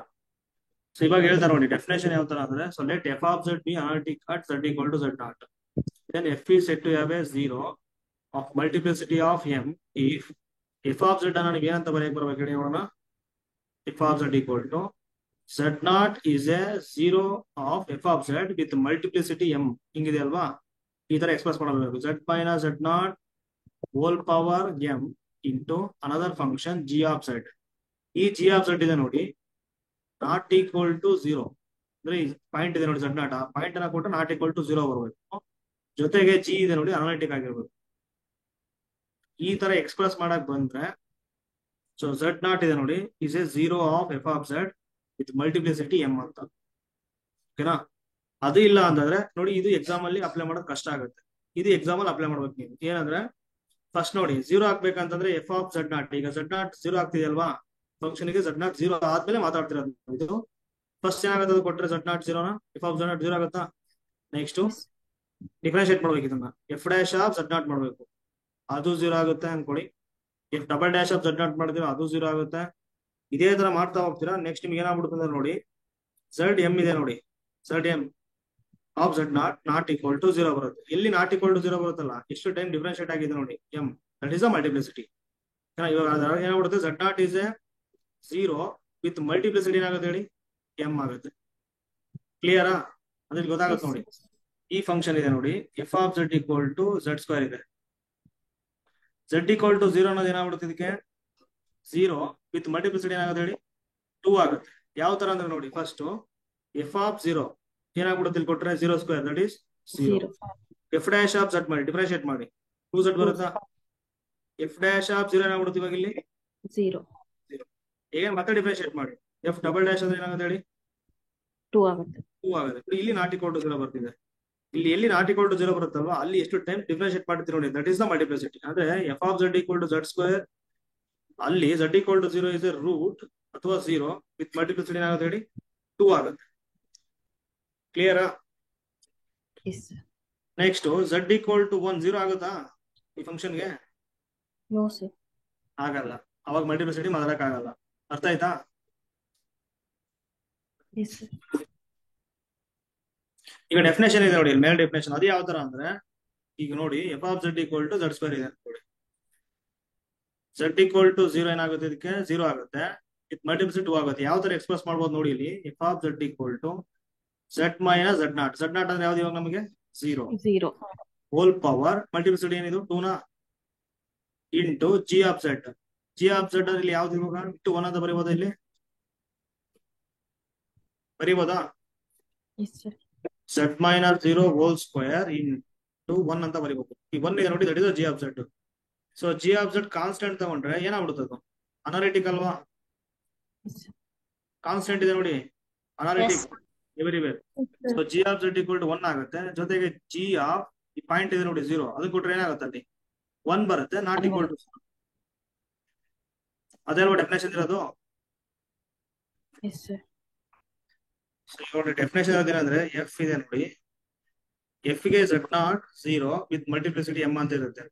ಸೊ ಇವಾಗ ಹೇಳ್ತಾರೆ ನೋಡಿ ಡೆಫಿನೇಷನ್ ಯಾವ ತರ ಅಂದ್ರೆ, so let f of z be analytic at z equal to z naught, then f is said to have a 0 of multiplicity of m if f of z ಅನ್ನ ನೀವು ಏನಂತ ಬರೆಯಕ್ ಬರ್ಬೇಕು ಹೇಳಿ ನೋಡೋಣ? f of z equal to z naught is a 0 of f of z with multiplicity m, ಹಿಂಗಿದೆ ಅಲ್ವಾ? ಈ ತರ ಎಕ್ಸ್ಪ್ರೆಸ್ ಮಾಡಬೇಕು. z minus z naught whole power m into another function g of z. ಈ g of z ಇದೆ ನೋಡಿ, not equal to 0 ಅಂದ್ರೆ point ಇದೆ ನೋಡಿ z ನಾಟ್, ಆ ಪಾಯಿಂಟ್ ಅನ್ನ ಕೊಟ್ಟು ನಾಟ್ ಈಕ್ವಲ್ ಟು 0 ಬರಬೇಕು. ಜೊತೆಗೆ ಜಿ ಇದೆ ನೋಡಿ, ಅನಾಲಿಟಿಕ್ ಆಗಿರ್ಬೇಕು. ಈ ತರ ಎಕ್ಸ್ಪ್ರೆಸ್ ಮಾಡಕ್ ಬಂದ್ರೆ, ಸೊ z ನಾಟ್ ಇದೆ ನೋಡಿ is A 0 of F of z with multiplicity m ಅಂತ, ಓಕೆನಾ? ಅದು ಇಲ್ಲ ಅಂತಂದ್ರೆ ನೋಡಿ, ಇದು ಎಕ್ಸಾಮ್ ಅಲ್ಲಿ ಅಪ್ಲೈ ಮಾಡೋದು ಕಷ್ಟ ಆಗುತ್ತೆ. ಇದು ಎಕ್ಸಾಮ್ ಅಲ್ಲಿ ಅಪ್ಲೈ ಮಾಡ್ಬೇಕು ನೀವು. ಏನಂದ್ರೆ ಫಸ್ಟ್ ನೋಡಿ 0 ಹಾಕ್ಬೇಕಂತಂದ್ರೆ ಎಫ್ ಆಫ್ z ನಾಟ್, ಈಗ z ನಾಟ್ 0 ಆಗ್ತಿದೆಯಲ್ವಾ ಫಂಕ್ಷನ್ ಗೆ, z ನಾಟ್ 0 ಆದ್ಮೇಲೆ ಮಾತಾಡ್ತಿರೋದು ಇದು. ಫಸ್ಟ್ ಏನಾಗುತ್ತೆ ಅದು ಕೊಟ್ಟರೆ z ನಾಟ್ 0 ನ ಎಫ್ ಆಫ್ z ನಾಟ್ 0 ಆಗುತ್ತಾ? ನೆಕ್ಸ್ಟ್ ಡಿಫ್ರೆನ್ಶಿಯೇಟ್ ಮಾಡ್ಬೇಕು ಇದನ್ನ, F dash of z not ಮಾಡ್ಬೇಕು, ಅದು 0 ಆಗುತ್ತೆ ಅನ್ಕೊಳ್ಳಿ. F double dash of z not ಮಾಡಿದ್ರೆ ಅದು 0 ಆಗುತ್ತೆ. ಇದೇ ತರ ಮಾಡ್ತಾ ಹೋಗ್ತೀರಾ. ನೆಕ್ಸ್ಟ್ ನಿಮ್ಗೆ ಏನಾಗ್ಬಿಡುತ್ತೆ ಅಂದ್ರೆ ನೋಡಿ, z m ಇದೆ ನೋಡಿ, z m of z naught not equal to 0 ಬರುತ್ತೆ. ಎಲ್ಲಿ ನಾಟ್ ಈಕ್ವಲ್ ಟು 0 ಬರುತ್ತಲ್ಲ, ಎಷ್ಟು ಟೈಮ್ ಡಿಫ್ರೆನ್ಶಿಯೇಟ್ ಆಗಿದೆ ನೋಡಿ m, that is the multiplicity. ಇವಾಗ ಏನಾಗ್ಬಿಡುತ್ತೆ, z naught is A 0 with multiplicity ಏನಾಗುತ್ತೆ ಹೇಳಿ? m ಆಗುತ್ತೆ. ಕ್ಲಿಯರಾ? ಅದ್ರ ಗೊತ್ತಾಗುತ್ತೆ ನೋಡಿ. ಈ ಫಂಕ್ಷನ್ ಇದೆ ನೋಡಿ, F of z equal to z square ಇದೆ. z ಈಕ್ವಲ್ ಟು 0 ಅನ್ನೋದು ಏನಾಗ್ಬಿಡುತ್ತೆ ಇದಕ್ಕೆ? 0 ವಿತ್ ಮಲ್ಟಿಪ್ಲಿಸಿಟಿ ಏನಾಗುತ್ತೆ ಹೇಳಿ? 2 ಆಗುತ್ತೆ. ಯಾವ ತರ ಅಂದ್ರೆ ನೋಡಿ, ಫಸ್ಟ್ ಎಫ್ ಆಫ್ 0 ಏನಾಗ್ಬಿಡುತ್ತೆ ಇಲ್ಲಿ ಕೊಟ್ರೆ? 0 square that is 0. F dash of z ಮಾಡಿ ಡಿಫ್ರೆನ್ಶಿಯೇಟ್ ಮಾಡಿ 2z ಬರುತ್ತಾ? ಎಫ್ ಡ್ಯಾಶ್ ಆಫ್ 0 ಏನಾಗ್ಬಿಡುತ್ತೆ ಇವಾಗ ಇಲ್ಲಿ? 0. ಈಗ ಮತ್ತೆ ಡಿಫ್ರೆನ್ಶಿಯೇಟ್ ಮಾಡಿ, ಎಫ್ ಡಬಲ್ ಡ್ಯಾಶ್ ಅಂದ್ರೆ ಏನಾಗುತ್ತೆ ಹೇಳಿ? 2 ಆಗುತ್ತೆ. 2 ಆಗುತ್ತೆ. ಇಲ್ಲಿ ನಾಟ್ ಈಕ್ವಲ್ ಟು 0 ಬರ್ತಿದೆ. ಇಲ್ಲಿ ಎಲ್ಲಿ ನಾಟ್ ಈಕ್ವಲ್ ಟು 0 ಬರುತ್ತಲ್ವಾ, ಅಲ್ಲಿ ಎಷ್ಟು ಟೈಮ್ ಡಿಫ್ರೆನ್ಶಿಯೇಟ್ ಮಾಡ್ತೀವಿ ನೋಡಿ, ದಟ್ ಇಸ್ ದ ಮಲ್ಟಿಪ್ಲಿಸಿಟಿ. ಅಂದ್ರೆ f of z equal to z square, ಅಲ್ಲಿ z equal to 0 is a root ಅಥವಾ 0 ವಿತ್ ಮಲ್ಟಿಪ್ಲಿಸಿಟಿ ಏನಾಗುತ್ತೆ ಹೇಳಿ? 2 ಆಗುತ್ತೆ. ಕ್ಲಿಯರಾ? ನೆಕ್ಸ್ಟ್ z ಈಕ್ವಲ್ ಟು 1 0 ಆಗುತ್ತಾ ಈ ಫಂಕ್ಷನ್ಗೆ? No sir. ಆಗಲ್ಲ. ಅವಾಗ ಮಲ್ಟಿಪ್ಲಿಸಿಟಿ ಮಾತಾಡಕ್ ಆಗಲ್ಲ. ಅರ್ಥ ಆಯ್ತಾ? ಈಗ ಡೆಫಿನೇಷನ್ ಇದೆ ನೋಡಿ, ಮೇಲ್ ಡೆಫಿನೇಷನ್. ಅದು ಯಾವ ತರ ಅಂದ್ರೆ, ಈಗ ನೋಡಿ F of z equal to z square ಇದೆ ನೋಡಿ, z ಈಕ್ವಲ್ ಟು 0 ಏನಾಗುತ್ತೆ ಇದಕ್ಕೆ? 0 ಆಗುತ್ತೆ. ವಿತ್ ಮಲ್ಟಿಪ್ಲಿಸಿಟಿ 2 ಆಗುತ್ತೆ. ಯಾವ ತರ ಎಕ್ಸ್ಪ್ರೆಸ್ ಮಾಡ್ಬೋದು ನೋಡಿ ಇಲ್ಲಿ, F of z equal to z minus z naught. z naught ಅಂದ್ರೆ ಯಾವ್ದು ಇವಾಗ ನಮಗೆ? 0 ಹೋಲ್ ಪವರ್ ಮಲ್ಟಿಪ್ಲಿಸಿಟಿ ಏನಿದು 2 ನ into g of z. G of z ಇಲ್ಲಿ ಯಾವ್ದು ಇವಾಗ? ಇಂಟು 1 ಅಂತ ಬರೀಬೋದಾ? ಇಲ್ಲಿ ಬರೀಬೋದಾ? z minus 0 whole square into 1 ಅಂತ ಬರೀಬೇಕು. ಈ 1 ಇದೆ ನೋಡಿ, that is g of z. So g of z constant ತಗೊಂಡ್ರೆ ಏನಾಗ್ಬಿಡುತ್ತೆ ಅದು? ಅನಾಲಿಟಿಕ್ ಅಲ್ವಾ? ಕಾನ್ಸ್ಟೆಂಟ್ ಇದೆ ನೋಡಿ, analytic everywhere. So g of z equal to 1 ಆಗುತ್ತೆ. ಜೊತೆಗೆ ಜಿ ಆಫ್ ಈ ಪಾಯಿಂಟ್ ಇದೆ ನೋಡಿ 0, ಅದು ಕೊಟ್ರೆ ಏನಾಗುತ್ತೆ ಅಲ್ಲಿ? 1 ಬರುತ್ತೆ, ನಾಟ್ ಈಕ್ವಲ್ ಟು 0. ಅದೆಲ್ವಾ ಡೆಫಿನೇಷನ್ ಇರೋದು? ನೋಡಿ ಡೆಫಿನೇಷನ್ ಅದೇನಂದ್ರೆ, ಎಫ್ ಇದೆ ನೋಡಿ, ಎಫ್ ಗೆ z naught 0 with multiplicity m ಅಂತ ಇರುತ್ತೆ.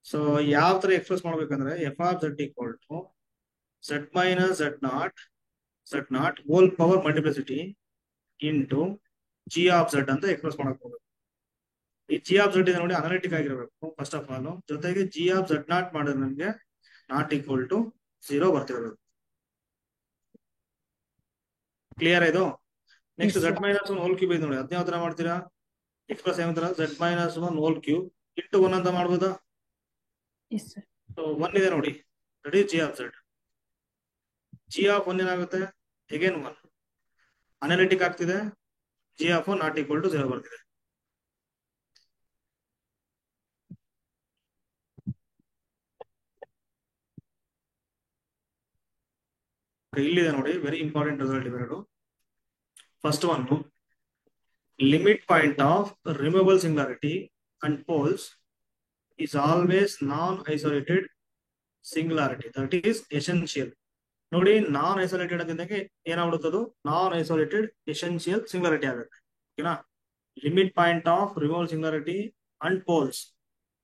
ಸೊ ಯಾವ ತರ ಎಕ್ಸ್ಪ್ರೆಸ್ ಮಾಡ್ಬೇಕಂದ್ರೆ, f of z equal to z minus z naught whole power multiplicity into g of z ಅಂತ ಎಕ್ಸ್ಪ್ರೆಸ್ ಮಾಡಕ್ ಹೋಗ್ಬೇಕು. ಈ ಜಿ ಆಫ್ z ಇದೆ ನೋಡಿ, ಅನಾಲಿಟಿಕ್ ಆಗಿರ್ಬೇಕು ಫಸ್ಟ್ ಆಫ್ ಆಲ್. ಜೊತೆಗೆ ಜಿ ಆಫ್ z ನಾಟ್ ಮಾಡಿದ್ರೆ ನಮಗೆ ನಾಟ್ ಈಕ್ವಲ್ ಟು 0 ಬರ್ತಿರೋದು. ಕ್ಲಿಯರ್ ಇದು? Next z minus 1 whole cube ಇದೆ ನೋಡಿ, ಅದನ್ನ ಯಾವ ತರ ಮಾಡ್ತೀರಾ? ಎಕ್ಸ್ಪ್ರೆಸ್ ಯಾವ ತರ? z minus 1 whole cube into 1 ಅಂತ ಮಾಡ್ಬೋದಾ? ಸೊ 1 ಇದೆ ನೋಡಿ, that is g of z. G of 1 ಏನಾಗುತ್ತೆ? ಅಗೇನ್ 1 ಅನಾಲಿಟಿಕ್ ಆಗ್ತಿದೆ. G of naught equal to 0 ಬರ್ತಿದೆ. ಇಲ್ಲಿದೆ ನೋಡಿ, ವೆರಿ ಇಂಪಾರ್ಟೆಂಟ್ ರಿಸಲ್ಟ್ ಇವೆರಡು. First one, limit point of removable singularity and poles is always non-isolated singularity, that is essential. ನೋಡಿ, non isolated ಅಂತಿದ್ದಂಗೆ ಏನಾಗ್ಬಿಡುತ್ತದು, non isolated essential singularity ಆಗುತ್ತೆ. ಓಕೆನಾ? Limit point of removal singularity and poles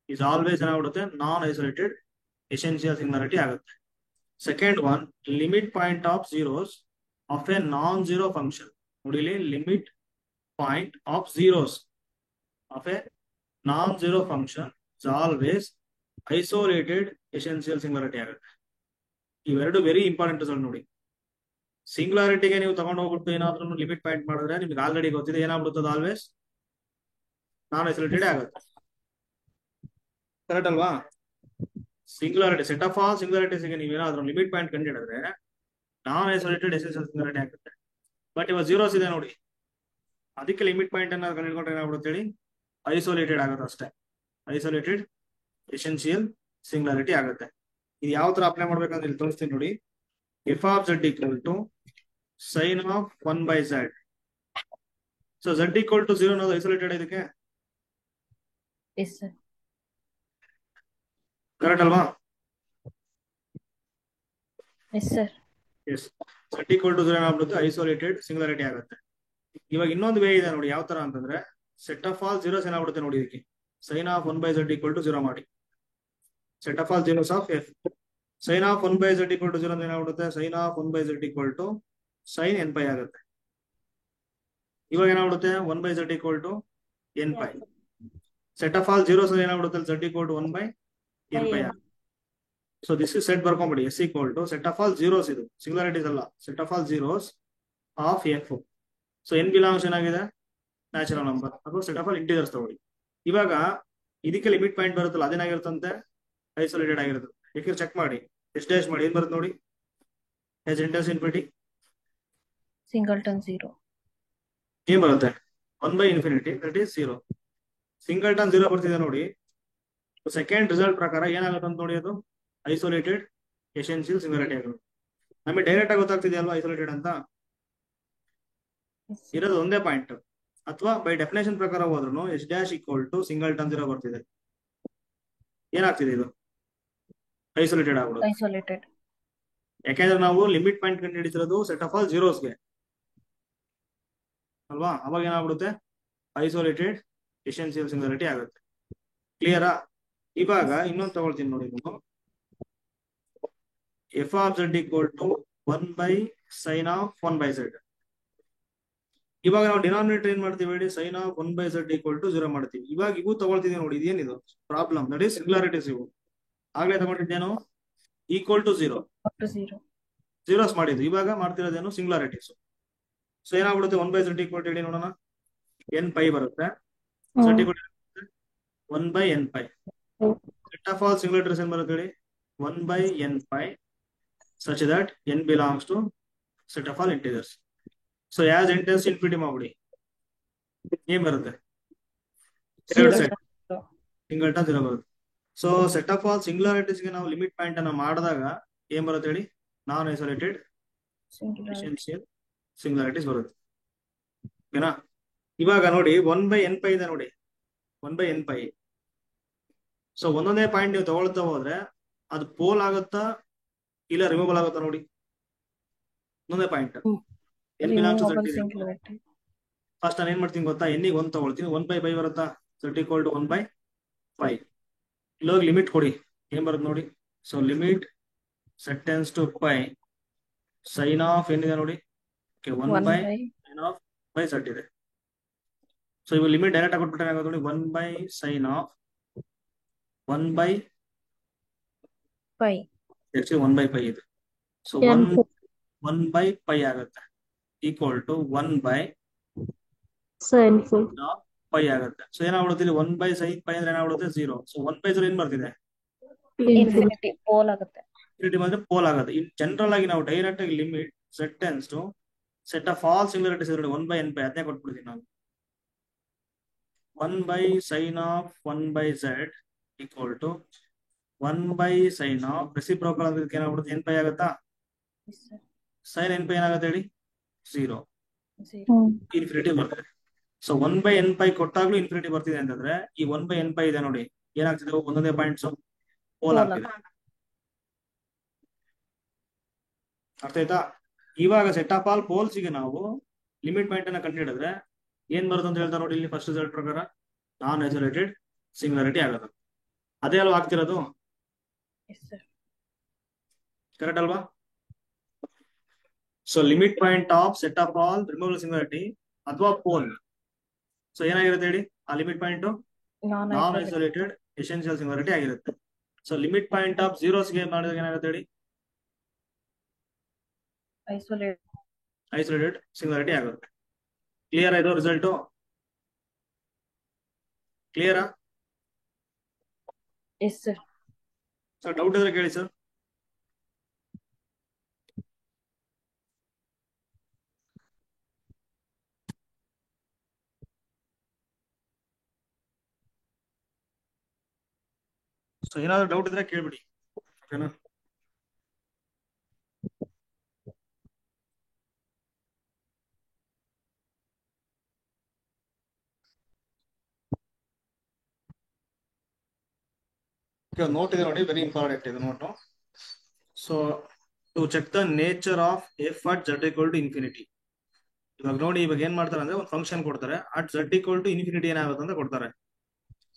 is always ಏನಾಗ್ಬಿಡುತ್ತೆ, non isolated essential singularity ಆಗುತ್ತೆ. Second one, limit point of zeros of a non zero function. ನೋಡಿ, ಇಲ್ಲಿ limit point of zeros of a non zero function is always isolated essential singularity ಆಗುತ್ತೆ. ಇವೆರಡು very important result ನೋಡಿ. ಸಿಂಗ್ಯುಲಾರಿಟಿಗೆ ನೀವು ತಗೊಂಡು ಹೋಗ್ಬಿಟ್ಟು ಏನಾದ್ರೂ ಲಿಮಿಟ್ ಪಾಯಿಂಟ್ ಮಾಡಿದ್ರೆ ನಿಮ್ಗೆ ಆಲ್ರೆಡಿ ಗೊತ್ತಿದೆ ಏನಾಗ್ಬಿಡುತ್ತದೆ, ಆಲ್ವೇಸ್ ನಾನ್ ಐಸೋಲೇಟೆಡ್ ಆಗುತ್ತೆ. ಕರೆಕ್ಟ್ ಅಲ್ವಾ? ಸಿಂಗ್ಯುಲಾರಿಟಿ, ಸೆಟ್ ಆಫ್ ಆಲ್ ಸಿಂಗ್ಯುಲಾರಿಟೀಸ್ಗೆ ನೀವೇನಾದ್ರೂ ಲಿಮಿಟ್ ಪಾಯಿಂಟ್ ಕಂಡುಹಿಡಿದ್ರೆ ನಾನ್ ಐಸೋಲೇಟೆಡ್ ಎಸೆನ್ಷಿಯಲ್ ಸಿಂಗ್ಯುಲಾರಿಟಿ ಆಗುತ್ತೆ. ಬಟ್ ಇವಾಗ ಝೀರೋಸ್ ಇದೆ ನೋಡಿ, ಅದಕ್ಕೆ ಲಿಮಿಟ್ ಪಾಯಿಂಟ್ ಅನ್ನ ಕಂಡುಹಿಡ್ಕೊಂಡ್ರೆ ಏನಾಗ್ಬಿಡುತ್ತೆ ಹೇಳಿ, ಐಸೋಲೇಟೆಡ್ ಆಗುತ್ತೆ ಅಷ್ಟೇ. ಐಸೋಲೇಟೆಡ್ ಎಸೆನ್ಷಿಯಲ್ ಸಿಂಗ್ಯುಲಾರಿಟಿ ಆಗುತ್ತೆ. ಇದು ಯಾವ ತರ ಅಪ್ಲೈ ಮಾಡ್ಬೇಕಂತ ಇಲ್ಲಿ ತೋರಿಸ್ತೀನಿ ನೋಡಿ. F of Z equal to sine of 1/z. So z equal to 0 ಅನ್ನೋದು ಐಸೋಲೇಟೆಡ್ ಇದಕ್ಕೆ, ಎಸ್ ಸರ್. ಕರೆಕ್ಟ್ ಅಲ್ವಾ? Yes sir. Yes, z equal to 0 ಏನಾಗ್ಬಿಡುತ್ತೆ, ಐಸೋಲೇಟೆಡ್ ಸಿಂಗ್ಯುಲಾರಿಟಿ ಆಗುತ್ತೆ. ಇವಾಗ ಇನ್ನೊಂದು ವೇ ಇದೆ ನೋಡಿ, ಯಾವ ತರ ಅಂತಂದ್ರೆ ಸೆಟ್ ಆಫ್ ಆಲ್ ಝೀರೋಸ್ ಏನಾಗ್ಬಿಡುತ್ತೆ ನೋಡಿ, ಇದಕ್ಕೆ sine of 1/z equal to 0 ಮಾಡಿ. Set of all zeros of f, sine of 1/z equal to 0 ಅಂದ್ರೆ ಏನಾಗ್ಬಿಡುತ್ತೆ, sine of 1/z equal to sine n pi ಆಗುತ್ತೆ. ಇವಾಗ ಏನಾಗ್ಬಿಡುತ್ತೆ, 1/z equal to n pi. Set of all zeros ಏನಾಗ್ಬಿಡುತ್ತೆ, z equal to 1/n pi ಆಗುತ್ತೆ. So this is set ಬರ್ಕೊಂಬಿಡಿ, S equal to set of all zeros, ಇದು singularities ಅಲ್ಲ, set of all zeros of f. So n belongs ಏನಾಗಿದೆ, natural number, ಅಥವಾ set of all integers ತಗೊಳ್ಳಿ. ಇವಾಗ ಇದಕ್ಕೆ limit point ಬರುತ್ತಲ್ಲ, ಅದೇನಾಗಿರುತ್ತಂತೆ, ಐಸೋಲೇಟೆಡ್ ಆಗಿರುತ್ತೆ. ಯಾಕೆ ಚೆಕ್ ಮಾಡಿ, ಎಷ್ಟು ಡ್ಯಾಶ್ ಮಾಡಿ, ಏನ್ ಬರುತ್ತೆ ನೋಡಿ, ಎಸ್ ಇಂಟೆನ್ಸ್ ಇನ್ಫಿನಿಟಿ ಸಿಂಗಲ್ಟನ್ 0 ಏನ್ ಬರುತ್ತೆ, 1/ಇನ್ಫಿನಿಟಿ ದಟ್ ಈಸ್ 0. ಸಿಂಗಲ್ಟನ್ 0 ಬರ್ತಿದೆ ನೋಡಿ. ಸೆಕೆಂಡ್ ರಿಸಲ್ಟ್ ಪ್ರಕಾರ ಏನಾಗುತ್ತೆ ಅಂತ ನೋಡಿ, ಅದು ಐಸೋಲೇಟೆಡ್ ಎಸೆನ್ಷಿಯಲ್ ಸಿಂಗ್ಯುಲಾರಿಟಿ ಆಗುತ್ತೆ. ನಮಗೆ ಡೈರೆಕ್ಟ್ ಆಗಿ ಗೊತ್ತಾಗ್ತಿದೆ ಅಲ್ವಾ ಐಸೋಲೇಟೆಡ್ ಅಂತ, ಇರೋದು ಒಂದೇ ಪಾಯಿಂಟ್. ಅಥವಾ ಬೈ ಡೆಫಿನೇಷನ್ ಪ್ರಕಾರ ಹೋದ್ರು S dash equal to singleton 0 ಬರ್ತಿದೆ. ಏನಾಗ್ತಿದೆ, ಇದು ಐಸೋಲೇಟೆಡ್ ಆಗ್ಬಿಡುತ್ತೆ. ಐಸೋಲೇಟೆಡ್, ಯಾಕೆಂದ್ರೆ ನಾವು ಲಿಮಿಟ್ ಪಾಯಿಂಟ್ ಕಂಡು ಹಿಡಿತಿರೋದು ಸೆಟ್ ಆಫ್ ಆಲ್ ಝೀರೋಸ್ಗೆ ಅಲ್ವಾ, ಅವಾಗ ಏನಾಗ್ಬಿಡುತ್ತೆ, ಐಸೋಲೇಟೆಡ್ ಎಸೆನ್ಷಿಯಲ್ ಸಿಂಗ್ಯುಲಾರಿಟಿ ಆಗುತ್ತೆ. ಕ್ಲಿಯರಾ? ಇವಾಗ ಇನ್ನೊಂದು ತಗೊಳ್ತೀನಿ ನೋಡಿ, ನೀವು f of Z equal to 1/ಸೈನ್ ಆಫ್ 1/z. ಇವಾಗ ನಾವು ಡಿನಾಮಿನೇಟರ್ ಏನ್ ಮಾಡ್ತೀವಿ ಹೇಳಿ, sign of 1/z equal to 0 ಮಾಡ್ತೀವಿ. ಇವಾಗ ಇವು ತಗೊಳ್ತಿದೀವಿ ನೋಡಿ, ಇದೇನಿದು ಪ್ರಾಬ್ಲಮ್, ದಟ್ ಈಸ್ ಸಿಂಗ್ಯುಲಾರಿಟೀಸ್. ಇವು ಆಗ್ಲೇ ತಗೊಂಡಿದ್ದೇನು, ಈಕ್ವಲ್ ಟು 0 ಝೀರೋಸ್ ಮಾಡಿದ್ವಿ. ಇವಾಗ ಮಾಡ್ತಿರೋದೇನು, ಸಿಂಗ್ಯುಲಾರಿಟೀಸ್. ಸೊ ಏನಾಗ್ಬಿಡುತ್ತೆ, 1/z ಈಕ್ವಲ್ ಟು ಹೇಳಿ ನೋಡೋಣ, n ಪೈ ಬರುತ್ತೆ. z equal to 1/n pi. Set of all singularities ಏನ್ ಬರುತ್ತೆ ಹೇಳಿ, 1/n pi such that n belongs to set of all integers. So as n tends to infinity ಮಾಡ್ಬಿಡಿ, ಏನ್ ಬರುತ್ತೆ, ಎರಡು ಸೆಟ್ ಸಿಂಗಲ್ಟನ್ 0 ಬರುತ್ತೆ. ಸೊ ಸೆಟ್ ಆಫ್ ಆಲ್ ಸಿಂಗ್ಯುಲಾರಿಟೀಸ್ ಗೆ ನಾವು ಲಿಮಿಟ್ ಪಾಯಿಂಟ್ ಅನ್ನ ಮಾಡಿದಾಗ ಏನ್ ಬರುತ್ತೆ ಹೇಳಿ, ನಾನ್ ಐಸೋಲೇಟೆಡ್ ಎಸೆನ್ಷಿಯಲ್ ಸಿಂಗ್ಯುಲಾರಿಟೀಸ್ ಬರುತ್ತೆ. ಓಕೆನಾ? ಇವಾಗ ನೋಡಿ 1/n ಪೈ ಇದೆ ನೋಡಿ, 1/n ಪೈ. ಸೊ ಒಂದೊಂದೇ ಪಾಯಿಂಟ್ ನೀವು ತಗೊಳ್ತಾ ಹೋದ್ರೆ ಅದು ಪೋಲ್ ಆಗುತ್ತಾ ಇಲ್ಲ ರಿಮೂವಲ್ ಆಗುತ್ತಾ ನೋಡಿ. ಒಂದೊಂದೇ ಪಾಯಿಂಟ್ ಫಸ್ಟ್ ನಾನು ಏನ್ ಮಾಡ್ತೀನಿ ಗೊತ್ತಾ, ಎನ್ನಿಗೆ 1 ತಗೊಳ್ತೀನಿ, 1/π ಬರುತ್ತಾ, z ಈಕ್ವಲ್ ಟು 1/π. ಇಲ್ಲೋಗಿ ಲಿಮಿಟ್ ಕೊಡಿ, ಏನ್ ಬರುತ್ತೆ ನೋಡಿ. So limit z tends to pi sine of ಏನಿದೆ ನೋಡಿ, 1/sin ಆಫ್ ಬೈ z ಇದೆ. ಸೊ ಇವಾಗ ಲಿಮಿಟ್ ಡೈರೆಕ್ಟ್ ಆಗಿ ಕೊಟ್ಬಿಟ್ರೆ ಏನಾಗುತ್ತೆ ನೋಡಿ, 1/sin ಆಫ್ 1/π 1/π ಇದೆ. ಸೊ 1/π ಆಗುತ್ತೆ ಈಕ್ವಲ್ ಟು 1/π ಆಗುತ್ತೆ. ಸೊ ಏನಾಗ್ಬಿಡುತ್ತೆ ಇಲ್ಲಿ, 1/sin π ಅಂದ್ರೆ ಏನಾಗ್ಬಿಡುತ್ತೆ 0. ಸೊ 1/0 ಏನ್ ಬರ್ತಿದೆ, ಇನ್ಫಿನಿಟಿ ಪೋಲ್ ಆಗುತ್ತೆ. ಇನ್ಫಿನಿಟಿ ಬಂದ್ರೆ ಪೋಲ್ ಆಗುತ್ತೆ. ಇನ್ ಜನರಲ್ ಆಗಿ ನಾವು ಡೈರೆಕ್ಟ್ ಆಗಿ limit z tends to set of all singularities 1/n pi ಅದನ್ನೇ ಕೊಟ್ಬಿಡ್ತೀವಿ ನಾವು. 1/sin of 1/z equal to 1/sin of reciprocal ಅಂದ್ರೆ ಏನಾಗ್ಬಿಡುತ್ತೆ, n ಪೈ ಆಗುತ್ತಾ. ಸೈನ್ ಎನ್ ಪೈ ಏನಾಗುತ್ತೆ ಹೇಳಿ 0 ಇನ್ಫಿನಿಟಿ ಬರ್ತದೆ. ಸೊ 1/n π ಕೊಟ್ಟಾಗ್ಲೂ ಇನ್ಫಿನಿಟಿ ಬರ್ತಿದೆ ಅಂತಂದ್ರೆ ಈ 1/n π ಇದೆ ನೋಡಿ ಏನಾಗ್ತಿದೆ ಒಂದೊಂದೇ ಪಾಯಿಂಟ್ಸ್ ಹೋಲ್ ಆಗ್ತಿದೆ. ಅರ್ಥ ಆಯ್ತಾ? ಇವಾಗ ಸೆಟ್ ಆಫ್ ಆಲ್ ಪೋಲ್ಸ್ಗೆ ನಾವು ಲಿಮಿಟ್ ಪಾಯಿಂಟ್ ಅನ್ನ ಕಂಡುಹಿಡಿದ್ರೆ ಏನ್ ಬರುತ್ತೆ ಅಂತ ಹೇಳ್ತಾ ನೋಡಿ ಇಲ್ಲಿ ಫಸ್ಟ್ ರಿಸಲ್ಟ್ ಪ್ರಕಾರ ನಾನ್ ಐಸೋಲೇಟೆಡ್ ಸಿಂಗ್ಯುಲಾರಿಟಿ ಆಗೋದು. ಅದೇ ಅಲ್ವಾ ಆಗ್ತಿರೋದು? ಕರೆಕ್ಟ್ ಅಲ್ವಾ? So limit point of set of all removable singularity ಅಥವಾ ಪೋಲ್. ಸೊ ಏನಾಗಿರುತ್ತೆ ಹೇಳಿ ಆ ಲಿಮಿಟ್ ಪಾಯಿಂಟ್ ನಾನ್ ಐಸೋಲೇಟೆಡ್ ಎಸೆನ್ಷಿಯಲ್ ಸಿಂಗ್ಯುಲಾರಿಟಿ ಆಗಿರುತ್ತೆ. ಸೊ ಲಿಮಿಟ್ ಪಾಯಿಂಟ್ ಆಫ್ ಝೀರೋಸ್ಗೆ ಮಾಡಿದಾಗ ಏನಾಗುತ್ತೆ ಹೇಳಿ ಐಸೋಲೇಟೆಡ್ ಸಿಂಗ್ಯುಲಾರಿಟಿ ಆಗುತ್ತೆ. ಕ್ಲಿಯರ್ ಆಯ್ತು ರಿಸಲ್ಟ್? ಕ್ಲಿಯರಾ? ಸರ್ ಡೌಟ್ ಇದ್ರೆ ಕೇಳಿ ಸರ್. ಸೊ ಏನಾದ್ರು ಡೌಟ್ ಇದ್ರೆ ಕೇಳ್ಬಿಡಿ, ಓಕೆನಾ? ನೋಟ್ ಇದೆ ನೋಡಿ, ವೆರಿ ಇಂಪಾರ್ಟೆಂಟ್ ಇದು note. So to check the nature of f at z equal to infinity. ಇವಾಗ ನೋಡಿ ಇವಾಗ ಏನ್ ಮಾಡ್ತಾರೆ ಅಂದ್ರೆ ಒಂದು ಫಂಕ್ಷನ್ ಕೊಡ್ತಾರೆ at z equal to infinity ಏನಾಗುತ್ತೆ ಅಂತ ಕೊಡ್ತಾರೆ.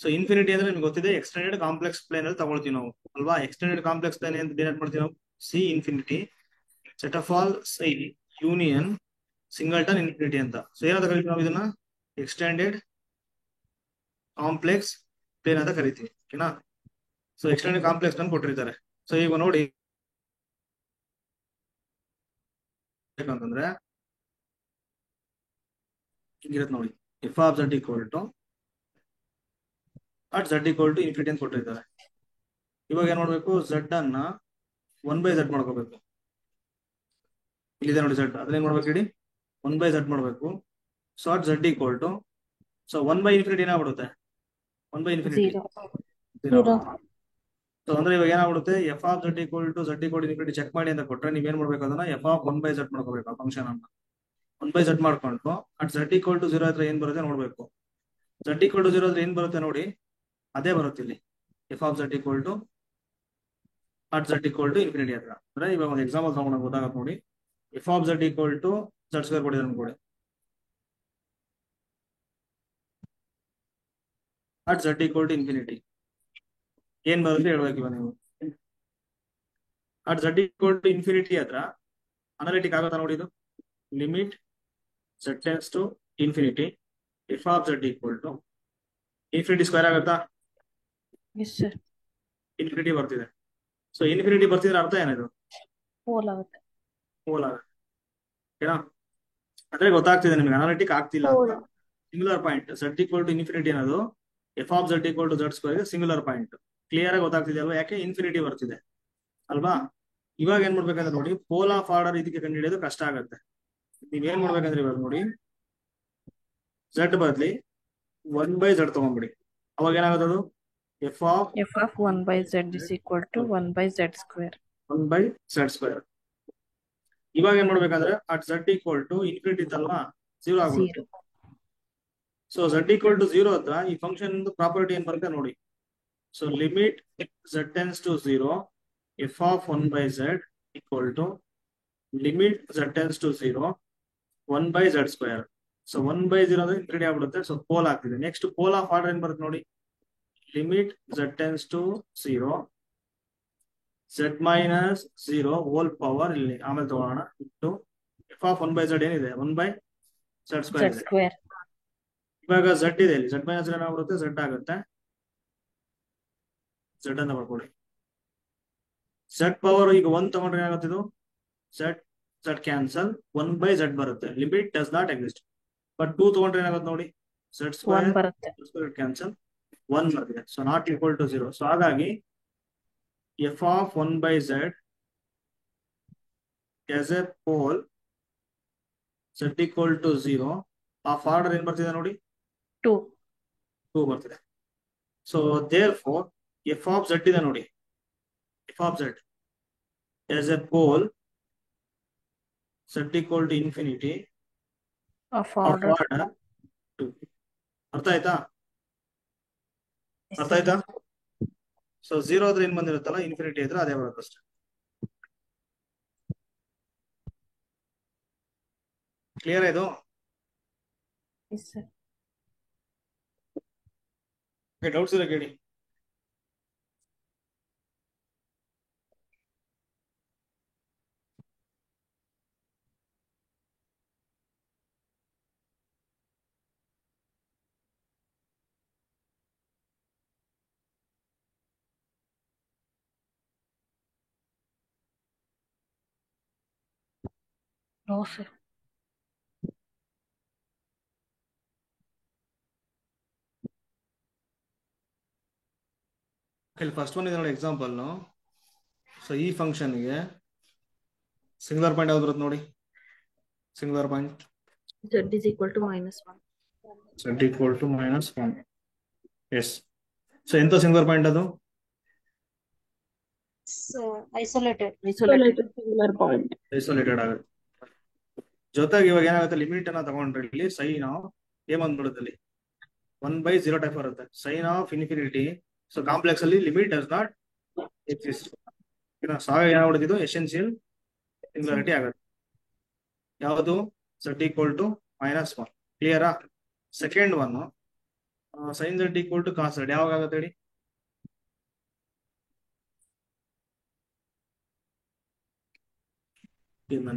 ಸೊ ಇನ್ಫಿನಿಟಿ ಅಂದ್ರೆ ನಿಮ್ಗೆ ಗೊತ್ತಿದೆ ಎಕ್ಸ್ಟೆಂಡೆಡ್ ಕಾಂಪ್ಲೆಕ್ಸ್ ಪ್ಲೇನ್ ಅಲ್ಲಿ ತಗೊಳ್ತೀವಿ ನಾವು ಅಲ್ವಾ. ಎಕ್ಸ್ಟೆಂಡೆಡ್ ಕಾಂಪ್ಲೆಕ್ಸ್ ಪ್ಲೇನ್ ಅಂತ ಡಿನೋಟ್ ಮಾಡ್ತೀವಿ ನಾವು C infinity set of all C union singleton infinity ಅಂತ. ಸೊ ಏನಂತ ಕರಿತೀವಿ ನಾವು ಇದನ್ನ ಎಕ್ಸ್ಟೆಂಡೆಡ್ ಕಾಂಪ್ಲೆಕ್ಸ್ ಪ್ಲೇನ್ ಅಂತ ಕರಿತೀವಿ, ಓಕೆನಾ? ಸೊ ಎಕ್ಸ್ಟೆಂಡೆಡ್ ಕಾಂಪ್ಲೆಕ್ಸ್ ಅನ್ನು ಕೊಟ್ಟಿರ್ತಾರೆ. ಸೊ ಈಗ ನೋಡಿ ಅಂತಂದ್ರೆ ಹಿಂಗಿರುತ್ತೆ ನೋಡಿ F of z equal to at z equal to infinity ಅಂತ ಕೊಟ್ಟಿರ್ತಾರೆ. ಇವಾಗ ಏನ್ ಮಾಡ್ಬೇಕು z ಅನ್ನ 1/z ಮಾಡ್ಕೋಬೇಕು. ಇಲ್ಲಿದೆ ನೋಡಿ z, ಅದನ್ನೇನ್ ಮಾಡ್ಬೇಕು ಹೇಳಿ 1/z ಮಾಡ್ಬೇಕು. So at z equal to so 1/ಇನ್ಫಿನಿಟಿ ಏನಾಗ್ಬಿಡುತ್ತೆ 1/ಇನ್ಫಿನಿಟಿ 0. ಸೊ ಅಂದ್ರೆ ಇವಾಗ ಏನಾಗ್ಬಿಡುತ್ತೆ f of z equal to infinity check ಮಾಡಿ ಅಂತ ಕೊಟ್ರೆ ನೀವ್ ಏನ್ ಮಾಡ್ಬೇಕು ಅದನ್ನ ಎಫ್ ಆಫ್ 1/z ಮಾಡ್ಕೋಬೇಕು. ಆ ಫಂಕ್ಷನ್ ಅನ್ನ 1/z ಮಾಡ್ಕೊಂಡು ಅಟ್ z equal to 0 ಹತ್ರ ಏನ್ ಬರುತ್ತೆ ನೋಡ್ಬೇಕು. z equal to 0 ಹತ್ರ ಏನ್ ಬರುತ್ತೆ ನೋಡಿ ಅದೇ ಬರುತ್ತೆ ಇಲ್ಲಿ F of z equal to at z equal to infinity ಹತ್ರ. ಅಂದ್ರೆ ಇವಾಗ ಒಂದು ಎಕ್ಸಾಂಪಲ್ ತಗೊಂಡಾಗ ಗೊತ್ತಾಗತ್ತೆ ನೋಡಿ. F of z equal to z² ಕೊಡಿದ್ರೆ ಅನ್ಕೊಳ್ಳಿ at z equal to infinity ಏನ್ ಬರುತ್ತೆ ಹೇಳ್ಬೇಕು ಇವಾಗ ನೀವು. At z equal to infinity ಹತ್ರ ಅನಾಲಿಟಿಕ್ ಆಗುತ್ತಾ ನೋಡಿ ಇದು limit z tends to infinity F of z equal to infinity square ಆಗುತ್ತಾ? ಇನ್ಫಿನಿಟಿ ಬರ್ತಿದೆ. ಸೊ ಇನ್ಫಿನಿಟಿ ಬರ್ತಿದ್ರೆ ಅರ್ಥ ಏನಿದು ಹೋಲ್ ಆಗುತ್ತೆ, ಓಕೆನಾ? ಅಂದ್ರೆ ಗೊತ್ತಾಗ್ತಿದೆ ನಿಮ್ಗೆ ಅನಾಲಿಟಿಕ್ ಆಗ್ತಿಲ್ಲ ಅಂತ. Singular point z equal to infinity ಅನ್ನೋದು f of z equal to z² singular point. Clear ಆಗಿ ಗೊತ್ತಾಗ್ತಿದೆ ಅಲ್ವಾ? ಯಾಕೆ ಇನ್ಫಿನಿಟಿ ಬರ್ತಿದೆ ಅಲ್ವಾ? ಇವಾಗ ಏನ್ ಮಾಡ್ಬೇಕಂದ್ರೆ ನೋಡಿ ಪೋಲ್ ಆಫ್ ಆರ್ಡರ್ ಇದಕ್ಕೆ ಕಂಡುಹಿಡಿಯೋದು ಕಷ್ಟ ಆಗುತ್ತೆ. ನೀವ್ ಏನ್ ಮಾಡ್ಬೇಕಂದ್ರೆ ಇವಾಗ ನೋಡಿ z ಬದ್ಲಿ 1/z ತಗೊಂಡ್ಬಿಡಿ. ಅವಾಗ ಏನಾಗುತ್ತೆ ಅದು f of 1/z is equal to 1/z². 1/z². ಇವಾಗ ಏನ್ ಮಾಡ್ಬೇಕಂದ್ರೆ at z equal to infinity ಇತ್ತಲ್ವಾ 0 ಆಗುತ್ತೆ. ಸೊ z equal to 0 ಹತ್ರ ಈ ಫಂಕ್ಷನ್ ಪ್ರಾಪರ್ಟಿ ಏನ್ ಬರುತ್ತೆ ನೋಡಿ. So limit z tends to 0 f of 1/z equal to limit z tends to 0 1/z². So 1/0 ಅಂದ್ರೆ ಇನ್ಫಿನಿಟಿ ಆಗ್ಬಿಡುತ್ತೆ. ಸೊ ಪೋಲ್ ಆಗ್ತಿದೆ. ನೆಕ್ಸ್ಟ್ ಪೋಲ್ ಆಫ್ ಆರ್ಡರ್ ಏನ್ ಬರುತ್ತೆ ನೋಡಿ limit z tends to 0 z minus 0 whole power ಇಲ್ಲಿ ಆಮೇಲೆ ತಗೋಣ into F of 1/z ಏನಿದೆ 1/z². ಇವಾಗ z ಇದೆ ಇಲ್ಲಿ z minus ಏನಾಗ್ಬಿಡುತ್ತೆ z ಆಗುತ್ತೆ. z ಅನ್ನ ಮಾಡ್ಕೊಳ್ಳಿ. z ಪವರ್ ಈಗ 1 ತಗೊಂಡ್ರೆ ಏನಾಗುತ್ತೆ ಇದು z ಕ್ಯಾನ್ಸಲ್ 1/z ಬರುತ್ತೆ. Limit does not exist. But 2 ತಗೊಂಡ್ರೆ ಏನಾಗುತ್ತೆ ನೋಡಿ z² ಕ್ಯಾನ್ಸಲ್ 1 ಬರ್ತಿದೆ. So not equal to 0. So ಹಾಗಾಗಿ f of 1/z as a pole z equal to 0 of order ಏನ್ ಬರ್ತಿದೆ ನೋಡಿ 2 ಬರ್ತಿದೆ. So therefore f of z ಇದೆ ನೋಡಿ F of z as a pole z equal to infinity of of order order 2. ಅರ್ಥ ಆಯ್ತಾ? ಅರ್ಥ sir. ಆಯ್ತಾ? ಸೊ 0 ಆದ್ರೆ ಏನ್ ಬಂದಿರುತ್ತಲ್ಲ, ಇನ್ಫಿನಿಟಿ ಇದ್ರೆ ಅದೇ ಬರುತ್ತೆ ಅಷ್ಟೇ. ಕ್ಲಿಯರ್ ಇದು? Yes sir. ಡೌಟ್ಸ್ ಇರೋ ಕೇಳಿ. No sir. ಇಲ್ಲಿ ಫಸ್ಟ್ ಒನ್ ಇದೆ ನೋಡಿ ಎಕ್ಸಾಂಪಲ್. ಸೊ ಈ ಫಂಕ್ಷನ್ಗೆ ಸಿಂಗುಲರ್ ಪಾಯಿಂಟ್ ಯಾವ್ದು ಬರುತ್ತೆ ನೋಡಿ? Singular point z is equal to -1. z equal to -1. Yes. So ಎಂತ ಸಿಂಗುಲರ್ ಪಾಯಿಂಟ್ ಅದು? Isolated singular point. ಐಸೋಲೇಟೆಡ್ ಆಗುತ್ತೆ. ಜೊತೆಗೆ ಇವಾಗ ಏನಾಗುತ್ತೆ, ಲಿಮಿಟ್ ಅನ್ನ ತಗೊಂಡ್ರೆ ಇಲ್ಲಿ ಸೈನ್ ಆಫ್ ಏನ್ ಬಂದ್ಬಿಡುತ್ತೆ ಅಲ್ಲಿ 1/0 ಟೈಪ್ ಬರುತ್ತೆ. Sine of infinity. So complex ಅಲ್ಲಿ ಲಿಮಿಟ್ ಡಸ್ ನಾಟ್ ಎಕ್ಸಿಸ್ಟ್. ಏನಾಗ್ಬಿಡುತ್ತೆ, ಇದು ಎಸೆನ್ಷಿಯಲ್ ಸಿಂಗುಲಾರಿಟಿ ಆಗುತ್ತೆ. ಯಾವುದು? z equal to -1. ಕ್ಲಿಯರಾ? Second one sin z equal to cos z ಯಾವಾಗ ಆಗುತ್ತೆ ಹೇಳಿ?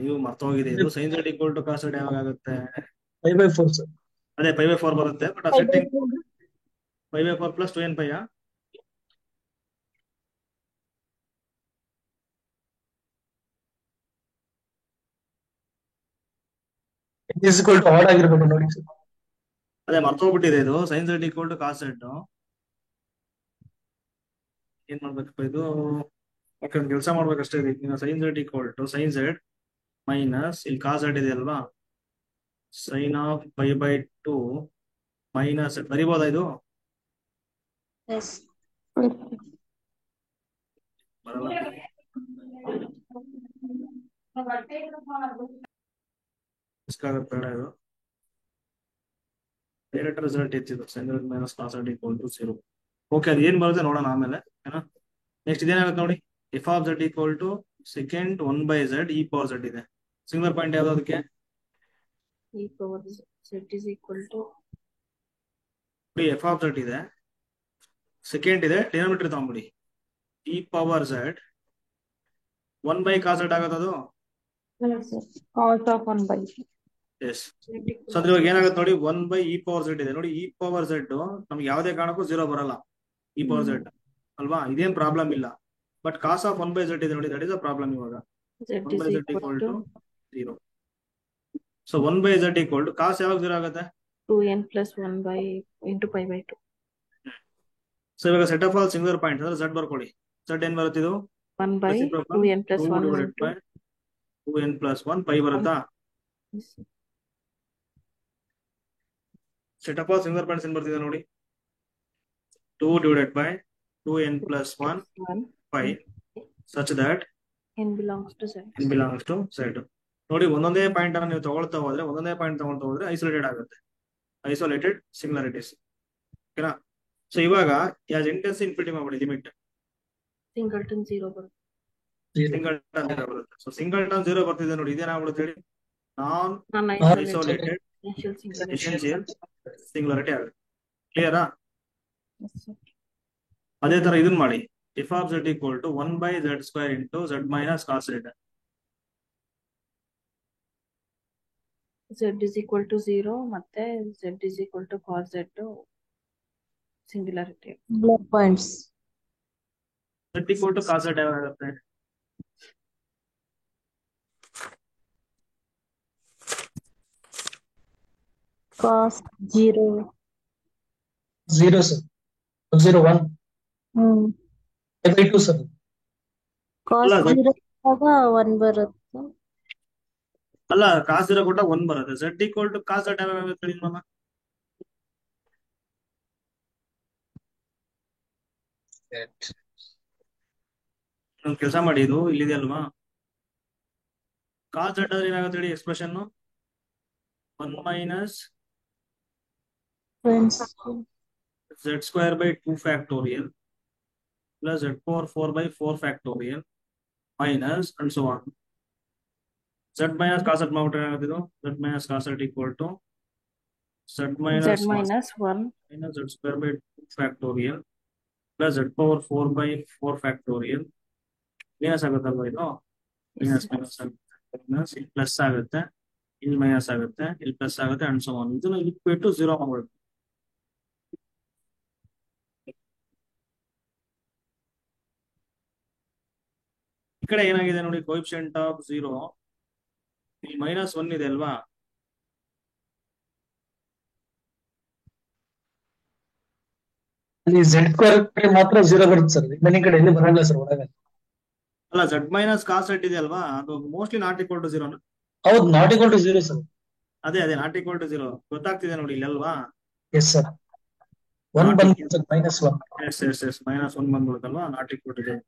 ನೀವು ಮರ್ತೋಗಿದೆ ಇದು. sin z equal to cos z ಯಾವಾಗ ಆಗುತ್ತೆ? 5/4 ಸರ್. ಅದೇ π/4 ಬರುತ್ತೆ. ಬಟ್ ಆ setting 5/4 + 2n π. Is equal to odd ಆಗಿರ್ಬೇಕು ನೋಡಿ ಸರ್. ಅದೇ ಮರ್ತೋಗ್ಬಿಟ್ಟಿದೆ ಇದು. sin z equal to cos z ಏನ್ ಮಾಡ್ಬೇಕಪ್ಪ ಇದು? ಓಕೆ, ಒಂದು ಕೆಲಸ ಮಾಡ್ಬೇಕಷ್ಟೇ. ಈಗ sin z equal to sin z minus ಇಲ್ಲಿ cos z ಇದೆ ಅಲ್ವಾ, sin of π/2 ಮೈನಸ್ ಬರಿಬೋದಾ ಇದು? ಎಸ್ ಬರಲ್ಲ. ಬೇಡ ಇದು. ಡೈರೆಕ್ಟ್ ರಿಸಲ್ಟ್ ಇತ್ತಿದ್ದು sin z - cos z equal to 0. Okay, ಅದು ಏನ್ ಬರುತ್ತೆ ನೋಡೋಣ ಆಮೇಲೆ. ನೆಕ್ಸ್ಟ್ ಇದೇನಾಗುತ್ತೆ ನೋಡಿ, f of z equal to secant 1/z e power z ಇದೆ. ಸಿಂಗುಲರ್ ಪಾಯಿಂಟ್ ಯಾವ್ದು ಅದಕ್ಕೆ? e power z is equal to f of z ಇದೆ, ಸೆಕೆಂಡ್ ಇದೆ, denominator ತಗೊಂಬಿಡಿ e power z 1/cos z ಆಗುತ್ತೆ ಅದು. cos of 1/. ಎಸ್. ಸೊ ಅದ್ರ ಇವಾಗ ಏನಾಗುತ್ತೆ ನೋಡಿ, 1/e power z ಇದೆ ನೋಡಿ. e power z ನಮ್ಗೆ ಯಾವುದೇ ಕಾರಣಕ್ಕೂ 0 ಬರಲ್ಲ, e power z ಅಲ್ವಾ? ಇದೇನ್ ಪ್ರಾಬ್ಲಮ್ ಇಲ್ಲ. ಬಟ್ ಕಾಸ್ ಆಫ್ 1/z ಇದೆ ನೋಡಿ, ದಟ್ ಇಸ್ ಅ ಪ್ರಾಬ್ಲಮ್. ಇವಾಗ z is 1/z equal to 0. So 1/z equal to ಕಾಸ್ ಯಾವಾಗ 0 ಆಗುತ್ತೆ? 2n + 1 into π/2. ಸೊ ಇವಾಗ set of all singular point ಅಂದ್ರೆ z ಬರ್ಕೊಳ್ಳಿ. z ಏನ್ ಬರುತ್ತೆ ಇದು? 1/2n + 1 into 2n + 1 π ಬರುತ್ತಾ? Set of all singular points ಏನ್ ಬರ್ತಿದೆ ನೋಡಿ, 2/2n + 1 π such that n belongs to z. n belongs to z. ನೋಡಿ, ಒಂದೊಂದೇ ಪಾಯಿಂಟ್ ಅನ್ನ ನೀವು ತಗೊಳ್ತಾ ಹೋದ್ರೆ ಐಸೋಲೇಟೆಡ್ ಆಗುತ್ತೆ. ಐಸೋಲೇಟೆಡ್ ಸಿಂಗುಲಾರಿಟೀಸ್. ಓಕೆನಾ? ಸೊ ಇವಾಗ ಯಾಸ್ ಇಂಟೆನ್ಸ್ ಇನ್ಫಿನಿಟಿ ಮಾಡ್ಬಿಡಿ ಲಿಮಿಟ್. ಸಿಂಗಲ್ಟನ್ 0 ಬರುತ್ತೆ. ಸಿಂಗಲ್ಟನ್ 0 ಬರುತ್ತೆ. ಸೊ ಸಿಂಗಲ್ಟನ್ 0 ಬರ್ತಿದೆ ನೋಡಿ, ಇದೇನಾಗ್ಬಿಡುತ್ತೆ ಹೇಳಿ? ನಾನ್ ಐಸೋಲೇಟೆಡ್ ಎಸೆನ್ಷಿಯಲ್ ಸಿಂಗುಲಾರಿಟಿ ಆಗುತ್ತೆ. ಕ್ಲಿಯರಾ? ಅದೇ ತರ ಇದನ್ನ ಮಾಡಿ, f of z equal to 1/z² into z - cos z. z is equal to 0 ಮತ್ತೆ z is equal to cos z singularity. Blood points z equal to cos z ಯಾವಾಗ ಆಗುತ್ತೆ? ಕಾಸ್ 0 0 sir. 0 1 5/2 sir. ಕಾಸ್ ಅಲ್ಲ, 0 ಆಗ 1 ಬರುತ್ತೆ. ಅಲ್ಲ, cos 0 ಕೊಟ್ಟ 1 ಬರುತ್ತೆ. z equal to cos z ಯಾವಾಗ ಆಗುತ್ತೆ ಹೇಳಿ ಮಾಮ? ಒಂದು ಕೆಲಸ ಮಾಡಿ, ಇದು ಇಲ್ಲಿದೆ ಅಲ್ವಾ, ಕಾಸ್ ಝಡ್ ಆದ್ರೆ ಏನಾಗುತ್ತೆ ಹೇಳಿ expression 1 minus z square by 2 factorial plus z power 4 by 4 factorial minus and so on. z minus cos z ಮಾಡ್ಬಿಟ್ರೆ ಏನಾಗುತ್ತೆ ಇದು z minus cos z equal to z z minus minus 1 minus z square by 2 factorial plus z power 4 by 4 factorial minus ಆಗುತ್ತಲ್ವಾ ಇದು minus minus ಆಗುತ್ತೆ minus ಇಲ್ಲಿ plus ಆಗುತ್ತೆ ಇಲ್ಲಿ minus ಆಗುತ್ತೆ ಇಲ್ಲಿ ಪ್ಲಸ್ ಆಗುತ್ತೆ ಅಂಡ್ ಸೊ ಆನ್. ಇದನ್ನ ಇಲ್ಲಿ ಬಿಟ್ಟು 0 ಮಾಡ್ಬಿಡುತ್ತೆ. ಈ ಕಡೆ ಏನಾಗಿದೆ ನೋಡಿ ಕೋಎಫಿಷಿಯಂಟ್ ಆಫ್ 0 ಇಲ್ಲಿ -1 ಇದೆ ಅಲ್ವಾ, ಅಲ್ಲಿ z ಸ್ಕ್ವೇರ್ ಕಡೆ ಮಾತ್ರ 0 ಬರುತ್ತೆ ಸರ್, ಇನ್ನೊಂದ್ ಕಡೆ ಎಲ್ಲಿ ಬರಲ್ಲ ಸರ್ ಒಳಗೆ. ಅಲ್ಲ z ಮೈನಸ್ ಕಾಸ್ ಝಡ್ ಇದೆ ಅಲ್ವಾ, ಅದು ಮೋಸ್ಟ್ಲಿ ನಾಟ್ ಈಕ್ವಲ್ ಟು 0. ಹೌದು, ನಾಟ್ ಈಕ್ವಲ್ ಟು 0 ಸರ್. ಅದೇ ನಾಟ್ ಈಕ್ವಲ್ ಟು 0 ಗೊತ್ತಾಗ್ತಿದೆ ನೋಡಿ ಇಲ್ಲಿ ಅಲ್ವಾ. ಎಸ್ ಸರ್, 1 ಬಂತು ಸರ್, -1. ಎಸ್ -1 ಬಂದ್ಬಿಡುತ್ತಲ್ವಾ, ನಾಟ್ ಈಕ್ವಲ್ ಟು 0.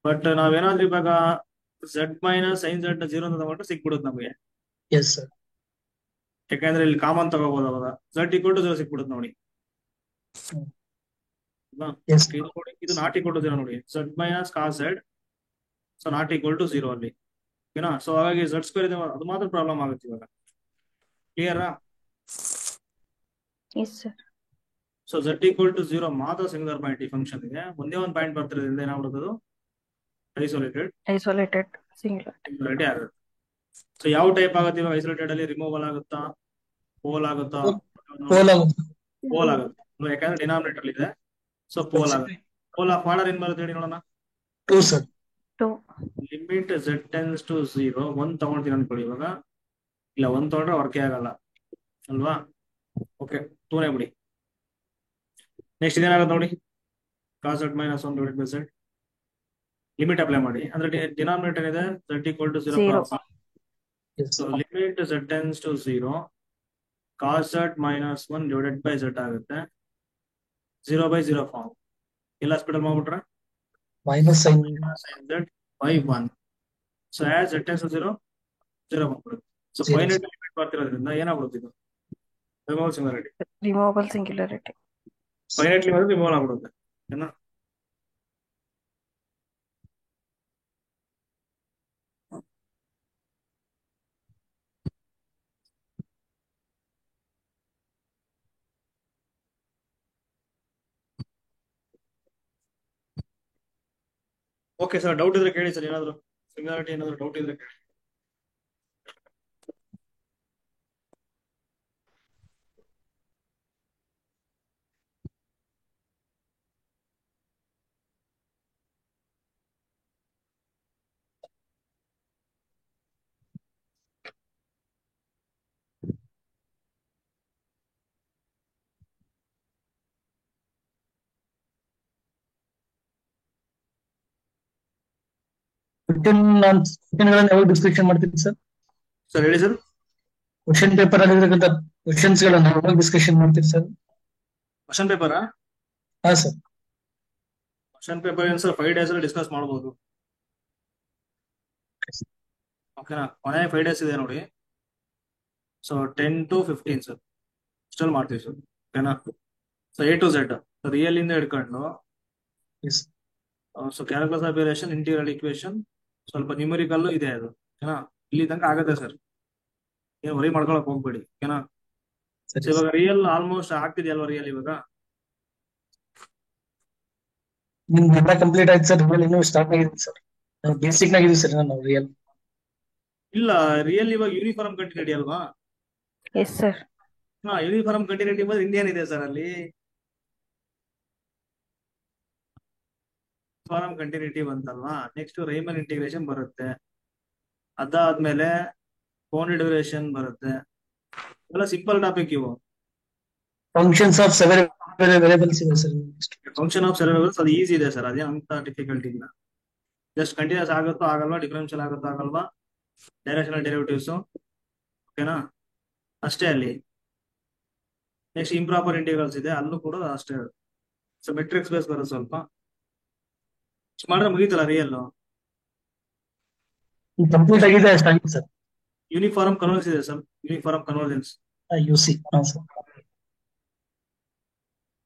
ಬಟ್ ನಾವೇನಾದ್ರೂ ಇವಾಗ z ಮೈನಸ್ ಸೈನ್ ಝಡ್ 0 ಅಂತ ತಗೊಂಡ್ರೆ ಸಿಕ್ಬಿಡುತ್ತೆ ನಮಗೆ. Yes sir. ಯಾಕಂದ್ರೆ ಇಲ್ಲಿ ಕಾಮನ್ ತಗೋಬಹುದು ಅವಾಗ z ಈಕ್ವಲ್ ಟು 0 ಸಿಕ್ಬಿಡುತ್ತೆ ನೋಡಿ. ಎಸ್ ಇದು ನೋಡಿ, ಇದು ನಾಟ್ ಈಕ್ವಲ್ ಟು 0 ನೋಡಿ, z minus cos z so not equal to 0 ಅಲ್ಲಿ. ಓಕೆನಾ, ಸೊ ಹಾಗಾಗಿ z ಸ್ಕ್ವೇರ್ ಇದೆ, ಅದು ಮಾತ್ರ ಪ್ರಾಬ್ಲಮ್ ಆಗುತ್ತೆ ಇವಾಗ. ಕ್ಲಿಯರಾ? yes sir so z equal to 0 ಮಾತ್ರ ಸಿಂಗುಲರ್ ಪಾಯಿಂಟ್ ಈ ಫಂಕ್ಷನ್ ಇದೆ. ಒಂದೇ ಒಂದು ಪಾಯಿಂಟ್ ಬರ್ತಿರೋದ್ರಿಂದ ಏನಾಗ್ಬಿಡುತ್ತೆ, isolated singular ಸಿಂಗುಲಾರಿಟಿ ಆಗುತ್ತೆ. ಸೊ ಯಾವ ಟೈಪ್ ಆಗುತ್ತೆ ಇವಾಗ ಐಸೋಲೇಟೆಡ್ ಅಲ್ಲಿ? ರಿಮೂವಲ್ ಆಗುತ್ತಾ, ಪೋಲ್ ಆಗುತ್ತಾ? ಪೋಲ್ ಆಗುತ್ತೆ. ಪೋಲ್ ಆಗುತ್ತೆ, ಯಾಕಂದ್ರೆ ಡಿನಾಮಿನೇಟರ್ ಇದೆ. ಸೊ ಪೋಲ್ ಆಗುತ್ತೆ. ಪೋಲ್ ಆಫ್ ಆರ್ಡರ್ ಏನ್ ಬರುತ್ತೆ ಹೇಳಿ ನೋಡೋಣ. 2 sir. 2 limit z tends to 0 1 ತಗೊಳ್ತೀನಿ ಅನ್ಕೊಳ್ಳಿ ಇವಾಗ. ಇಲ್ಲ 1 ತಗೊಂಡ್ರೆ ವರ್ಕೇ ಆಗಲ್ಲ ಅಲ್ವಾ. ಓಕೆ, 2ನೇ ಬಿಡಿ. ನೆಕ್ಸ್ಟ್ ಇದೇನಾಗುತ್ತೆ ನೋಡಿ, cos z -1 divided by z. Limit apply ಮಾಡಿ, ಅಂದ್ರೆ ಡಿನಾಮಿನೇಟರ್ ಇದೆ z equal to 0. So limit z tends to 0 cos z -1 divided by z ಆಗುತ್ತೆ. 0 ಬೈ 0 ಫಾರ್ಮ್ ಎಲ್ಲ ಹಾಸ್ಪಿಟಲ್ ಮಾಡ್ಬಿಟ್ರೆ minus sine z by 1. So as z tends to 0 0 ಬಂದ್ಬಿಡುತ್ತೆ. So finite limit ಬರ್ತಿರೋದ್ರಿಂದ ಏನಾಗ್ಬಿಡುತ್ತೆ ಇದು removal singularity. removable singularity finite limit removal ಆಗ್ಬಿಡುತ್ತೆ. ಓಕೆನಾ? Okay sir, doubt ಇದ್ರೆ ಕೇಳಿ ಸರ್. ಏನಾದ್ರು ಸಿಂಗುಲಾರಿಟಿ ಏನಾದ್ರು ಡೌಟ್ ಇದ್ರೆ ಕೇಳಿ. ಕ್ವಶನ್ಗಳನ್ನು ಯಾವಾಗ ಡಿಸ್ಕಷನ್ ಮಾಡ್ತೀವಿ ಸರ್? ಸರ್ ಹೇಳಿ ಸರ್. ಕ್ವಶನ್ ಪೇಪರ್ ಆಗಿರ್ತಕ್ಕಂಥ ಕ್ವಶನ್ಸ್ ಗಳನ್ನ ಯಾವಾಗ ಡಿಸ್ಕಷನ್ ಮಾಡ್ತೀವಿ ಸರ್? ಕ್ವಶನ್ ಪೇಪರಾ? ಹಾ ಸರ್. ಕ್ವಶನ್ ಪೇಪರ್ ಏನು ಸರ್ 5 days ಅಲ್ಲಿ ಡಿಸ್ಕಸ್ ಮಾಡಬಹುದು. ಓಕೆನಾ, ಕೊನೆ 5 days ಇದೆ ನೋಡಿ. ಸೊ 10 to 15 ಸರ್ ಇಷ್ಟಲ್ಲಿ ಮಾಡ್ತೀವಿ ಸರ್. ಓಕೆನಾ? So A to Z real ಇಂದ ಹಿಡ್ಕೊಂಡು ಎಸ್ so calculus operation, integral equation, ಸ್ವಲ್ಪ ನ್ಯೂಮರಿಕಲ್ ಇದೆ ಅದು. ಓಕೆನಾ, ಇಲ್ಲಿ ತನಕ ಆಗುತ್ತೆ ಸರ್, ಏನು ವರಿ ಮಾಡ್ಕೊಳಕ್ ಹೋಗ್ಬೇಡಿ. ಓಕೆನಾ? ಸರಿ ಇವಾಗ ರಿಯಲ್ ಆಲ್ಮೋಸ್ಟ್ ಆಗ್ತಿದೆಯಲ್ವಾ ರಿಯಲ್ ಇವಾಗ? ನಿಮ್ಗೆಲ್ಲ ಕಂಪ್ಲೀಟ್ ಆಯ್ತು ಸರ್, ರಿಯಲ್ ಇನ್ನೂ ಸ್ಟಾರ್ಟ್ ಆಗಿದೆ ಸರ್. ಬೇಸಿಕ್ ನಾಗಿದೆ ಸರ್ ನಾವು ರಿಯಲ್. ಇಲ್ಲ, ರಿಯಲ್ ಇವಾಗ ಯೂನಿಫಾರ್ಮ್ ಕಂಟಿನ್ಯೂಟಿ ಅಲ್ವಾ? yes sir ಹಾ, ಯೂನಿಫಾರ್ಮ್ ಕಂಟಿನ್ಯೂಟಿ ಬಂದ್ರೆ ಇಂಡಿಯನ್ ಇದೆ ಸರ್ ಅಲ್ಲಿ. Farm continuity ಬಂತಲ್ವಾ, next Raimund integration ಬರುತ್ತೆ, ಅದಾದ್ಮೇಲೆ ಬೌಂಡೆಡ್ ಡ್ಯೂರೇಷನ್ ಬರುತ್ತೆ. ಎಲ್ಲ ಸಿಂಪಲ್ ಟಾಪಿಕ್ ಇವು. ಫಂಕ್ಷನ್ಸ್ ಆಫ್ ಸೆವೆರಲ್ ವೇರಿಯಬಲ್ಸ್ ಇದೆ ಸರ್. ಫಂಕ್ಷನ್ ಆಫ್ ಸೆವೆರಲ್ ಅದು ಈಸಿ ಇದೆ ಸರ್, ಅದೇ ಅಂತ ಡಿಫಿಕಲ್ಟಿ ಇಲ್ಲ. ಜಸ್ಟ್ ಕಂಟಿನ್ಯೂಸ್ ಆಗುತ್ತೋ ಆಗಲ್ವಾ, ಡಿಫರೆನ್ಷಿಯಲ್ ಆಗುತ್ತೋ ಆಗಲ್ವಾ, ಡೈರೆಕ್ಷನಲ್ ಡೆರಿವೇಟಿವ್ಸ್. ಓಕೆನಾ, ಅಷ್ಟೇ ಅಲ್ಲಿ. ನೆಕ್ಸ್ಟ್ ಇಂಪ್ರಾಪರ್ ಇಂಟಿಗ್ರಲ್ಸ್ ಇದೆ, ಅಲ್ಲೂ ಕೂಡ ಅಷ್ಟೇ. ಸೊ ಮೆಟ್ರಿಕ್ಸ್ ಬೇಸ್ ಬರುತ್ತೆ ಸ್ವಲ್ಪ. ಮಾಡಿದ್ರೆ ಮುಗೀತಲ್ಲ ರಿಯಲ್. ಕಂಪ್ಲೀಟ್ ಆಗಿದೆ ಅಷ್ಟಾಗಿದೆ ಸರ್. ಯೂನಿಫಾರ್ಮ್ ಕನ್ವರ್ಜೆನ್ಸ್ ಇದೆ ಸರ್, ಯೂನಿಫಾರ್ಮ್ ಕನ್ವರ್ಜೆನ್ಸ್. UC. ಹಾ ಸರ್.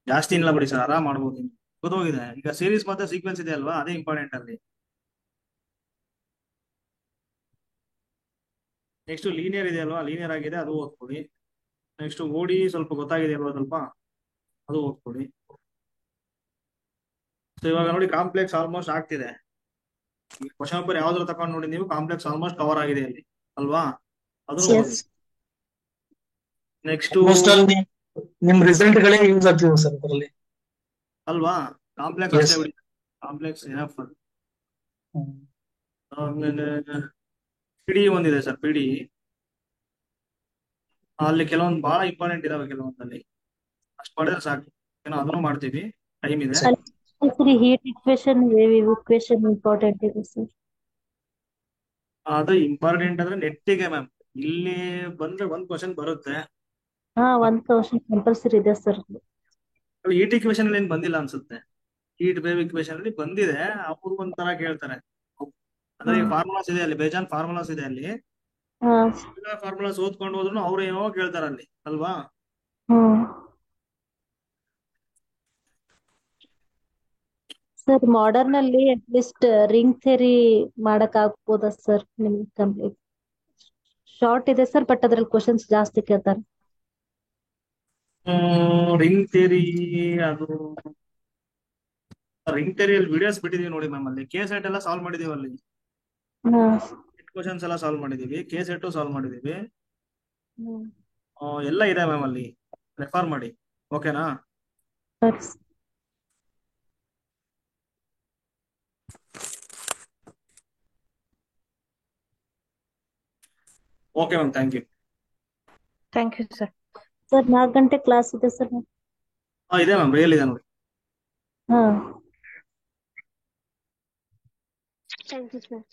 ಜಾಸ್ತಿ ಇಲ್ಲ ಬಿಡಿ ಸರ್, ಆರಾಮ್ ಮಾಡ್ಬೋದು. ಗೊತ್ತೋಗಿದೆ. ಈಗ ಸೀರೀಸ್ ಮತ್ತೆ ಸೀಕ್ವೆನ್ಸ್ ಇದೆ ಅಲ್ವಾ, ಅದೇ ಇಂಪಾರ್ಟೆಂಟ್ ಅಲ್ಲಿ. ನೆಕ್ಸ್ಟ್ ಲೀನಿಯರ್ ಇದೆ ಅಲ್ವಾ, ಲೀನಿಯರ್ ಆಗಿದೆ, ಅದು ಓದ್ಕೊಳ್ಳಿ. ನೆಕ್ಸ್ಟ್ ಓಡಿ ಸ್ವಲ್ಪ ಗೊತ್ತಾಗಿದೆ ಅಲ್ವಾ ಸ್ವಲ್ಪ, ಅದು ಓದ್ಕೊಳ್ಳಿ. ಸೊ ಇವಾಗ ನೋಡಿ ಕಾಂಪ್ಲೆಕ್ಸ್ ಆಲ್ಮೋಸ್ಟ್ ಆಗ್ತಿದೆ. ಕ್ವಶನ್ ಪೇಪರ್ ಯಾವ್ದಾದ್ರು ತಗೊಂಡು ನೋಡಿ ನೀವು, ಕಾಂಪ್ಲೆಕ್ಸ್ ಆಲ್ಮೋಸ್ಟ್ ಕವರ್ ಆಗಿದೆ ಅಲ್ಲಿ ಅಲ್ವಾ, ಅದನ್ನು Yes. ಓದಿ. ನೆಕ್ಸ್ಟ್ ಆಲ್ಮೋಸ್ಟ್ ಆಲ್ ನಿಮ್ ರಿಸಲ್ಟ್ ಗಳೇ ಯೂಸ್ ಆಗ್ತಿದೆ ಸರ್ ಅದರಲ್ಲಿ. ಅಲ್ವಾ, ಕಾಂಪ್ಲೆಕ್ಸ್ Yes. ಅಷ್ಟೇ ಬಿಡಿ, ಕಾಂಪ್ಲೆಕ್ಸ್ ಏನಪ್ಪ. ಹ್ಮ್. ಆಮೇಲೆ ಪಿಡಿ ಒಂದಿದೆ ಸರ್, ಪಿಡಿ ಅಲ್ಲಿ ಕೆಲವೊಂದು ಬಹಳ ಇಂಪಾರ್ಟೆಂಟ್ ಇದಾವೆ ಕೆಲವೊಂದಲ್ಲಿ, ಅಷ್ಟು ಮಾಡಿದ್ರೆ ಸಾಕು. ಏನೋ ಅದನ್ನು ಮಾಡ್ತೀವಿ, ಟೈಮ್ ಇದೆ. ಅಲ್ಲಿ heat equation, wave equation important ಇದೆ ಸರ್. ಅದು ಇಂಪಾರ್ಟೆಂಟ್ ಅಂದ್ರೆ ನೆಟ್ಟಿಗೆ ಮ್ಯಾಮ್, ಇಲ್ಲಿ ಬಂದ್ರೆ ಒಂದ್ ಕ್ವಶನ್ ಬರುತ್ತೆ. ಹಾ, ಒಂದ್ ಕ್ವಶನ್ ಕಂಪಲ್ಸರಿ ಇದೆ ಸರ್. ಹೀಟ್ ಇಕ್ವೇಶನ್ ಅಲ್ಲಿ ಏನ್ ಬಂದಿಲ್ಲ ಅನ್ಸುತ್ತೆ, ಹೀಟ್ ವೇವ್ ಇಕ್ವೇಶನ್ ಅಲ್ಲಿ ಬಂದಿದೆ, ಅವ್ರು ಒಂಥರ ಕೇಳ್ತಾರೆ. ಅಂದ್ರೆ ಫಾರ್ಮುಲಾಸ್ ಇದೆ ಅಲ್ಲಿ, ಬೇಜಾನ್ ಫಾರ್ಮುಲಾಸ್ ಇದೆ ಅಲ್ಲಿ. ಹಾ. ಫಾರ್ಮುಲಾಸ್ ಓದ್ಕೊಂಡು ಹೋದ್ರು ಅವ್ರು ಏನೋ ಕೇಳ್ತಾರ ಅಲ್ಲಿ ಅಲ್ವಾ. ಹ್ಮ್. ಸರ್ ಮಾಡರ್ನ್ ಅಲ್ಲಿ ಅಟ್ಲೀಸ್ಟ್ ರಿಂಗ್ ಥಿಯರಿ ಮಾಡಕ್ ಆಗ್ಬೋದಾ ಸರ್ ನಿಮ್ ಕಂಪ್ಲೀಟ್? ಶಾರ್ಟ್ ಇದೆ ಸರ್, ಬಟ್ ಅದ್ರಲ್ಲಿ ಕ್ವಶನ್ಸ್ ಜಾಸ್ತಿ ಕೇಳ್ತಾರೆ. ರಿಂಗ್ ಥಿಯರಿ, ಅದು ರಿಂಗ್ ಥಿಯರಿಯಲ್ಲಿ ವಿಡಿಯೋಸ್ ಬಿಟ್ಟಿದೀವಿ ನೋಡಿ ಮ್ಯಾಮ್, ಅಲ್ಲಿ ಕೆ ಸೆಟ್ ಎಲ್ಲ ಸಾಲ್ವ್ ಮಾಡಿದೀವಿ ಅಲ್ಲಿ, ಹಾ. ಕ್ವಶನ್ಸ್ ಎಲ್ಲ ಸಾಲ್ವ್ ಮಾಡಿದೀವಿ, ಕೆ ಸೆಟ್ ಸಾಲ್ವ್ ಮಾಡಿದೀವಿ. ಹ್ಮ್. ಎಲ್ಲ ಇದೆ ಮ್ಯಾಮ್ ಅಲ್ಲಿ, ರೆಫರ್ ಮಾಡಿ. ಓಕೆನಾ? ಸರಿ. Okay ma'am, thank you. Thank you sir. Sir 4 ಗಂಟೆ ಕ್ಲಾಸ್ ಇದೆ ಸರ್. ಇದೆ ಮ್ಯಾಮ್, ರಿಯಲ್ ಇದೆ ನೋಡಿ. ಹಾ. Thank you sir.